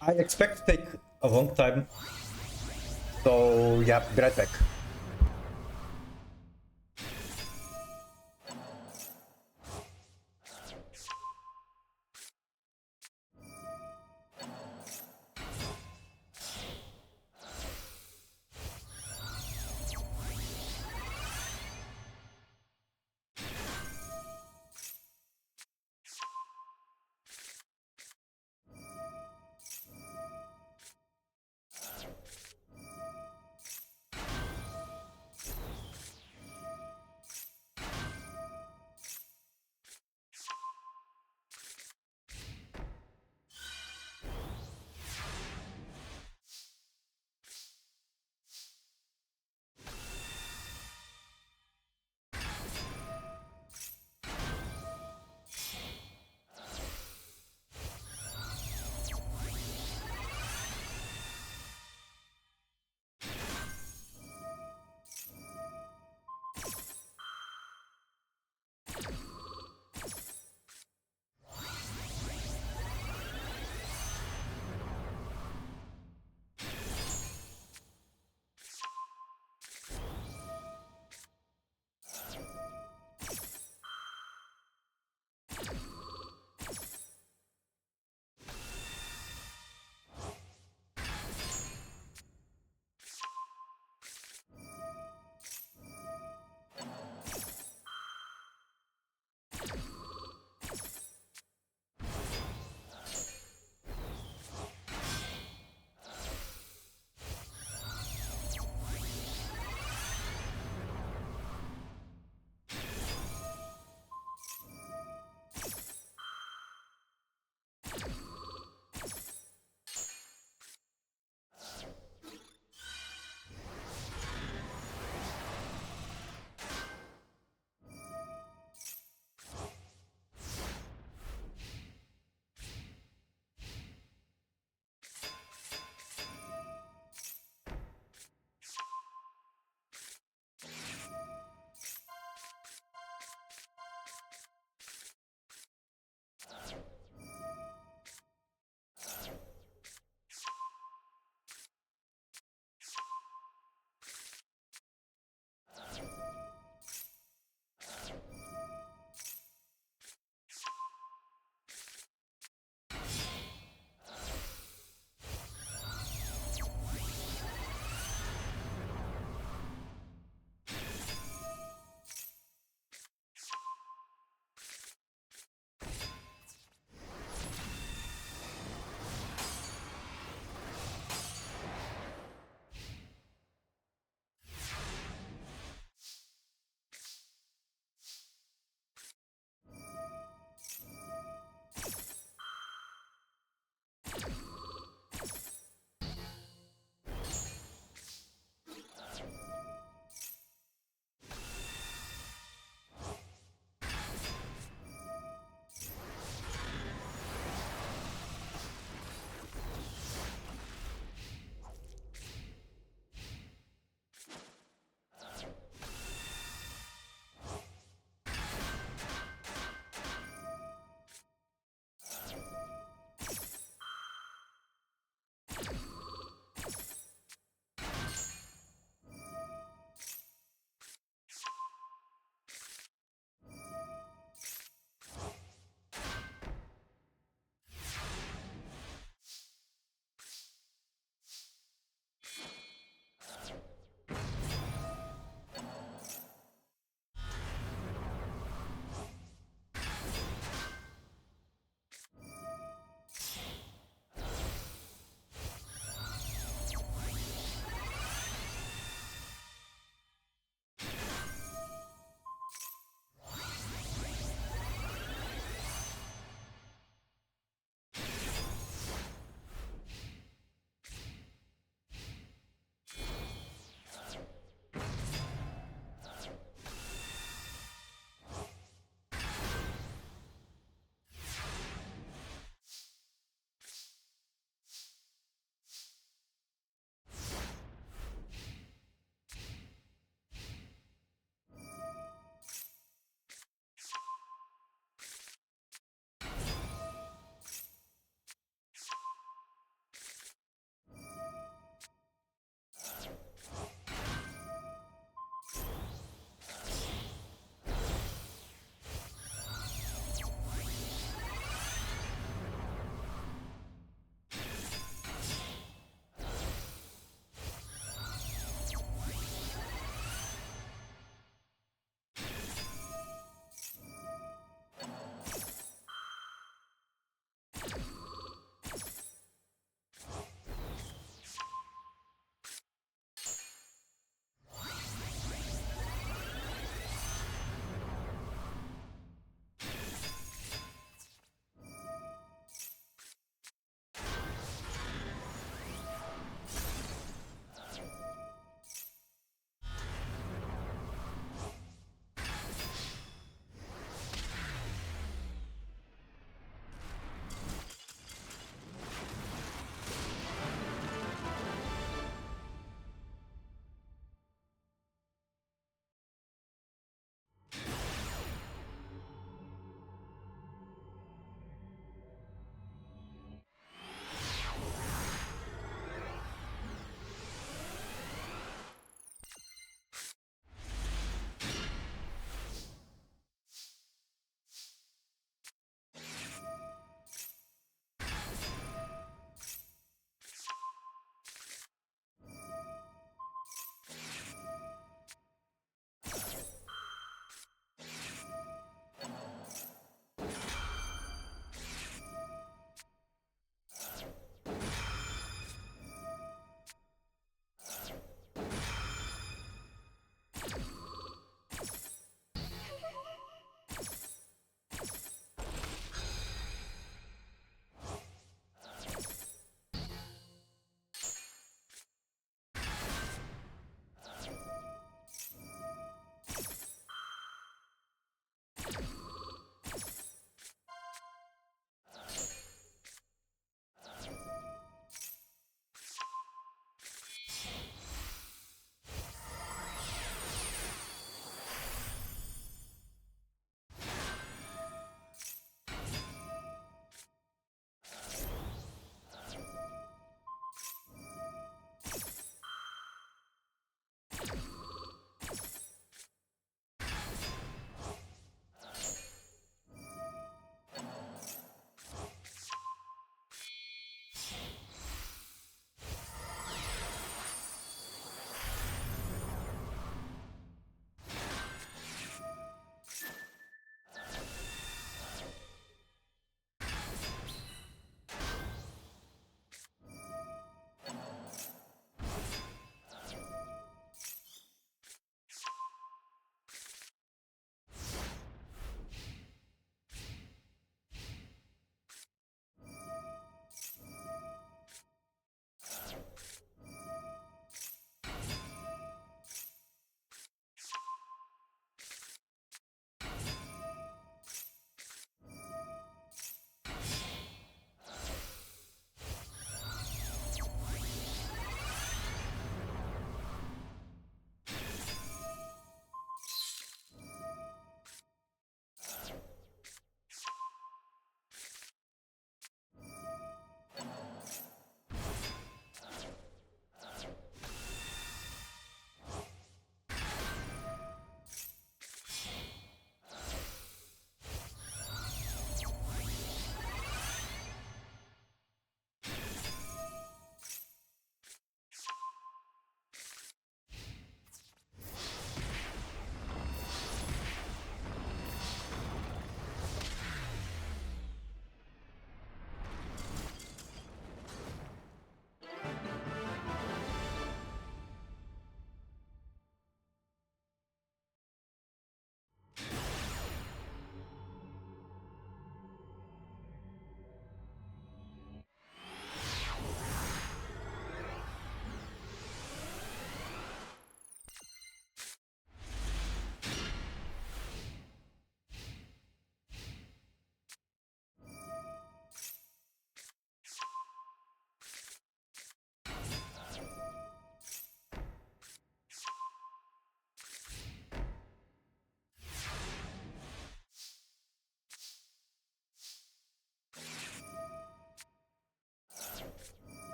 I expect to take a long time. So yeah, be right back.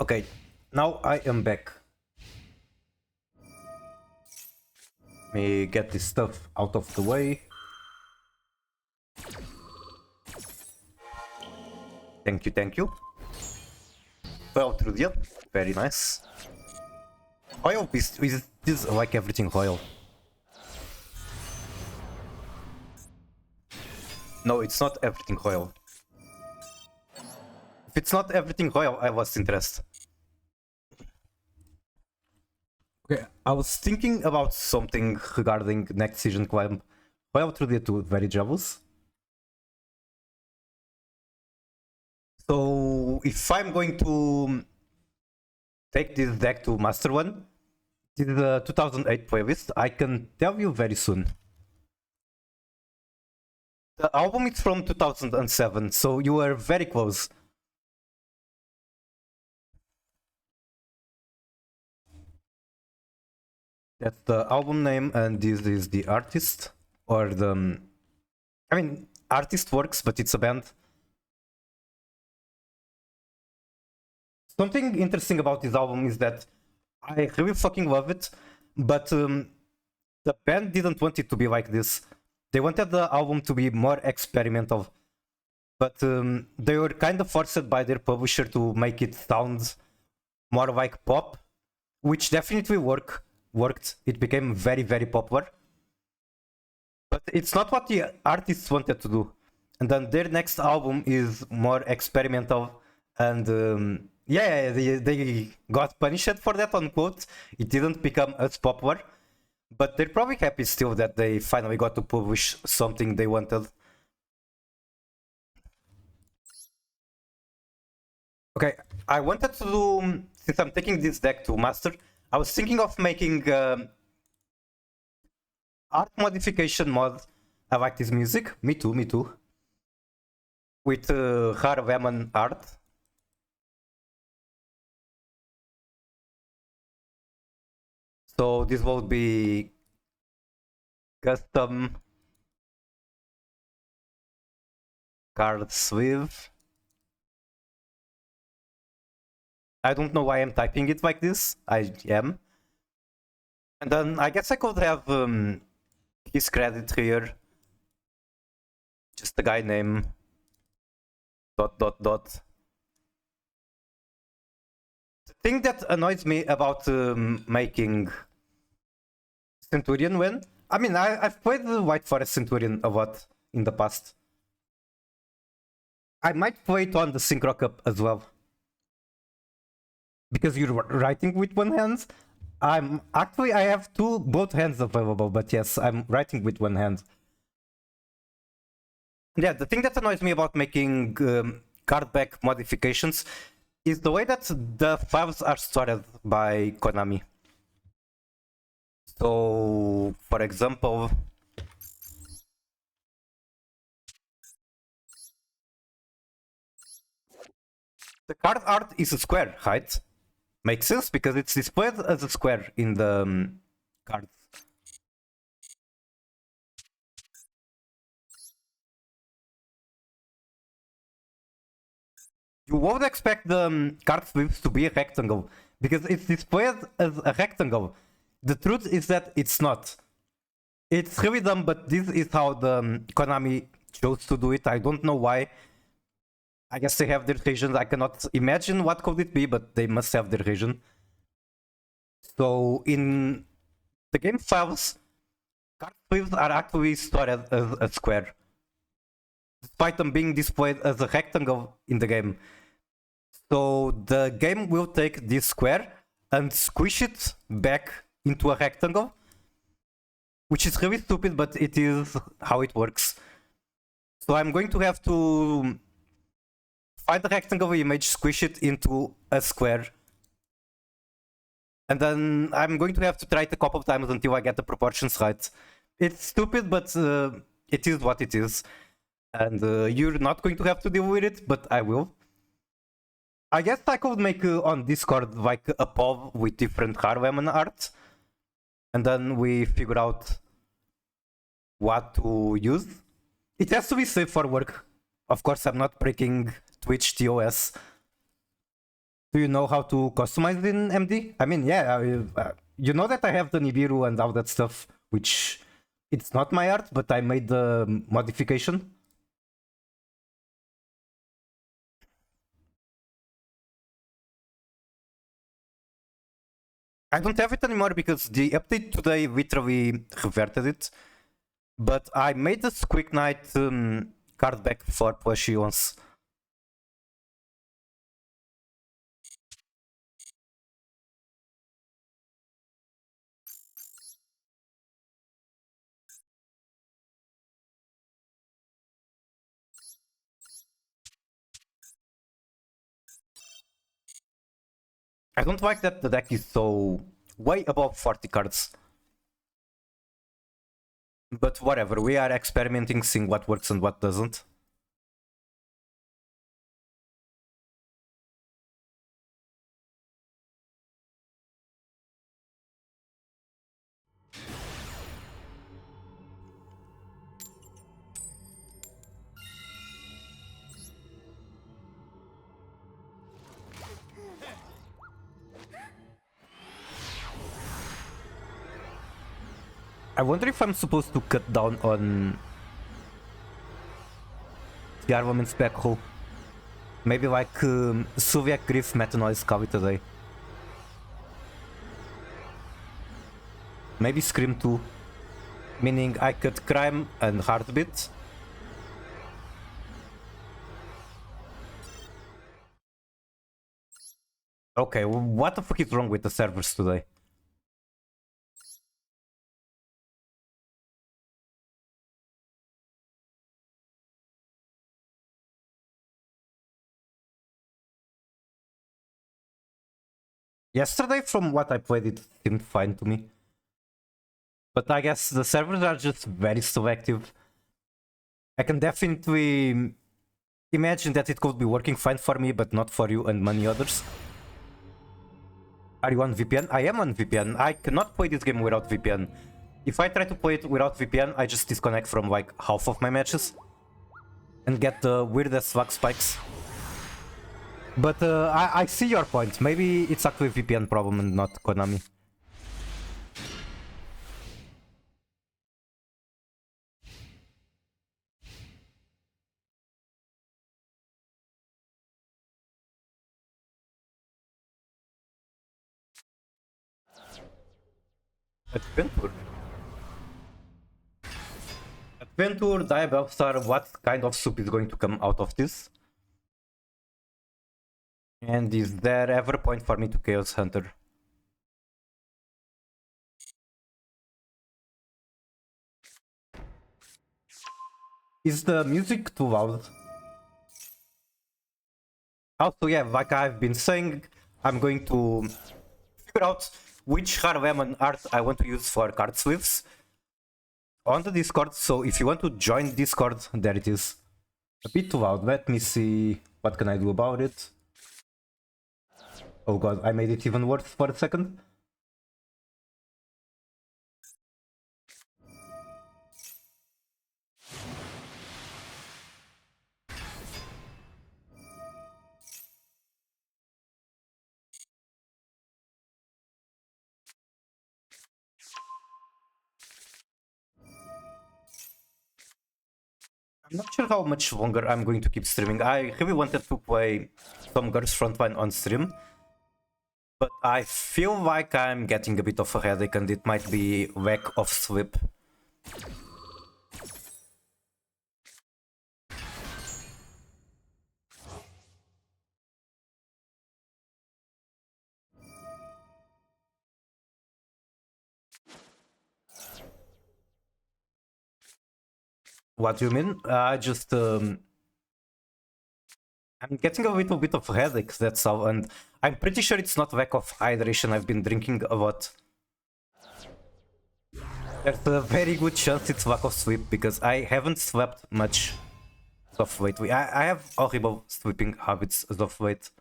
Okay, now I am back. Let me get this stuff out of the way. Thank you, thank you. Well, through the very nice. Oil is this like everything oil? No, it's not everything oil. If it's not everything oil, I lost interest. Okay, I was thinking about something regarding next season climb. Oil through the 2, very jealous. So if I'm going to take this deck to Master 1, this is a 2008 playlist, I can tell you very soon. The album is from 2007, so you were very close. That's the album name, and this is the artist, or the... I mean, artist works, but it's a band. Something interesting about this album is that I really fucking love it, but the band didn't want it to be like this. They wanted the album to be more experimental, but they were kind of forced by their publisher to make it sound more like pop, which definitely worked. It became very, very popular. But it's not what the artists wanted to do. And then their next album is more experimental, and yeah, they got punished for that, unquote. It didn't become as popular, but they're probably happy still that they finally got to publish something they wanted. Okay, I wanted to do, since I'm taking this deck to Master, I was thinking of making art modification mod. I like this music. Me too, me too. With Har Veman art. So this will be custom card sleeve. I don't know why I'm typing it like this. I am. And then I guess I could have his credit here. Just the guy name. ... The thing that annoys me about making Centurion when... I mean, I've played the White Forest Centurion a lot in the past. I might play it on the Synchro Cup as well. Because you're writing with one hand. I have both hands available, but yes, I'm writing with one hand. Yeah, the thing that annoys me about making card back modifications is the way that the files are stored by Konami. So, for example, the card art is a square, right? Makes sense because it's displayed as a square in the cards. You won't expect the card sleeves to be a rectangle because it's displayed as a rectangle. The truth is that it's not. It's really dumb, but this is how the Konami chose to do it. I don't know why. I guess they have their reasons. I cannot imagine what could it be, but they must have their reason. So in the game files, card sleeves are actually stored as a square, despite them being displayed as a rectangle in the game. So the game will take this square and squish it back into a rectangle, which is really stupid, but it is how it works. So I'm going to have to find the rectangle image, squish it into a square, and then I'm going to have to try it a couple of times until I get the proportions right. It's stupid, but it is what it is. And you're not going to have to deal with it, but I will. I guess I could make on Discord like a poll with different Harleman art, and then we figure out what to use. It has to be safe for work. Of course, I'm not breaking Twitch TOS. Do you know how to customize in MD? I mean, yeah, you know that I have the Nibiru and all that stuff, which it's not my art, but I made the modification. I don't have it anymore because the update today literally reverted it. But I made this Quick Night card back for plushie once. I don't like that the deck is so way above 40 cards. But whatever, we are experimenting, seeing what works and what doesn't. I wonder if I'm supposed to cut down on the armament spec hole. Maybe like Soviet Griff Metanoise Kali today. Maybe Scream 2. Meaning I cut Crime and Heartbeat. Okay, what the fuck is wrong with the servers today? Yesterday, from what I played, it seemed fine to me. But I guess the servers are just very selective. I can definitely imagine that it could be working fine for me, but not for you and many others. Are you on VPN? I am on VPN. I cannot play this game without VPN. If I try to play it without VPN, I just disconnect from like half of my matches and get the weirdest lag spikes. But I see your point. Maybe it's actually a VPN problem and not Konami. Adventure. Adventure, Diabellstar, what kind of soup is going to come out of this? And is there ever a point for me to Chaos Hunter? Is the music too loud? Also, yeah, like I've been saying, I'm going to figure out which Harleman art I want to use for card sleeves on the Discord. So if you want to join Discord, there it is. A bit too loud. Let me see what can I do about it. Oh god, I made it even worse for a second. I'm not sure how much longer I'm going to keep streaming. I really wanted to play some Girls Frontline on stream, but I feel like I'm getting a bit of a headache and it might be lack of sleep. What do you mean? I'm getting a little bit of headaches, that's all, and I'm pretty sure it's not lack of hydration. I've been drinking a lot. There's a very good chance it's lack of sleep, because I haven't slept much as of lately. I have horrible sleeping habits as of late.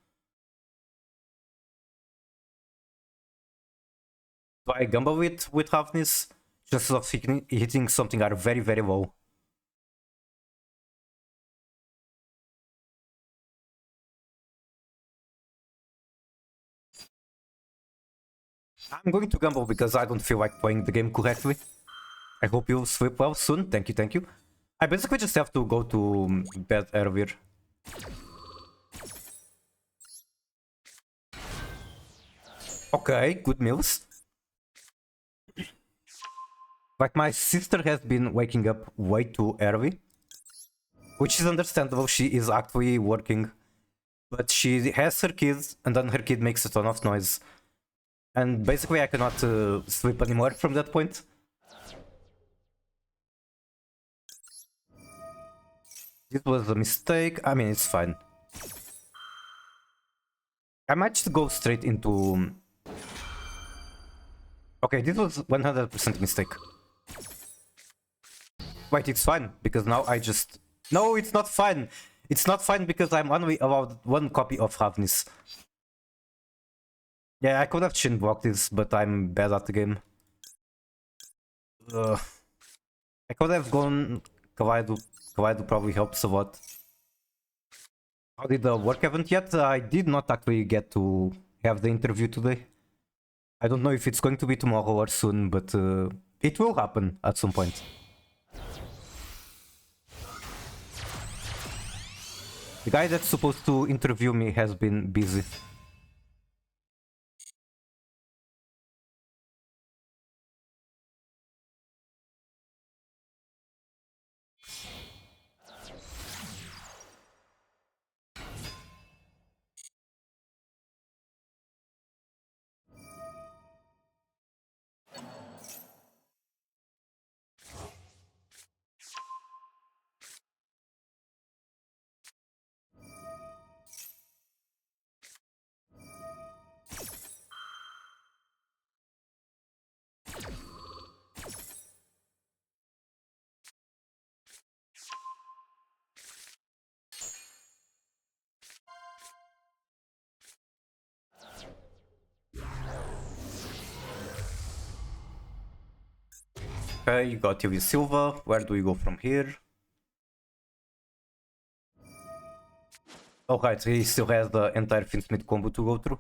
Do I gamble with Hafnis? Chances of hitting something are very, very low. I'm going to gamble because I don't feel like playing the game correctly. I hope you sleep well soon. Thank you, thank you. I basically just have to go to bed earlier. Okay, good meals. Like my sister has been waking up way too early, which is understandable. She is actually working, but she has her kids, and then her kid makes a ton of noise. And basically I cannot sleep anymore from that point. This was a mistake. I mean, it's fine. I might just go straight into... Okay, this was 100% mistake. Wait, it's fine, because now I just... No, it's not fine! It's not fine because I'm only allowed one copy of Ravnis. Yeah, I could have chin blocked this, but I'm bad at the game. I could have gone Kawaii. Kawaii probably helps a lot. How did the work event yet? I did not actually get to have the interview today. I don't know if it's going to be tomorrow or soon, but it will happen at some point. The guy that's supposed to interview me has been busy. Okay, you got TV Silva. Where do we go from here? Oh right, he still has the entire Finsmith combo to go through.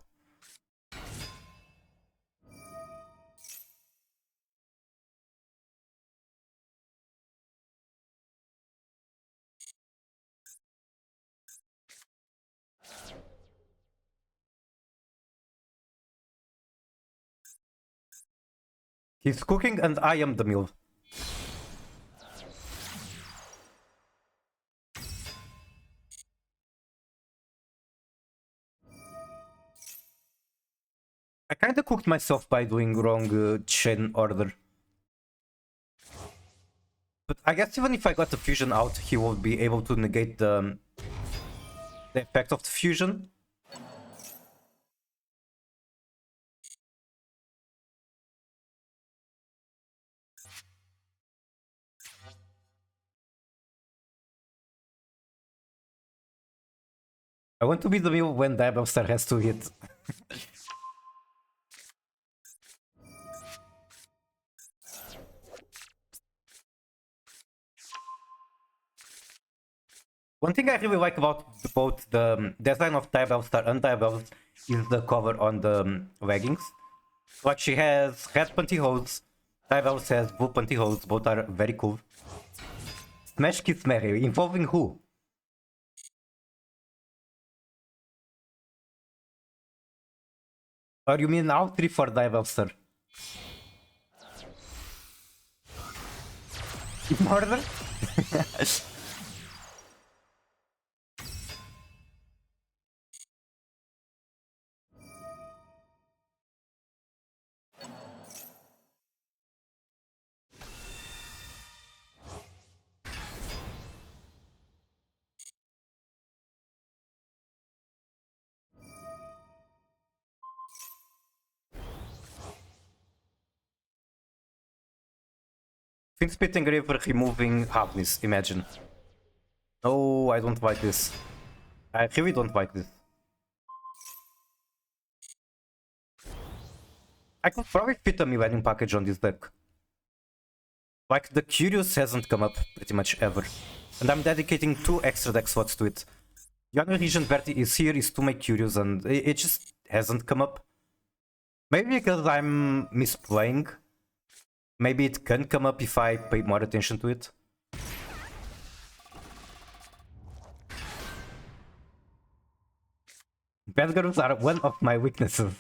He's cooking and I am the meal. I kinda cooked myself by doing wrong chain order. But I guess even if I got the fusion out, he would be able to negate the effect of the fusion. I want to be the meal when Diabloster has to hit. One thing I really like about both the design of Diabloster and Diablos is the cover on the leggings. Like she has red pantyhose, Diablos has blue pantyhose, both are very cool. Smash Kiss Mary, involving who? Or you mean all three for Diabloster? Murder? Finspit Engraver removing Hardness, imagine. No, I don't like this. I really don't like this. I could probably fit a Millennium package on this deck. Like, the Curious hasn't come up pretty much ever. And I'm dedicating 2 extra deck slots to it. The only reason Verti is here is to make Curious, and it just hasn't come up. Maybe because I'm misplaying. Maybe it can come up if I pay more attention to it. Bad girls are one of my weaknesses.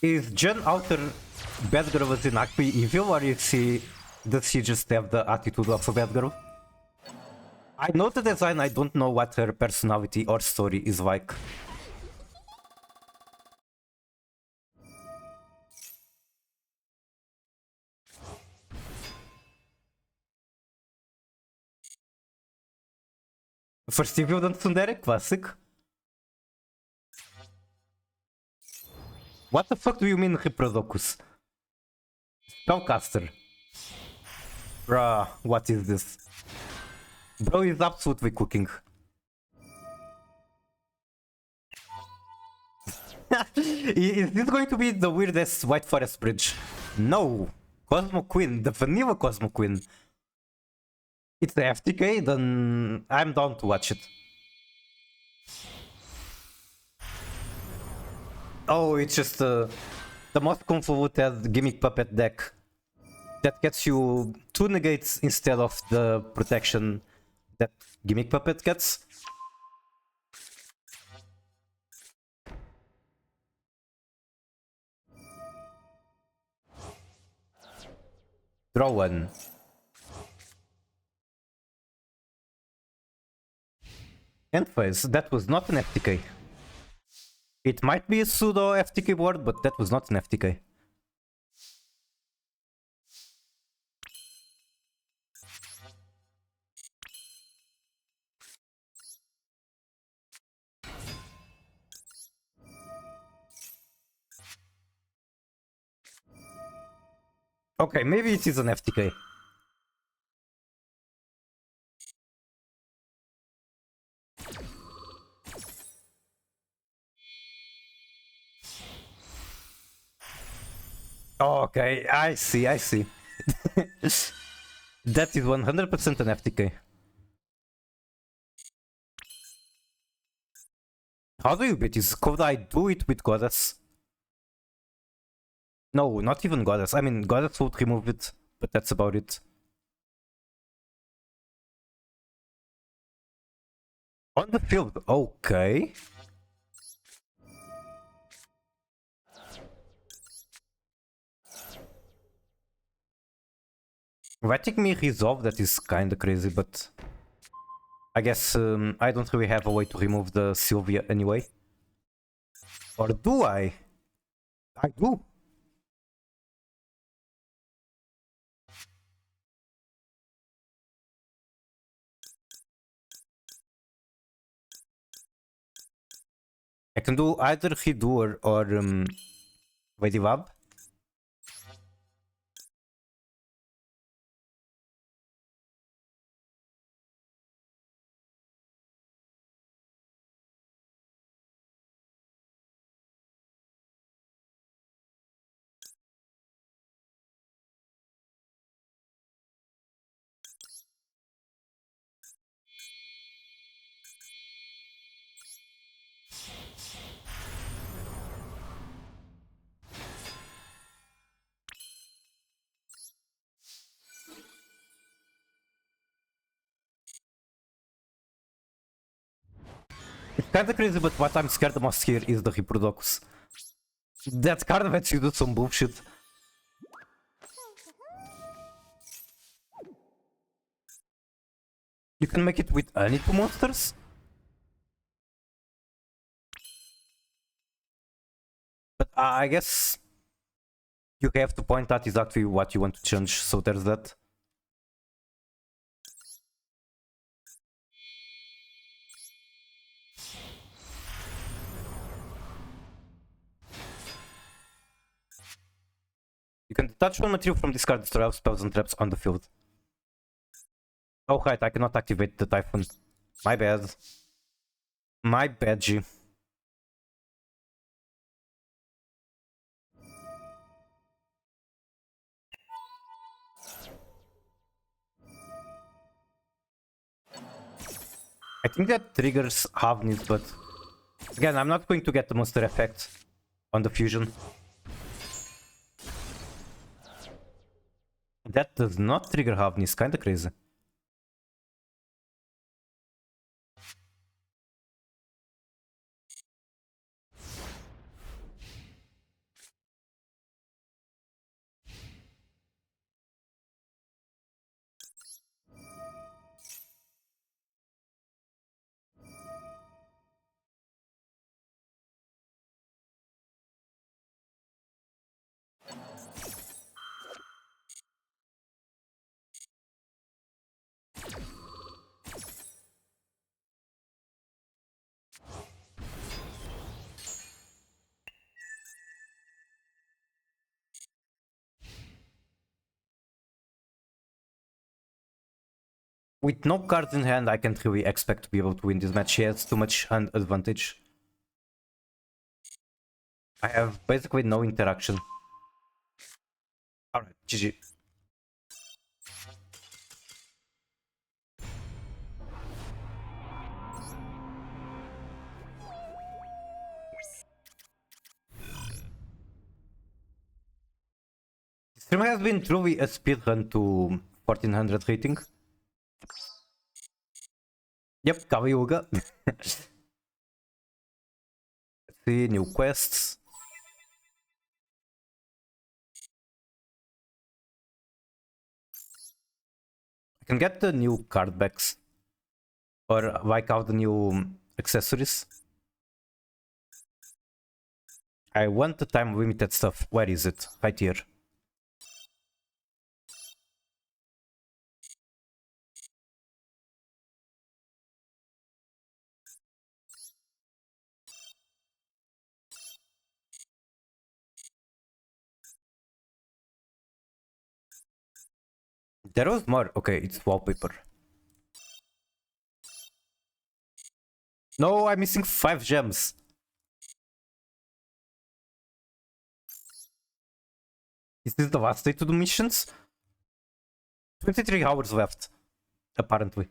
Is Jen Outer bad girl was in actually evil, or does she just have the attitude of a bad girl? I know the design, I don't know what her personality or story is like. First evil dan Tsundere, classic. What the fuck do you mean Reprodokus? Spellcaster. Bruh, what is this? Bro is absolutely cooking. Is this going to be the weirdest White Forest bridge? No! Cosmo Queen, the vanilla Cosmo Queen. It's the FTK, then I'm down to watch it. Oh, it's just the most convoluted gimmick puppet deck that gets you 2 negates instead of the protection that gimmick puppet gets. Draw one. End phase, that was not an FTK. It might be a pseudo FTK board, but that was not an FTK. Okay, maybe it is an FTK. Okay, I see. That is 100% an FTK. How do you beat this? Could I do it with Goddess? No, not even Goddess. I mean, Goddess would remove it, but that's about it. On the field, okay. Letting me resolve that is kinda crazy, but I guess I don't really have a way to remove the Sylvia anyway. Or do I? I do. I can do either Hidur or Lady Lab. It's kinda crazy, but what I'm scared the most here is the Hipprodocus. That card lets you do some bullshit. You can make it with any 2 monsters? But I guess you have to point out exactly what you want to change, so there's that. You can detach one material from this card, destroy all spells and traps on the field. Oh right, I cannot activate the Typhoon. My bad. My bad, G. I think that triggers Havnis, but again, I'm not going to get the monster effect on the fusion. That does not trigger Havnis, kinda crazy. With no cards in hand, I can't really expect to be able to win this match. She has too much hand advantage. I have basically no interaction. Alright, GG. This stream has been truly a speedrun to 1400 rating. Yep, Kali Yuga. Let's see, new quests. I can get the new card backs. Or like out the new accessories. I want the time limited stuff. Where is it? Right here. There was more. Okay, it's wallpaper. No, I'm missing 5 gems. Is this the last day to do missions? 23 hours left, apparently.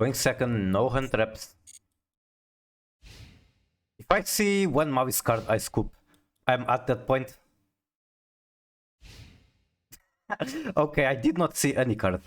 Going second, no hunt reps. If I see one Mavis card, I scoop. I'm at that point. Okay, I did not see any card.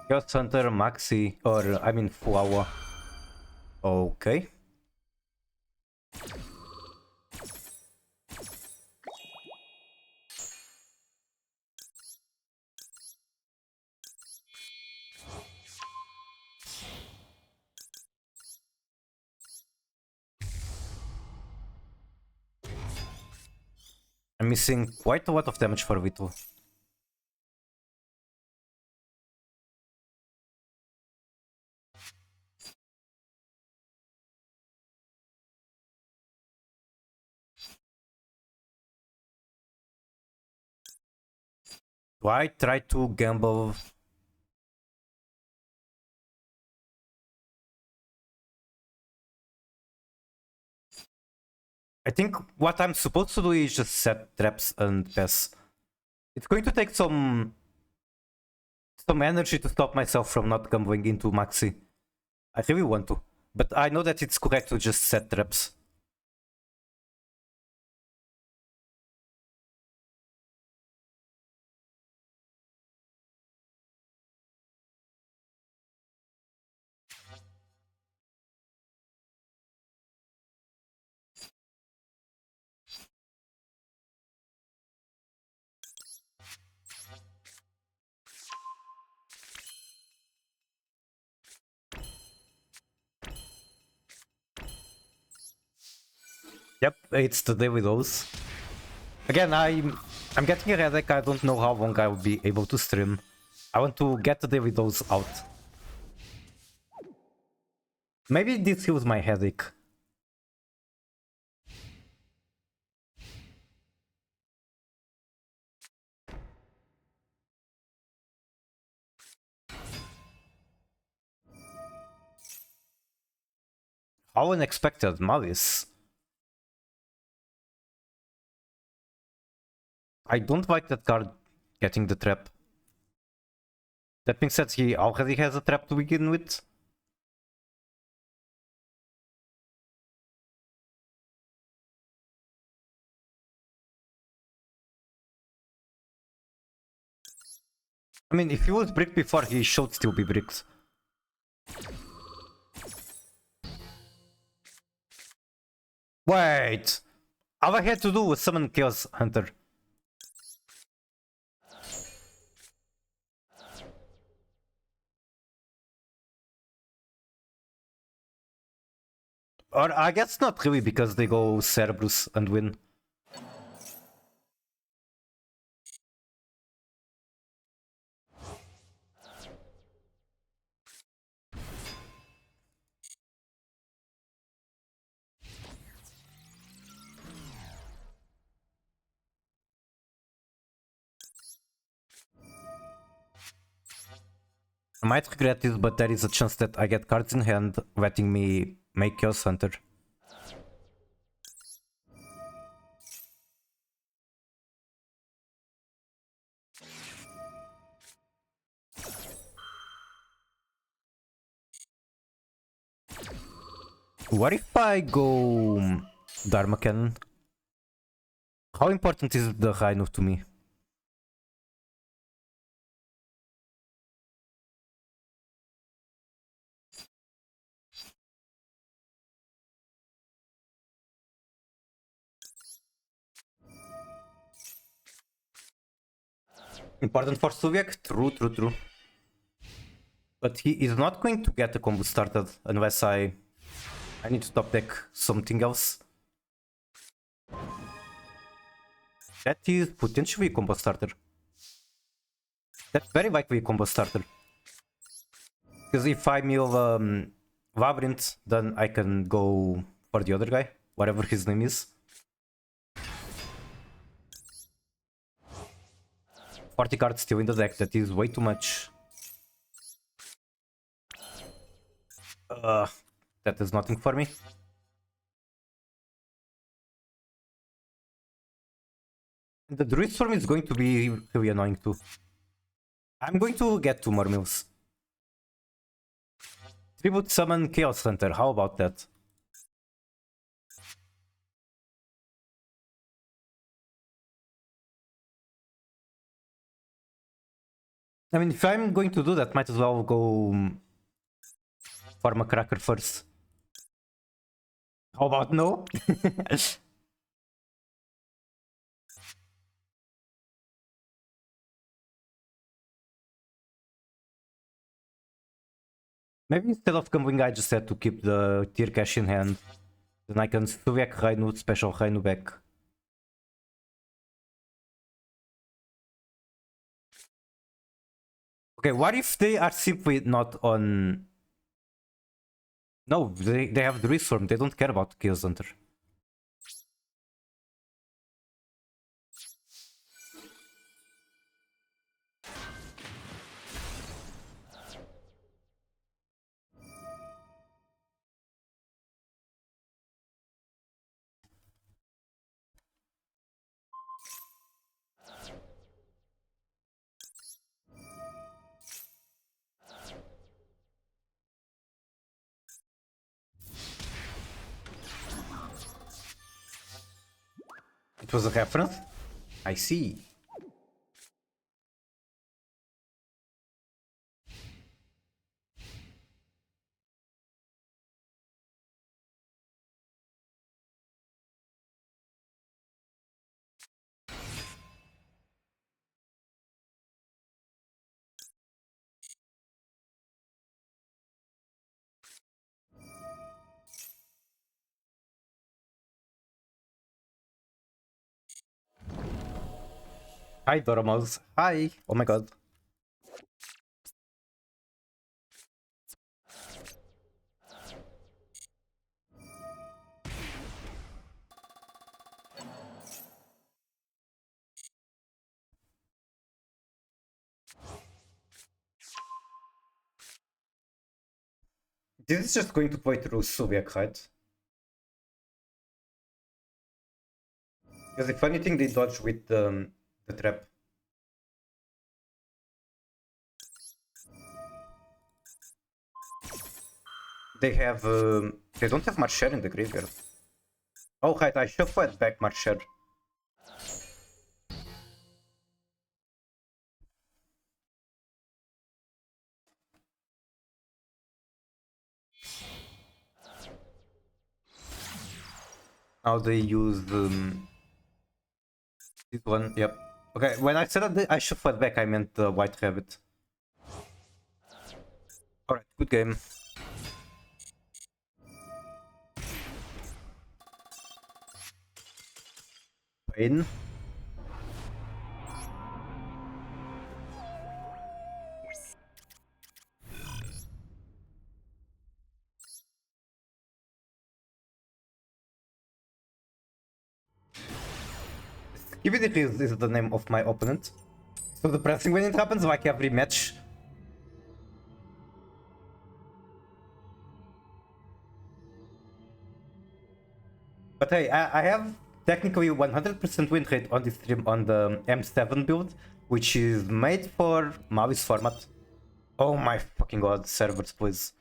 Ghost Hunter, Maxi, or I mean Fuawa. Okay. I'm missing quite a lot of damage for Vito. Do I try to gamble? I think what I'm supposed to do is just set traps and pass. It's going to take some energy to stop myself from not gambling into Maxi. I really want to. But I know that it's correct to just set traps. Yep, it's the day with those. Again, I'm getting a headache. I don't know how long I will be able to stream. I want to get the day with those out. Maybe this heals my headache. How unexpected, Malice. I don't like that card getting the trap. That being said, he already has a trap to begin with. I mean, if he was bricked before, he should still be bricked. Wait! All I had to do was summon Chaos Hunter. Or I guess not really, because they go Cerberus and win. I might regret this, but there is a chance that I get cards in hand, letting me make Chaos Hunter. What if I go Dharma Cannon? How important is the Rhino to me? Important for Subiak? True, true, true. But he is not going to get the combo started unless I need to top deck something else. That is potentially a combo starter. That's very likely a combo starter. Because if I mill Labrynth, then I can go for the other guy, whatever his name is. 40 cards still in the deck, that is way too much. That is nothing for me. The Druid Storm is going to be really annoying too. I'm going to get 2 more mills. Tribute Summon Chaos Hunter, how about that? I mean, if I'm going to do that, might as well go farm a Cracker first. How about no? Maybe instead of gambling, I just had to keep the tier cash in hand. Then I can Subiak Rainu, special Rainu back. Okay, what if they are simply not on... No, they have the Reform, they don't care about Chaos Hunter. was a reference? I see. Hi, Doramos. Hi. Oh my god. This is just going to play through Subiak, right? Because if anything, they dodge with the trap. They have... they don't have Marcher in the graveyard. Oh, right, I shuffled back Marcher. Now they use this one, yep. Okay, when I said that I shuffled back, I meant the White Rabbit. Alright, good game. Pain. Skibidi is the name of my opponent. So depressing when it happens, like every match. But hey, I have technically 100% win rate on this stream on the M7 build, which is made for Mavi's format. Oh my fucking god, servers, please.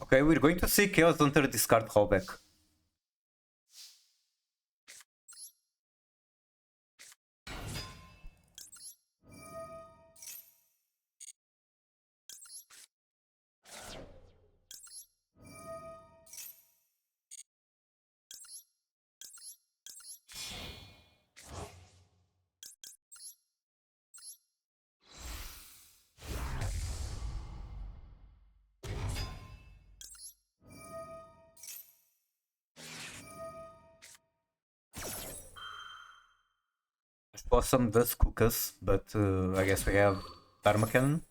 Okay, we're going to see Chaos Hunter discard callback. Possum does cook us, but I guess we have Dharma Cannon.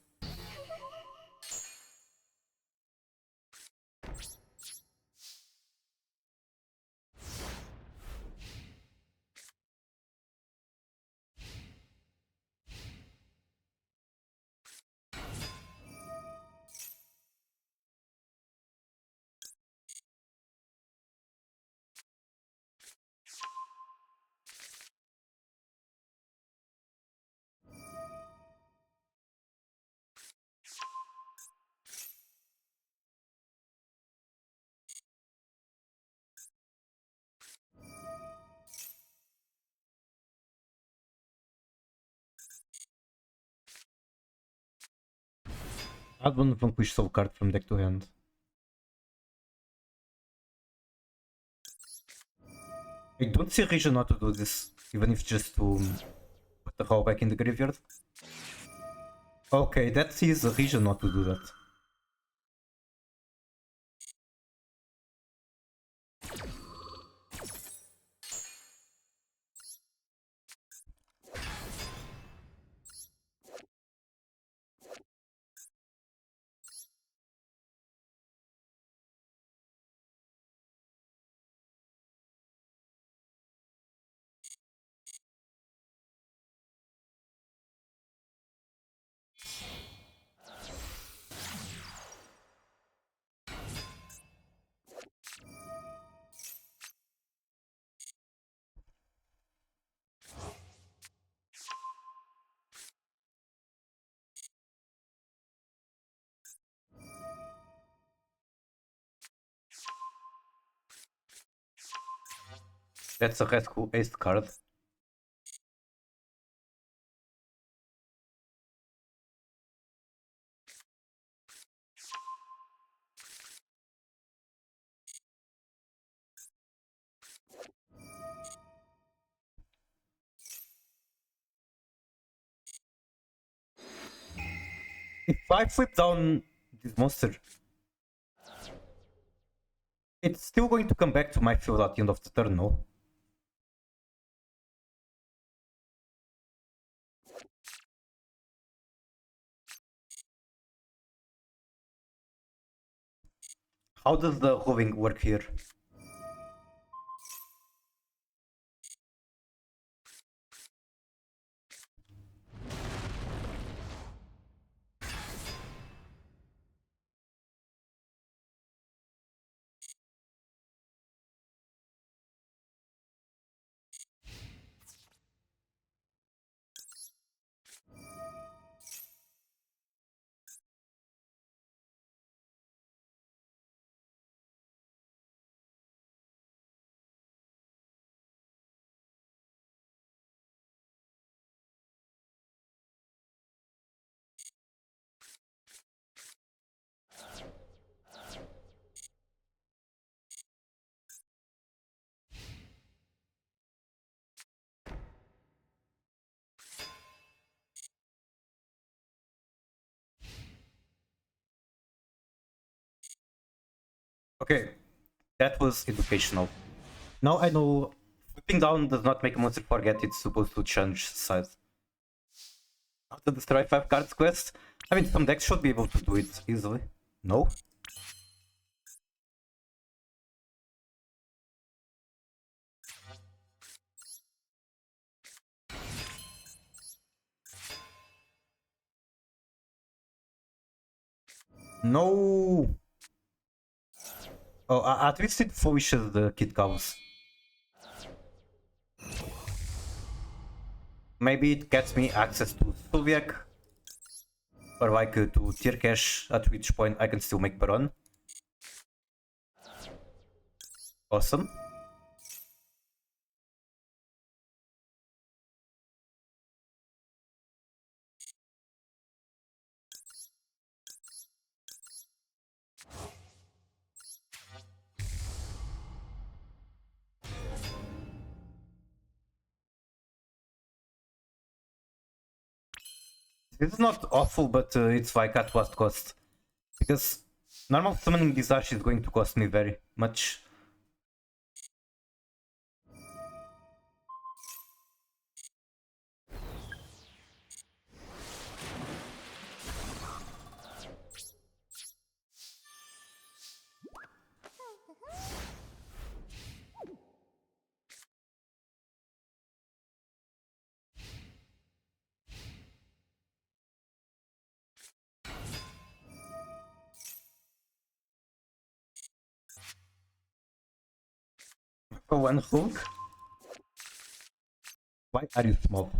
Add one Vanquish Soul card from deck to hand. I don't see a reason not to do this, even if just to put the roll back in the graveyard. Okay, that is a reason not to do that. That's a rescue ace card. If I flip down this monster, it's still going to come back to my field at the end of the turn, no? How does the roving work here? Okay, that was educational. Now I know flipping down does not make a monster forget it's supposed to change size. How to destroy 5 cards quest? I mean, some decks should be able to do it easily. No? No! Oh, at least it foolishes the kid cows. Maybe it gets me access to Soviet, or like to tier cash, at which point I can still make Baron. Awesome. This is not awful, but it's like at what cost? Because normal summoning this Ash is going to cost me very much. For one hook? Why are you small?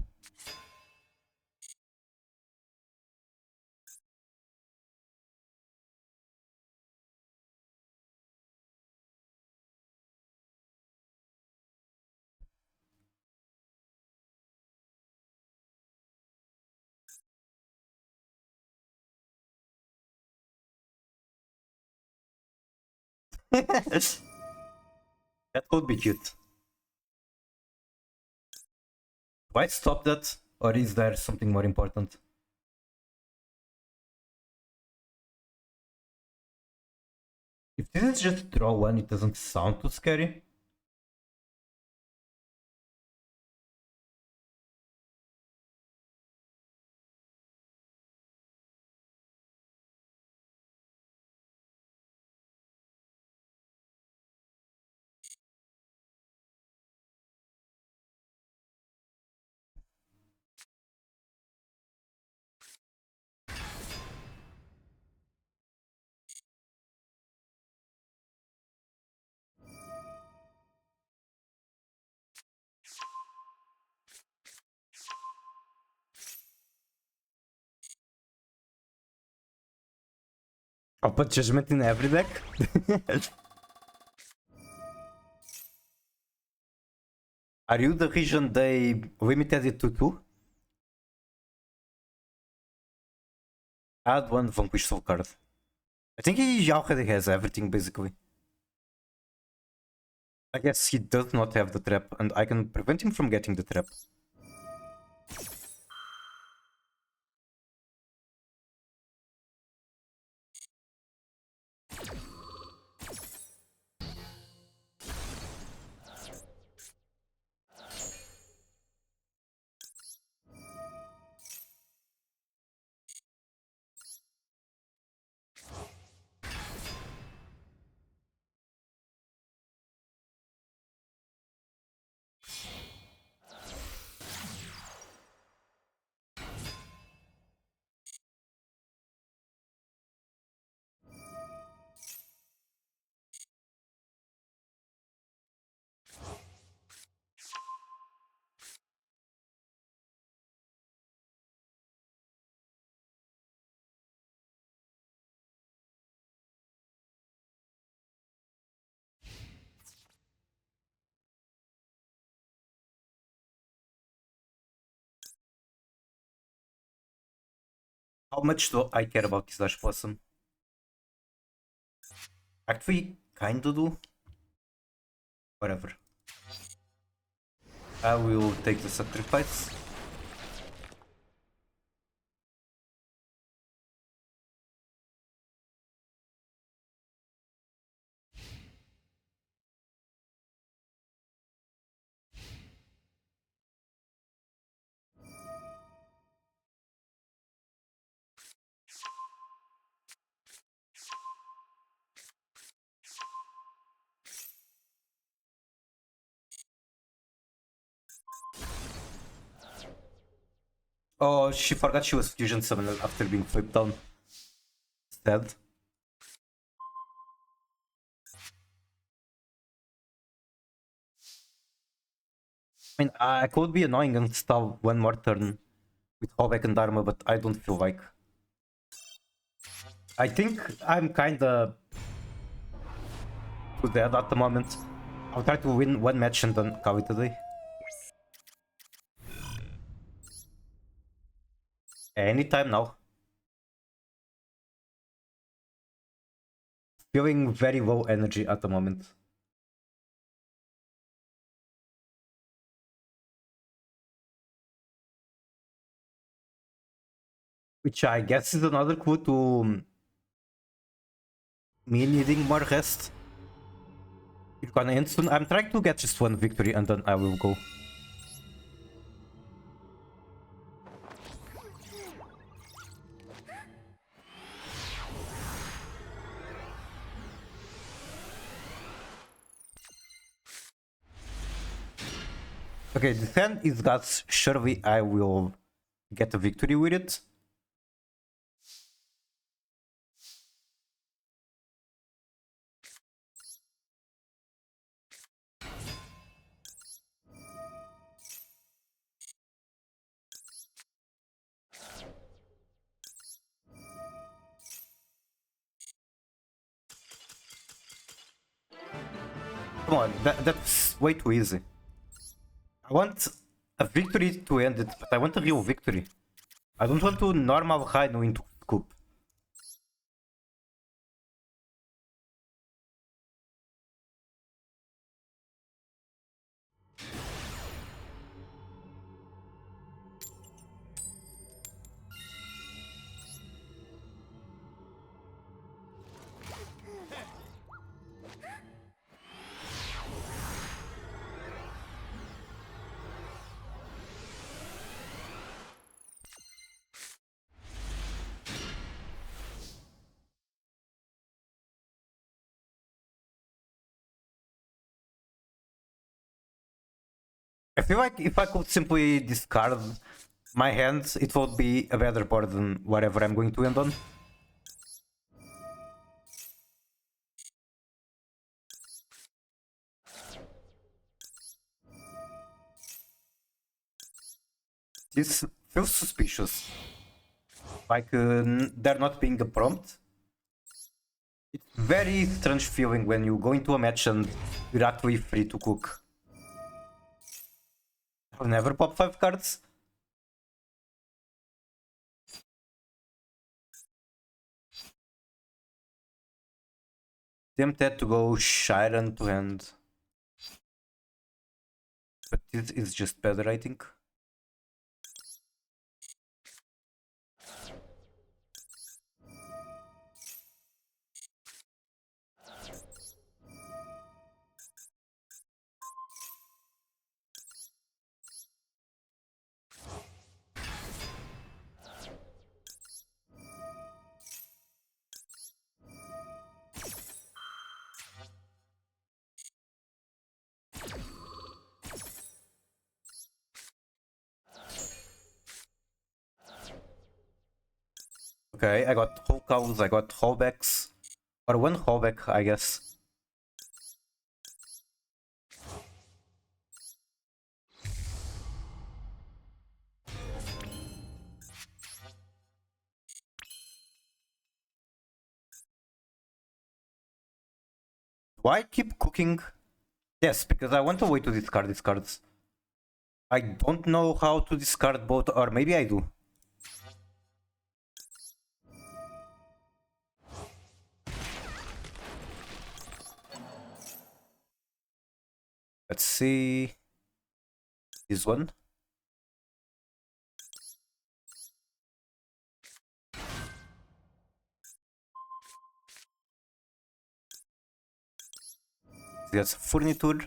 That would be cute. Do I stop that? Or is there something more important? If this is just draw one, it doesn't sound too scary. I'll put Judgment in every deck. Are you the region they limited it to 2? Add one Vanquish Soul card. I think he already has everything basically. I guess he does not have the trap, and I can prevent him from getting the trap. How much do I care about this Ash Blossom? Actually, kinda do. Whatever. I will take the sacrifice. Oh, she forgot she was fusion summoned after being flipped down. Instead. I mean, I could be annoying and stall one more turn with Hobek and Dharma, but I don't feel like. I think I'm kinda too dead at the moment. I'll try to win one match and then call it a day. Anytime now. Feeling very low energy at the moment. Which I guess is another clue to me needing more rest. It's gonna end soon. I'm trying to get just one victory and then I will go. Okay, the hand is guts. Surely I will get a victory with it. Come on, that's way too easy. I want a victory to end it, but I want a real victory. I don't want to normal Rhino into scoop. I feel like if I could simply discard my hands, it would be a better board than whatever I'm going to end on. This feels suspicious. Like there not being a prompt. It's very strange feeling when you go into a match and you're actually free to cook. I've never popped 5 cards. Tempted to go Shiren to hand. But this is just better, I think. Okay, I got whole cows, I got wholebacks. Or one wholeback, I guess. Why keep cooking? Yes, because I want a way to discard these cards. I don't know how to discard both, or maybe I do. Let's see. This one. That's furniture.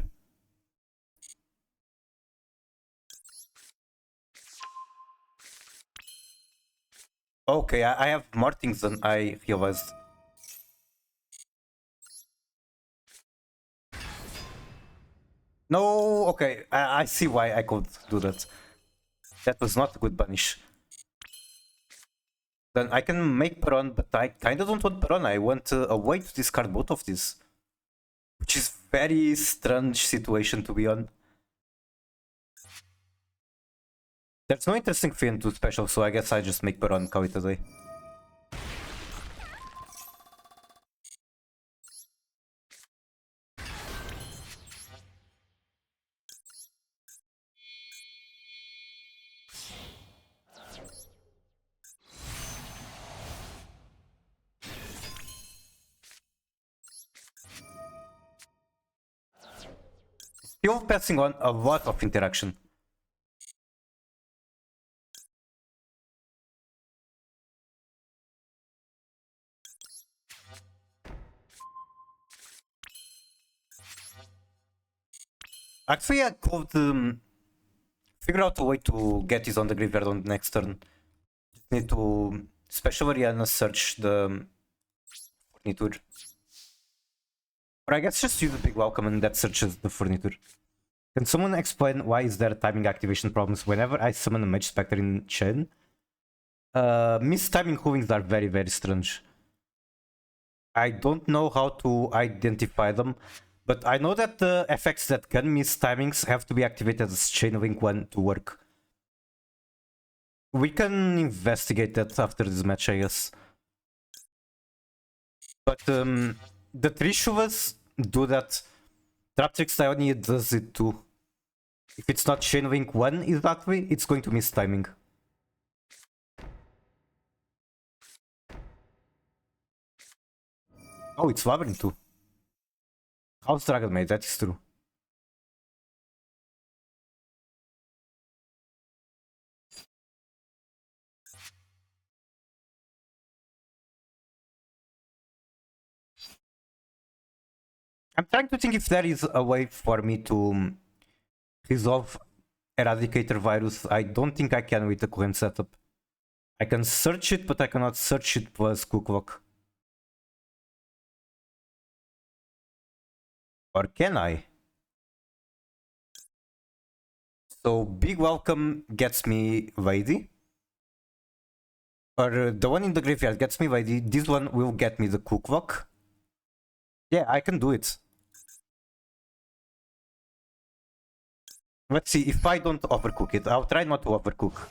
Okay, I have more things than I realized. No, okay, I see why I could do that. That was not a good banish. Then I can make Peron, but I kinda don't want Peron. I want a way to discard both of these. Which is very strange situation to be on. There's no interesting fin to special, so I guess I just make Peron, call it a day. Still passing on a lot of interaction. Actually, I could figure out a way to get this on the graveyard on the next turn. Just need to special Ariana search the furniture. Or I guess just use a big welcome and that searches the furniture. Can someone explain why is there timing activation problems whenever I summon a Mage Spectre in chain? Mistiming hoovings are very, very strange. I don't know how to identify them, but I know that the effects that can miss timings have to be activated as Chain Link 1 to work. We can investigate that after this match, I guess. But the Trishuvas do that. Traptrix Ionia does it too. If it's not Chain Link 1 is that way, it's going to miss timing. Oh, it's Labrynth too. House Dragon Maid, that is true. I'm trying to think if there is a way for me to resolve Eradicator virus. I don't think I can with the current setup. I can search it, but I cannot search it plus Cooklock. Or can I? So Big Welcome gets me Lady. Or the one in the graveyard gets me Lady. This one will get me the Cooklock. Yeah, I can do it. Let's see if I don't overcook it. I'll try not to overcook.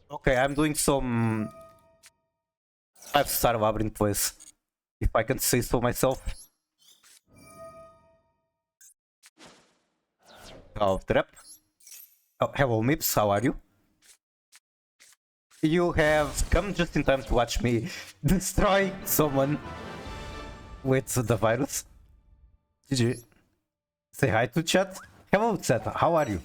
Okay, I'm doing some 5-star Labrynth plays, if I can say so myself. Oh, trap. Oh, hello, Mips, how are you? You have come just in time to watch me destroy someone with the virus. GG. Say hi to chat. Hello, chat, how are you?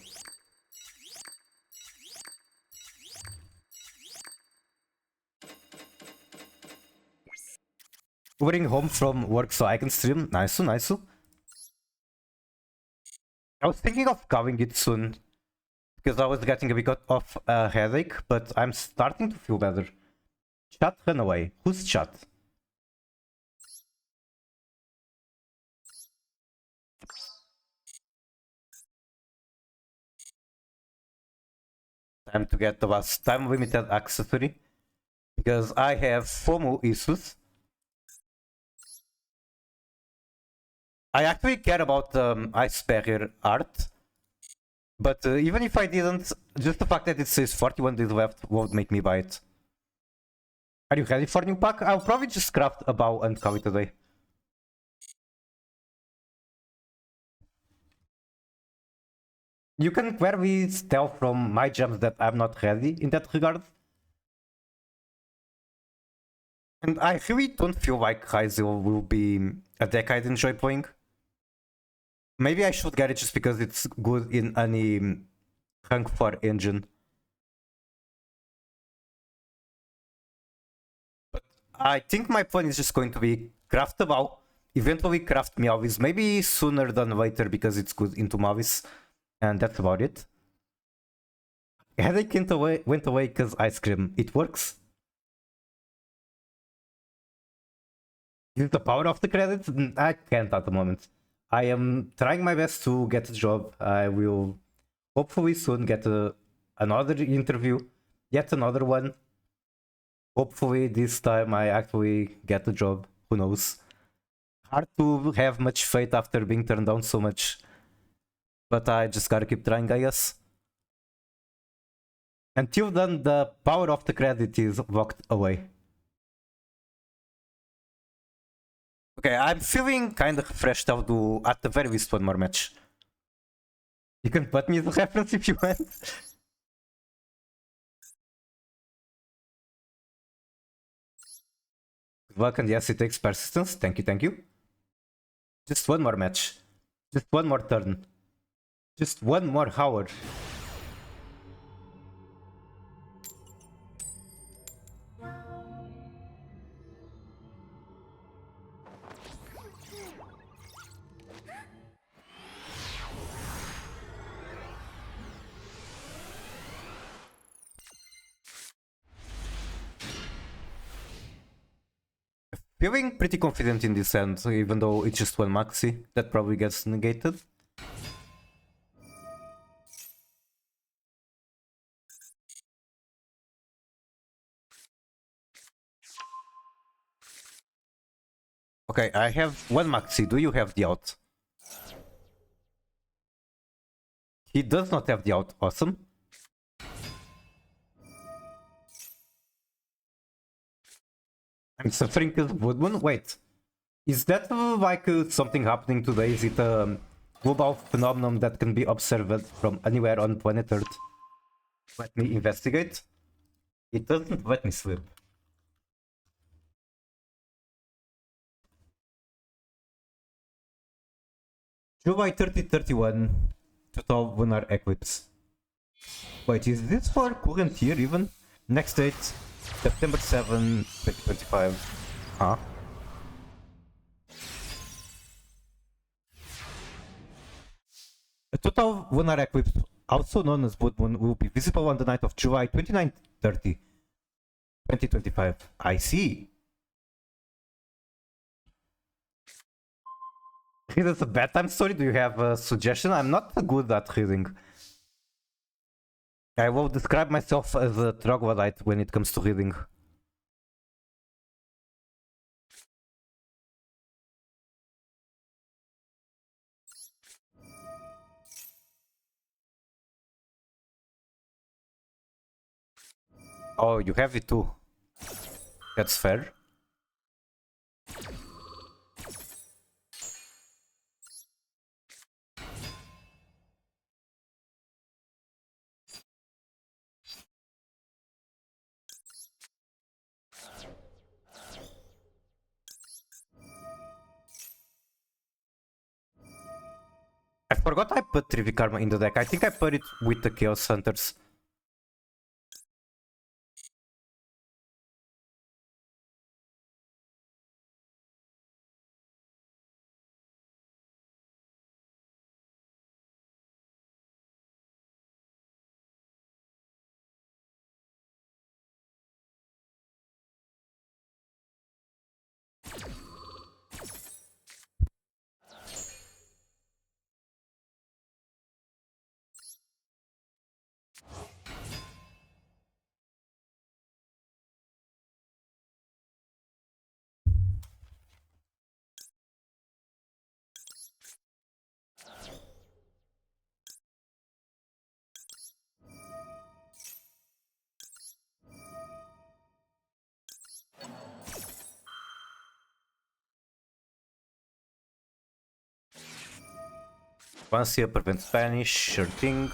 Going home from work so I can stream. Nice, nice. I was thinking of covering it soon because I was getting a bit of a headache, but I'm starting to feel better. Chat run away. Who's chat? Time to get the last time limited accessory because I have FOMO issues. I actually care about Ice Barrier art, but even if I didn't, just the fact that it says 41 days left won't make me buy it. Are you ready for new pack? I'll probably just craft a bow and call it a day. You can clearly tell from my gems that I'm not ready in that regard. And I really don't feel like Hyzil will be a deck I'd enjoy playing. Maybe I should get it just because it's good in any rank 4 engine. But I think my plan is just going to be craft a bow, eventually craft Meowvis, maybe sooner than later because it's good into Mavis, and that's about it. Headache went away because ice cream. It works. Is it the power of the credits? I can't at the moment. I am trying my best to get a job. I will hopefully soon get another interview, yet another one. Hopefully this time I actually get a job. Who knows? Hard to have much faith after being turned down so much. But I just gotta keep trying, I guess. Until then, the power of the credit is locked away. Okay, I'm feeling kind of refreshed. I'll do at the very least one more match. You can put me as a reference if you want. Welcome, yes, it takes persistence. Thank you, thank you. Just one more match. Just one more turn. Just one more hour. Feeling pretty confident in this end, even though it's just one maxi. That probably gets negated. Okay, I have one maxi. Do you have the out? He does not have the out. Awesome. I'm suffering because Woodman. Wait, is that like something happening today? Is it a global phenomenon that can be observed from anywhere on planet Earth? Let me investigate. It doesn't let me sleep. July 3031, total lunar eclipse. Wait, is this for current year even? Next date, September 7, 2025. Huh? A total lunar eclipse, also known as blood moon, will be visible on the night of July 29, 30, 2025. I see. Is this a bedtime story? Do you have a suggestion? I'm not good at reading. I will describe myself as a troglodyte when it comes to reading. Oh, you have it too. That's fair. I forgot I put Trivic Karma in the deck. I think I put it with the Chaos Hunters. Once here prevents Spanish, sure thing.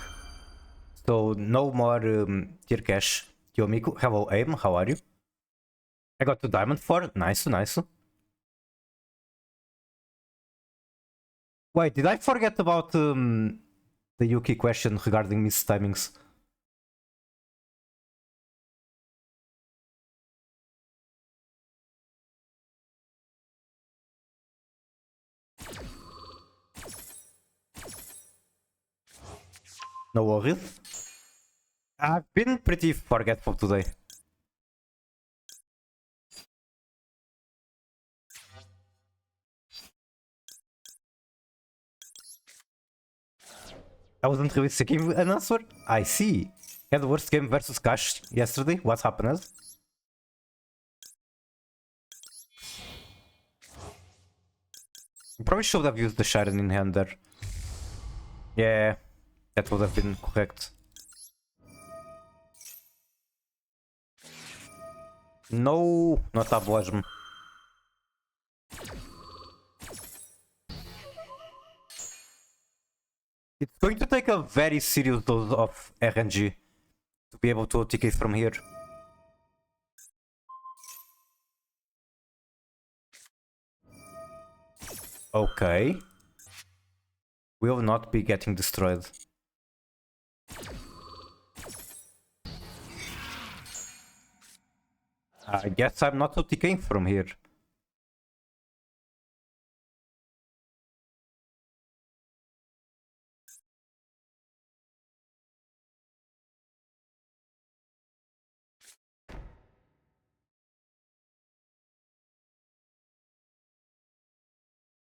So no more tier cash. Yomiku, hello Aim, how are you? I got 2 diamond 4, nice, nice. Wait, did I forget about the Yuki question regarding missed timings? No worries. I've been pretty forgetful today. I wasn't really seeking an answer. I see. Had the worst game versus Cash yesterday. What happened? You probably should have used the Sharon in hand there. Yeah, that would have been correct. No, not Abwajm. It's going to take a very serious dose of RNG to be able to OTK from here. Okay. Will not be getting destroyed. I guess I'm not OTKing from here.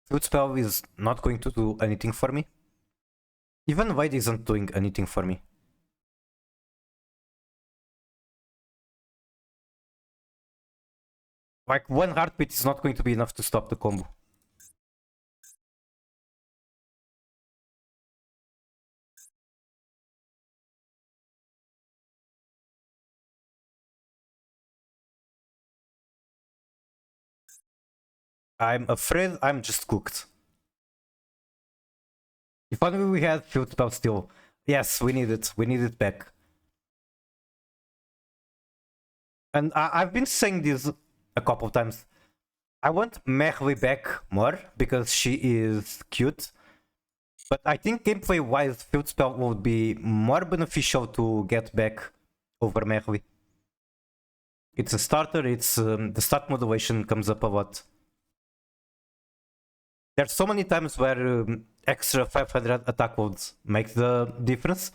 Food spell is not going to do anything for me. Even Void isn't doing anything for me. Like, one heartbeat is not going to be enough to stop the combo. I'm afraid I'm just cooked. If only we had field spell still. Yes, we need it. We need it back. And I've been saying this a couple of times. I want Mehli back more because she is cute. But I think gameplay wise, field spell would be more beneficial to get back over Mehli. It's a starter, it's the stat modulation comes up a lot. There's so many times where extra 500 attack would make the difference.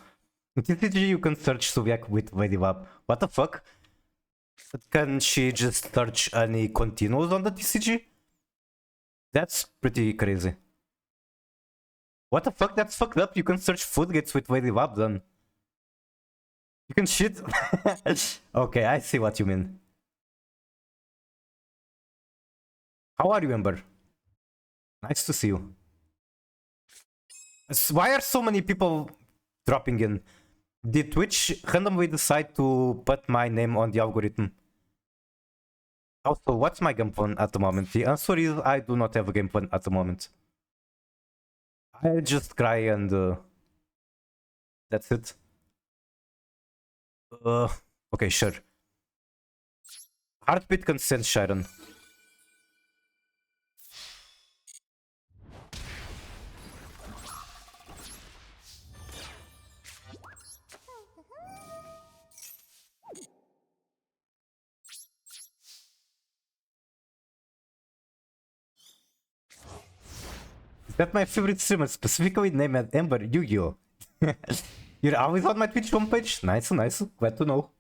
In TCG you can search Subiak with Ladybab. What the fuck? But can she just search any continuos on the TCG? That's pretty crazy. What the fuck? That's fucked up. You can search food gates with Ladybab then. You can shit. Okay, I see what you mean. How are you, Ember? Nice to see you. Why are so many people dropping in? Did Twitch randomly decide to put my name on the algorithm? Also, what's my game plan at the moment? The answer is I do not have a game plan at the moment. I just cry and that's it. Okay, sure. Heartbeat consent, Sharon. Is that my favorite streamer? Specifically named Ember Yu-Gi-Oh! You're always on my Twitch homepage? Nice, nice. Glad to know.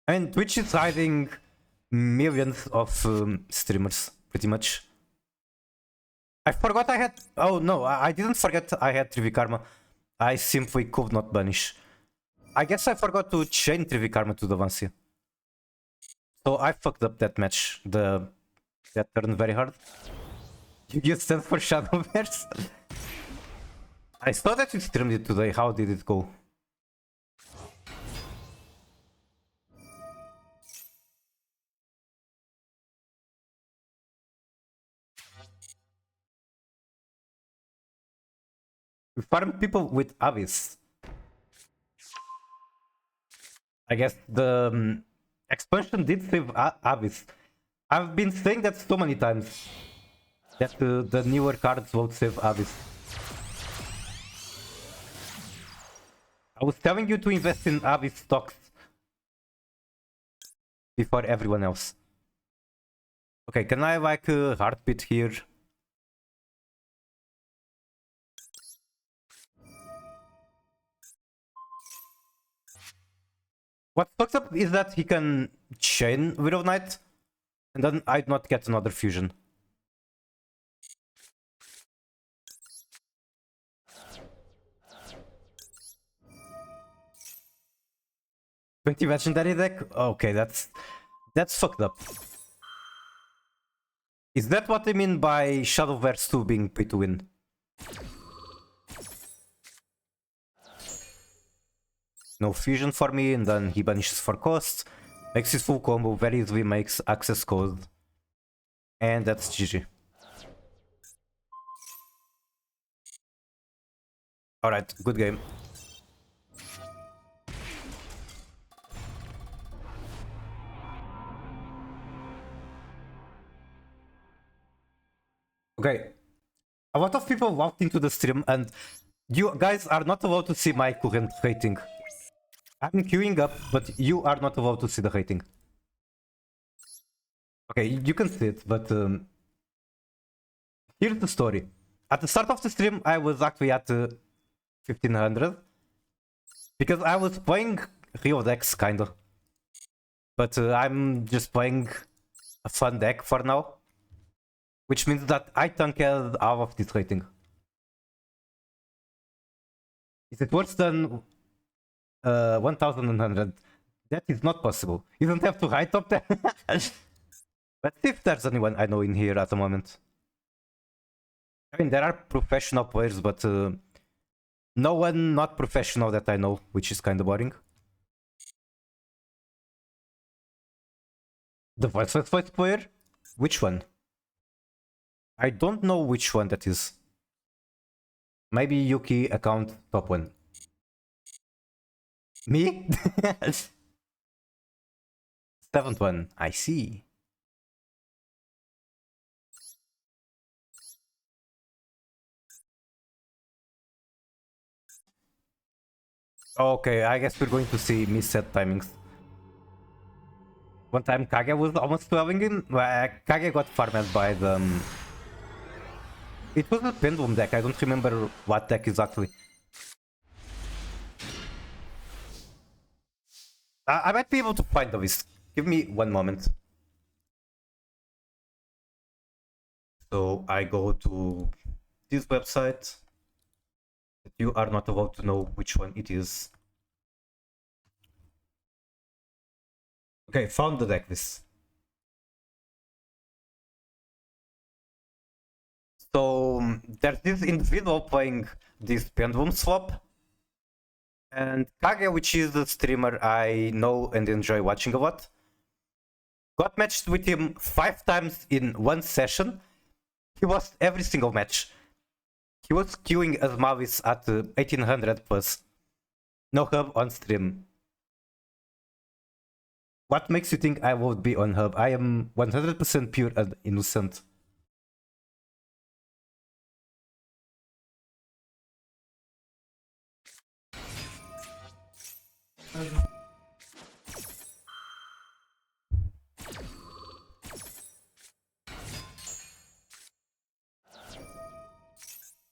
I mean, Twitch is hiding millions of streamers, pretty much. I forgot I had... Oh no, I didn't forget I had Trivi Karma. I simply could not banish. I guess I forgot to chain Trivi Karma to the Vancia. So I fucked up that match. That turned very hard. You stand for Shadowverse? I saw that you streamed it today. How did it go? We farm people with Abyss. I guess the expansion did save Abyss. I've been saying that so many times. That the newer cards won't save Abyss. I was telling you to invest in Abyss stocks before everyone else. Okay, can I like heartbeat here? What fucks up is that he can chain Widow Knight, and then I'd not get another fusion. Legendary deck? Okay, that's fucked up. Is that what I mean by Shadowverse 2 being pay to win? No fusion for me, and then he banishes for cost. Makes his full combo, very easily makes access code. And that's GG. Alright, good game. Okay, a lot of people walked into the stream and you guys are not allowed to see my current rating. I'm queuing up, but you are not allowed to see the rating. Okay, you can see it, but here's the story. At the start of the stream, I was actually at 1500 because I was playing Rio decks, kinda. But I'm just playing a fun deck for now. Which means that I tanked all of this rating. Is it worse than 1100? That is not possible. You don't have to hide top 10. Let's see if there's anyone I know in here at the moment. I mean, there are professional players, but no one not professional that I know, which is kind of boring. The voiceless voice player? Which one? I don't know which one that is. Maybe Yuki account top 1. Me? 7th one, I see. Okay, I guess we're going to see misset timings. One time Kage was almost 12ing in. Kage got farmed by the... It was a pendulum deck, I don't remember what deck exactly. I might be able to find the list. Give me one moment. So I go to this website. You are not allowed to know which one it is. Okay, found the deck list. So there's this individual playing this pendulum swap, and Kage, which is the streamer I know and enjoy watching a lot, got matched with him 5 times in one session. He lost every single match. He was queuing as Mavis at 1800 plus. No hub on stream. What makes you think I would be on hub? I am 100% pure and innocent.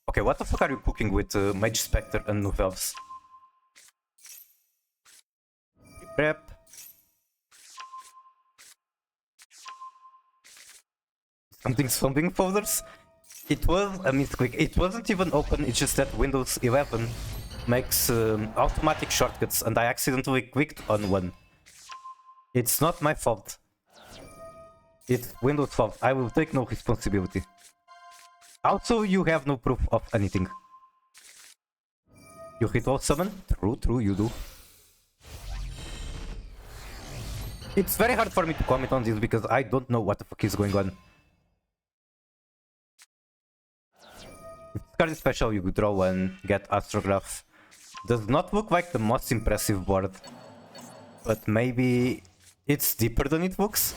Okay, what the fuck are you cooking with Mage Spectre and Novels? Prep. Something folders? It was a misclick. It wasn't even open, it's just that Windows 11 makes automatic shortcuts and I accidentally clicked on one. It's not my fault. It's Windows' fault. I will take no responsibility. Also, you have no proof of anything. You ritual summon? True, you do. It's very hard for me to comment on this because I don't know what the fuck is going on. If this card is special, you could draw one, get Astrograph. Does not look like the most impressive board. But maybe it's deeper than it looks?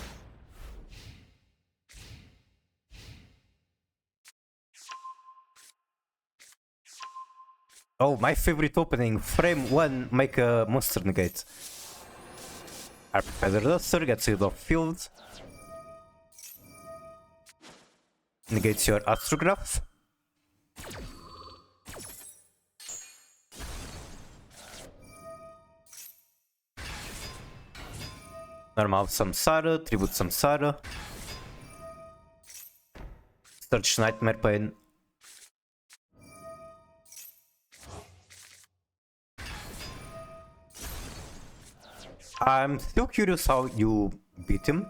Oh, my favorite opening. Frame 1, make a monster negate. Our Feather Duster gets rid of field. Negates your Astrograph. Normal Samsara, Tribute Samsara. Search Nightmare Pain. I'm still curious how you beat him.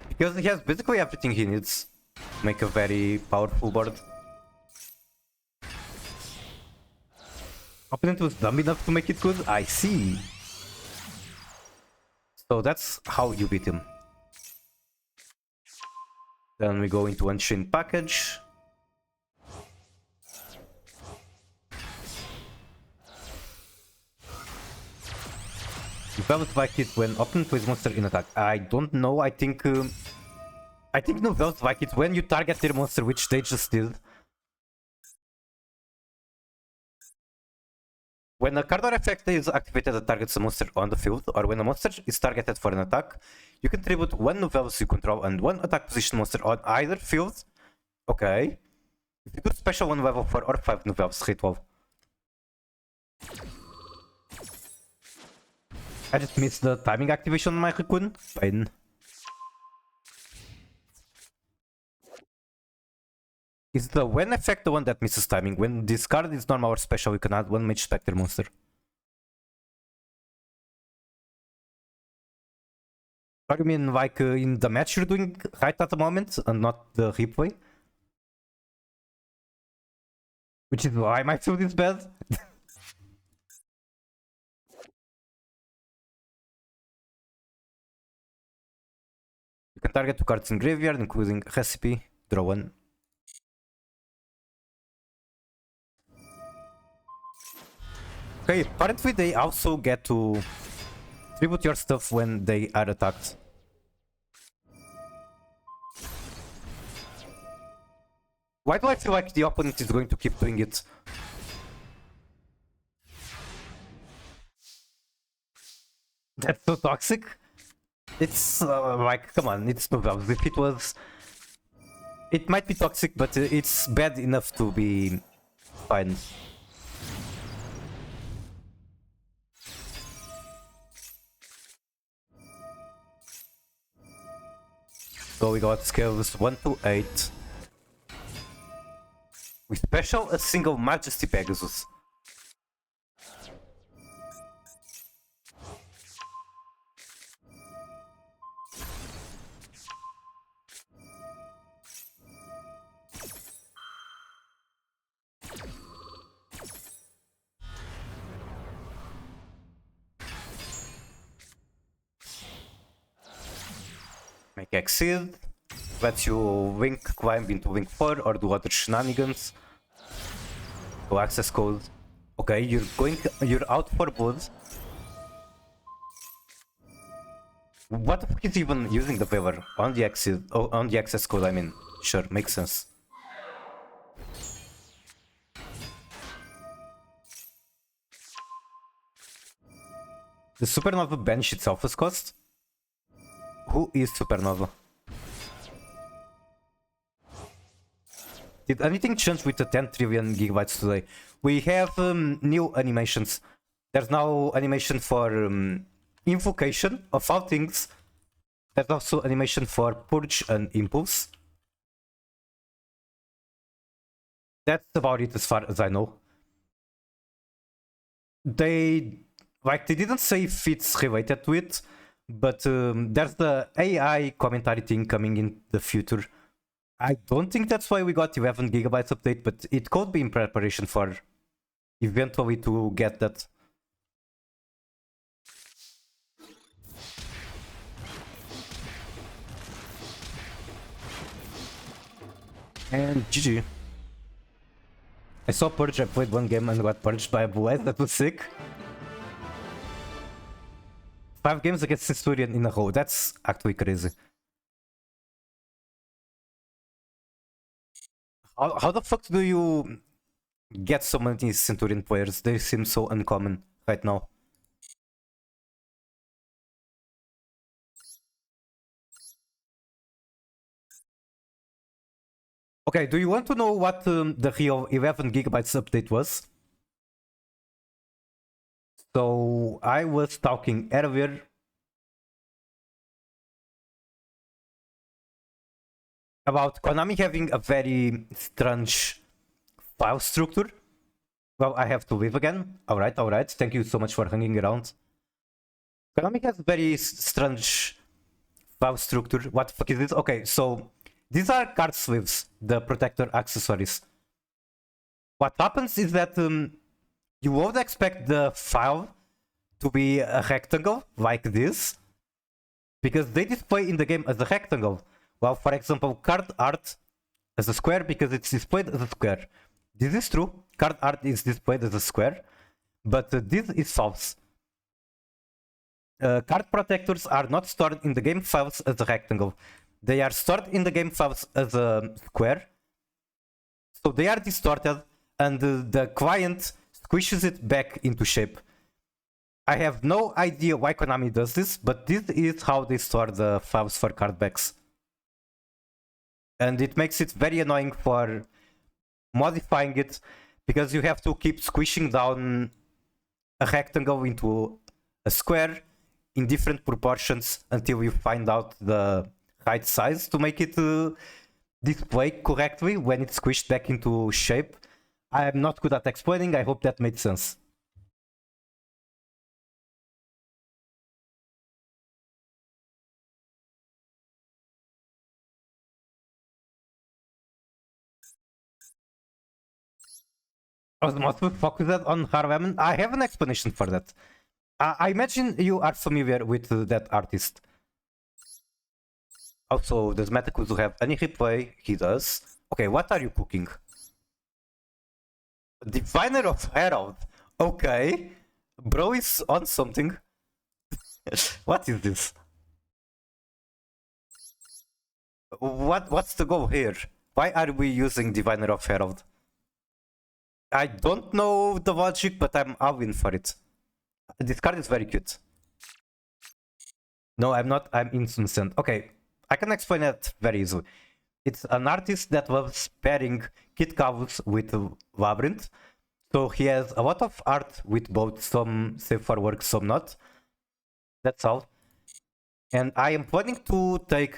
Because he has basically everything he needs to make a very powerful board. Opponent was dumb enough to make it good? I see. So that's how you beat him. Then we go into Unchained Package. Novels like it when opponent plays monster in attack. I don't know, I think Novels like it when you target their monster, which they just did. When a card or effect is activated that targets a monster on the field, or when a monster is targeted for an attack, you can tribute one Novels you control and one attack position monster on either field. Okay. If you do special on level 4 or 5 Novels, hit 12. I just missed the timing activation on my Raccoon. Fine. Is the when effect the one that misses timing? When this card is normal or special, you can add one Mage Spectre monster. What do you mean, like in the match you're doing right at the moment and not the replay? Which is why my field is bad. You can target 2 cards in graveyard, including Recipe, draw 1. Okay, apparently they also get to tribute your stuff when they are attacked. Why do I feel like the opponent is going to keep doing it? That's so toxic. It's like, come on, it's Novels. If it was... It might be toxic, but it's bad enough to be fine. So we got scales 1 to 8. We special a single Majesty Pegasus. Exceed lets you Wing climb into Wing 4 or do other shenanigans. So access code. Okay, you're out for blood. What the fuck is even using the favor on the exit? Oh, on the access code, I mean. Sure, makes sense. The Supernova bench itself is cost. Who is Supernova? Did anything change with the 10 trillion gigabytes today? We have new animations. There's now animation for invocation of all things. There's also animation for purge and impulse. That's about it as far as I know. They didn't say if it's related to it, but there's the AI commentary thing coming in the future. I don't think that's why we got 11 gigabytes update, but it could be in preparation for eventually to get that. And GG. I saw Purge, I played one game and got purged by a bullet, that was sick. 5 games against Centurion in a row, that's actually crazy. How the fuck do you get so many Centurion players? They seem so uncommon right now. Okay, do you want to know what the real 11 gigabytes update was? So I was talking earlier about Konami having a very strange file structure. Well, I have to leave again. Alright. Thank you so much for hanging around. Konami has very strange file structure. What the fuck is this? Okay, so these are card sleeves, the protector accessories. What happens is that you would expect the file to be a rectangle like this, because they display in the game as a rectangle. Well, for example, card art as a square because it's displayed as a square. This is true. Card art is displayed as a square, but this is false. Card protectors are not stored in the game files as a rectangle. They are stored in the game files as a square. So they are distorted and the client squishes it back into shape. I have no idea why Konami does this, but this is how they store the files for card backs. And it makes it very annoying for modifying it, because you have to keep squishing down a rectangle into a square in different proportions until you find out the right size to make it display correctly when it's squished back into shape. I am not good at explaining, I hope that made sense. I was mostly focused on Harveman. I have an explanation for that. I imagine you are familiar with that artist. Also, does Metacruiser have any replay? He does. Okay, what are you cooking? Diviner of Herald. Okay. Bro is on something. What is this? What's the goal here? Why are we using Diviner of Herald? I don't know the logic, but I'm all in for it. This card is very cute. No, I'm not. I'm innocent. Okay, I can explain it very easily. It's an artist that loves pairing Kit Cavus with Labrynth. So he has a lot of art with both, some safe for work, some not. That's all. And I am planning to take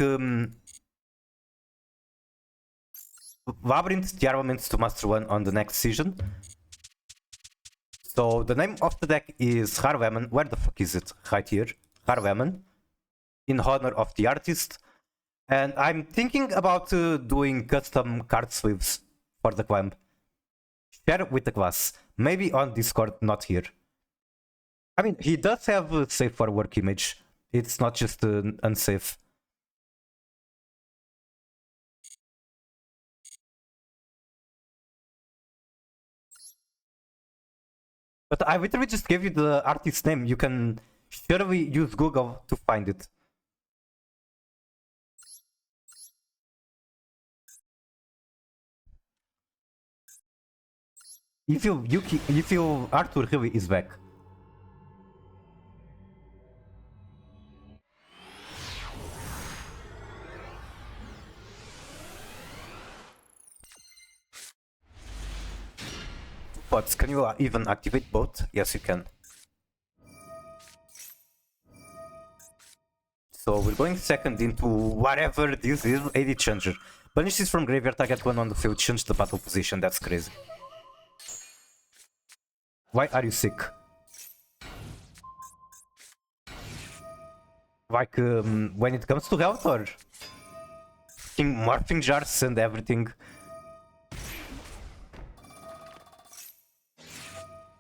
Labrynth the armaments to Master 1 on the next season. So the name of the deck is Harveman. Where the fuck is it? Right here. Harveman. In honor of the artist. And I'm thinking about doing custom card sleeves for the climb. Share with the class. Maybe on Discord, not here. I mean, he does have a safe for work image. It's not just unsafe. But I literally just gave you the artist's name. You can surely use Google to find it. If you Arthur really is back. But can you even activate both? Yes, you can. So we're going second into whatever this is, AD Changer. Banish this from graveyard, target one on the field, change the battle position, that's crazy. Why are you sick? Like, when it comes to health or? Morphing jars and everything.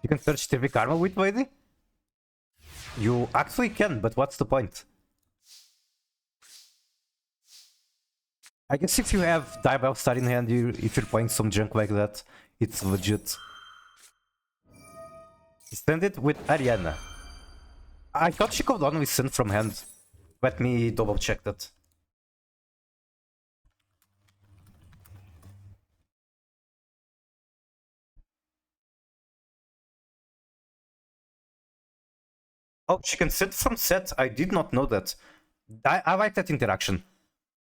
You can search TV Karma with Lady? You actually can, but what's the point? I guess if you have Diabell Star in hand, if you're playing some junk like that, it's legit. Send it with Ariana. I thought she could only send from hand. Let me double check that. Oh, she can send from set. I did not know that. I like that interaction.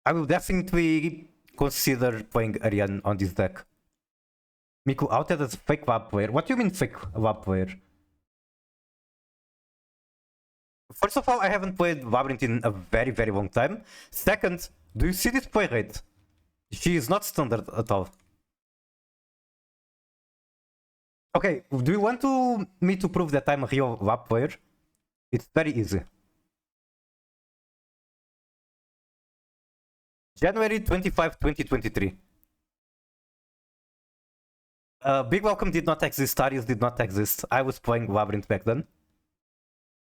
I will definitely consider playing Ariane on this deck. Miku outed as a fake WAP player. What do you mean fake WAP player? First of all, I haven't played Labrynth in a very, very long time. Second, do you see this play rate? She is not standard at all. Okay, do you want me to prove that I'm a real WAP player? It's very easy. January 25, 2023. Big Welcome did not exist, Arius did not exist. I was playing Labrynth back then.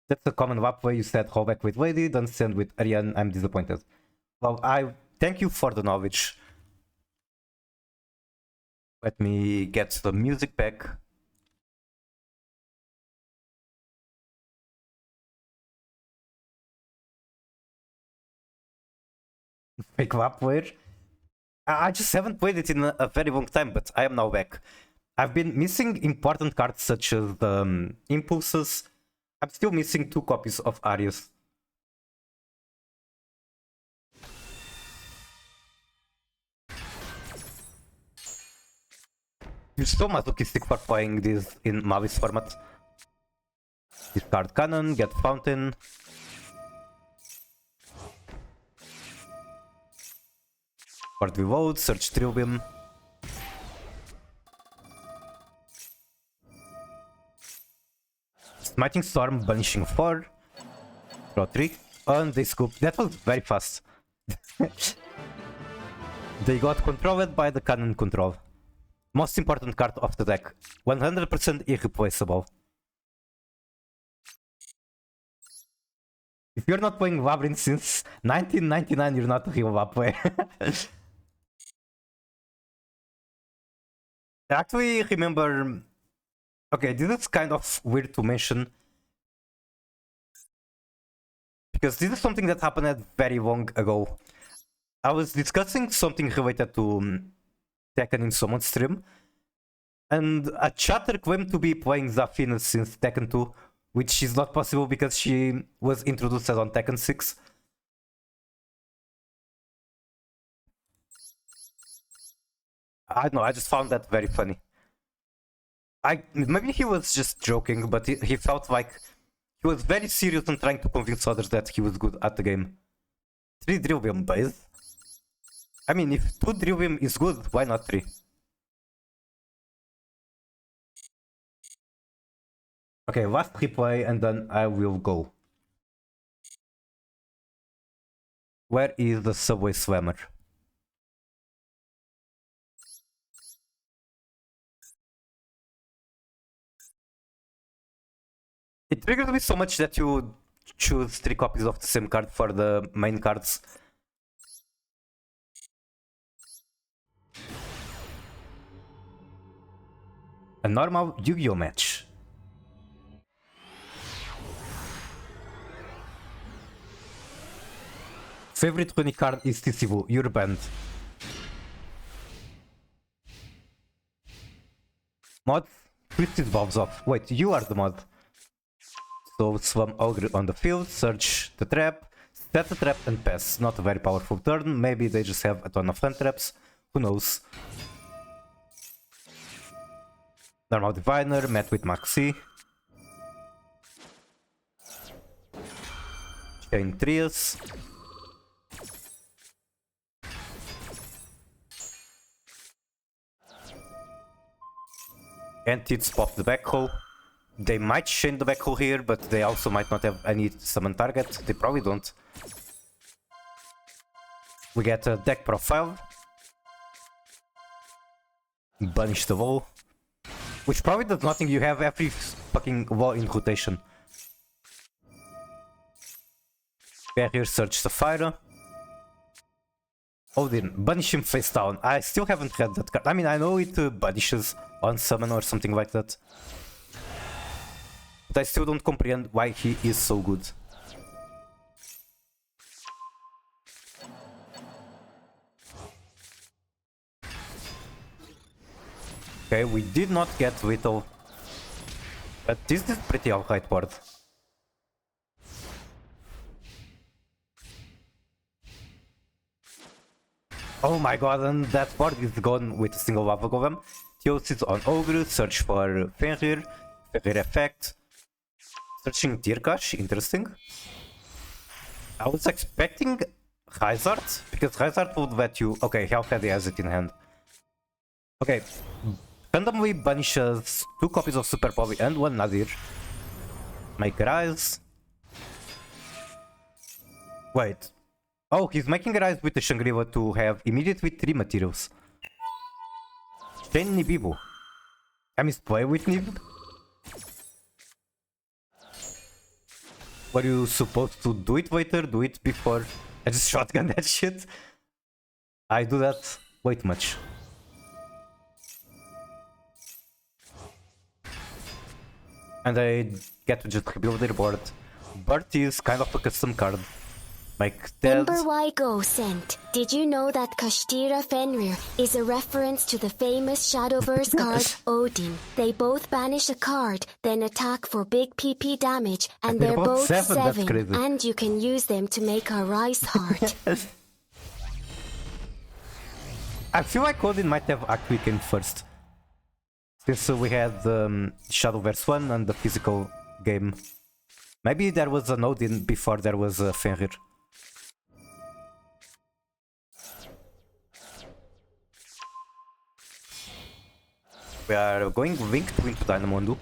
That's a common WAP way. You said rollback with Lady, don't send with Ariane, I'm disappointed. Well, I thank you for the knowledge. Let me get the music back. Fake WAP player. I just haven't played it in a very long time, but I am now back. I've been missing important cards such as the Impulses. I'm still missing 2 copies of Arius. You're so masochistic for playing this in Malice format. Discard Cannon, get Fountain. Board Reload, search Trillium. Smiting Storm, banishing 4. Draw 3. And they scoop. That was very fast. They got controlled by the cannon control. Most important card of the deck. 100% irreplaceable. If you're not playing Labrynth since 1999, you're not a real WAP player. I actually remember... Okay, this is kind of weird to mention. Because this is something that happened very long ago. I was discussing something related to Tekken in someone's stream. And a chatter claimed to be playing Zafina since Tekken 2. Which is not possible because she was introduced on Tekken 6. I don't know, I just found that very funny. Maybe he was just joking, but he felt like he was very serious and trying to convince others that he was good at the game. 3 Drillium base? I mean, if 2 Drillium is good, why not 3? Okay, last replay and then I will go. Where is the Subway Slammer? It triggers me so much that you choose 3 copies of the same card for the main cards. A normal Yu-Gi-Oh match. favorite winning card is Tisivu. You're banned. Mod, twist his bulbs off. Wait, you are the mod. So Swam Ogre on the field, search the trap, set the trap and pass. Not a very powerful turn, maybe they just have a ton of hand traps, who knows. Normal Diviner, met with Maxi. Chain Trias. Entities pop the backhoe. They might chain the backhoe here, but they also might not have any summon target. They probably don't. We get a deck profile. Banish the wall. Which probably does nothing, you have every fucking wall in rotation. Barrier, search Sapphire. Odin, banish him face down. I still haven't read that card. I mean, I know it banishes on summon or something like that. But I still don't comprehend why he is so good. Okay, we did not get Whittle. But this is pretty alright board. Oh my god, and that board is gone with a single Lava Golem. Theosis on Ogre, search for Fenrir, Fenrir effect. Searching Tirkash, interesting. I was expecting Hyzard, because Hyzard would let you... Okay, he already has it in hand. Okay, randomly banishes 2 copies of Super Poly and 1 Nadir. Make Rise. Wait. Oh, he's making a Rise with the Shangri-La to have immediate with 3 materials. Chain Nibibu. I misplay with Nib. Were you supposed to do it later? Do it before? I just shotgun that shit. I do that way too much. And I get to just rebuild their board. Bart is kind of a custom card. Like that. Ember Wygo sent. Did you know that Kashtira Fenrir is a reference to the famous Shadowverse card Odin? They both banish a card, then attack for big PP damage, and they're both 7. And you can use them to make a Rise Heart. I feel like Odin might have Act Weekend first. Since we had Shadowverse 1 and the physical game. Maybe there was an Odin before there was a Fenrir. We are going linked into Dynamondo.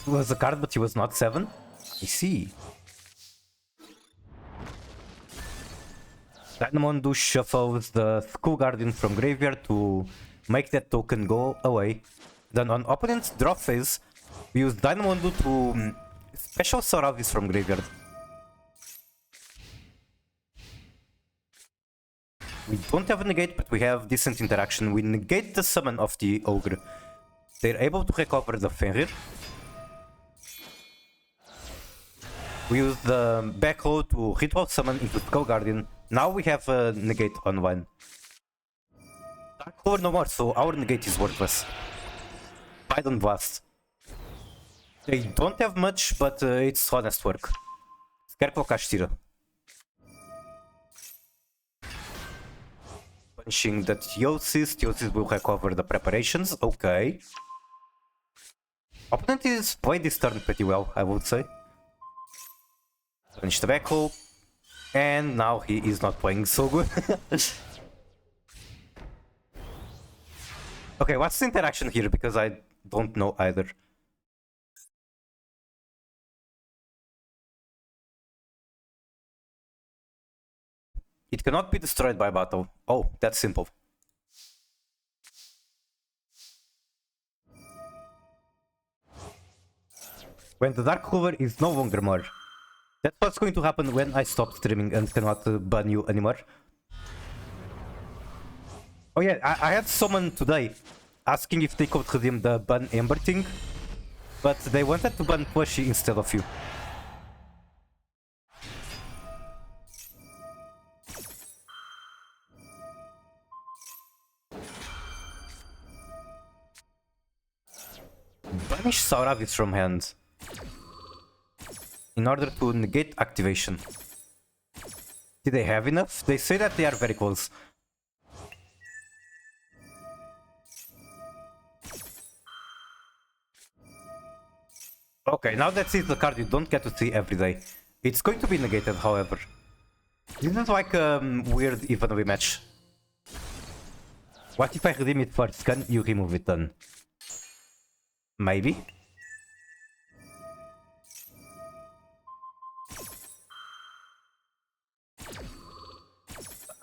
He was a card, but he was not 7. I see. Dynamondo shuffles the Skull Guardian from graveyard to make that token go away. Then on opponent's draw phase, we use Dynamondo to special Soravis from graveyard. We don't have a negate, but we have decent interaction. We negate the summon of the Ogre. They're able to recover the Fenrir. We use the backrow to ritual summon into Skull Guardian. Now we have a negate on one. Dark Lord no more, so our negate is worthless. Python Blast. They don't have much, but it's honest work. Scarecrow Kashtira. Punching the Theosis. Theosis will recover the preparations. Okay. Opponent is playing this turn pretty well, I would say. Punch the backhoe. And now he is not playing so good. Okay, what's the interaction here? Because I don't know either. It cannot be destroyed by battle. Oh, that's simple. When the Dark Hoover is no longer more. That's what's going to happen when I stop streaming and cannot ban you anymore. Oh yeah, I had someone today asking if they could redeem the ban Ember thing, but they wanted to ban Plushy instead of you. Banish Sauravis from hand in order to negate activation. Do they have enough? They say that they are very close. Okay, now that is the card you don't get to see every day. It's going to be negated, however. This is like a weird even match. What if I redeem it first? Can you remove it then? Maybe?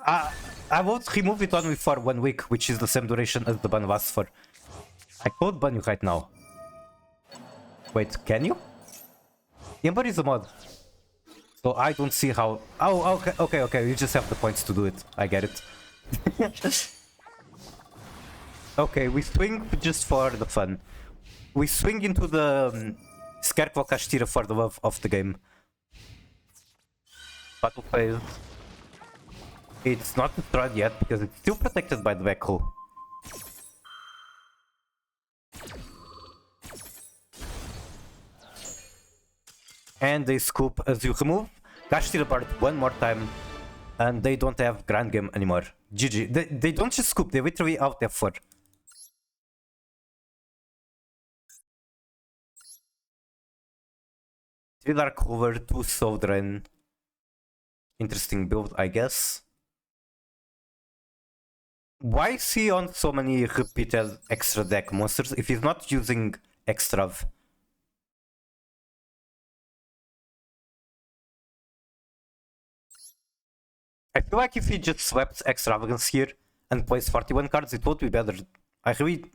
I won't remove it only for 1 week, which is the same duration as the ban lasts for. I could ban you right now. Wait, can you? Ember is a mod. So I don't see how... Oh, okay, you just have the points to do it. I get it. Okay, we swing just for the fun. We swing into the Scarecrow Kashtira for the love of the game. Battle phase. It's not destroyed yet because it's still protected by the backhoe. And they scoop as you remove Kashtira Bird one more time, and they don't have Grand Game anymore. GG. They don't just scoop, they literally out F4. Three Dark Clover, 2 Soul Drain. Interesting build, I guess. Why is he on so many repeated extra deck monsters if he's not using Extrav? I feel like if he just swept Extravagance here and plays 41 cards, it would be better. I really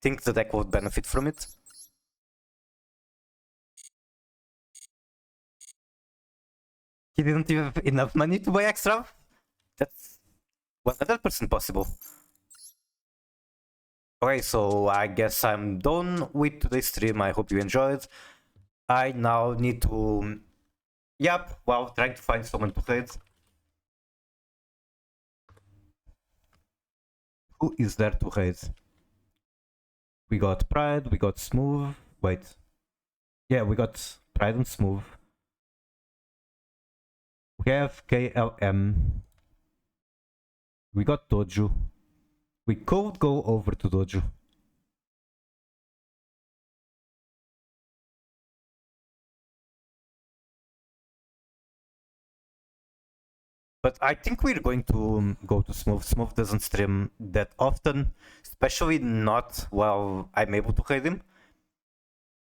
think the deck would benefit from it. He didn't have enough money to buy Extrav? That's 100% possible. Okay, so I guess I'm done with today's stream. I hope you enjoyed. I now need to... Yep, well, trying to find someone to play it. Who is there to hate? We got Pride, we got Smooth. Wait. Yeah, we got Pride and Smooth. We have KLM. We got Doju. We could go over to Doju. But I think we're going to go to Smooth. Smooth doesn't stream that often, especially not while I'm able to hate him.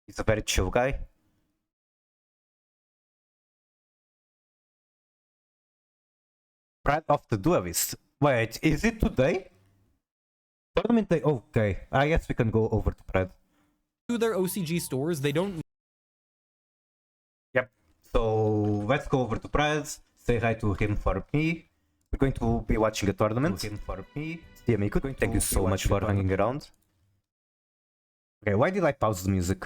He's a very chill guy. Pride of the Duelist. Wait, is it today? Tournament day? Okay, I guess we can go over to Pride. To their OCG stores, they don't. Yep, so let's go over to Pride. Say hi to him for me. We're going to be watching a tournament. To him for me. Stiamiku, thank you so much for hanging around. Okay, why did I pause the music?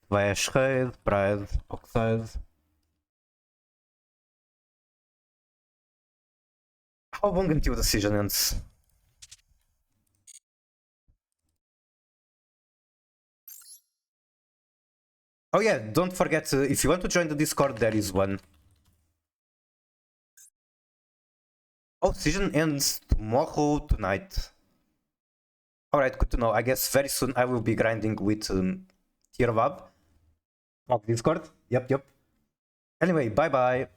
Flash, Raid, Pride, Oxide. How long until the season ends? Oh yeah, don't forget, if you want to join the Discord, there is one. Oh, season ends tomorrow tonight. Alright, good to know. I guess very soon I will be grinding with Tier Vab. Discord. Yep. Anyway, bye bye.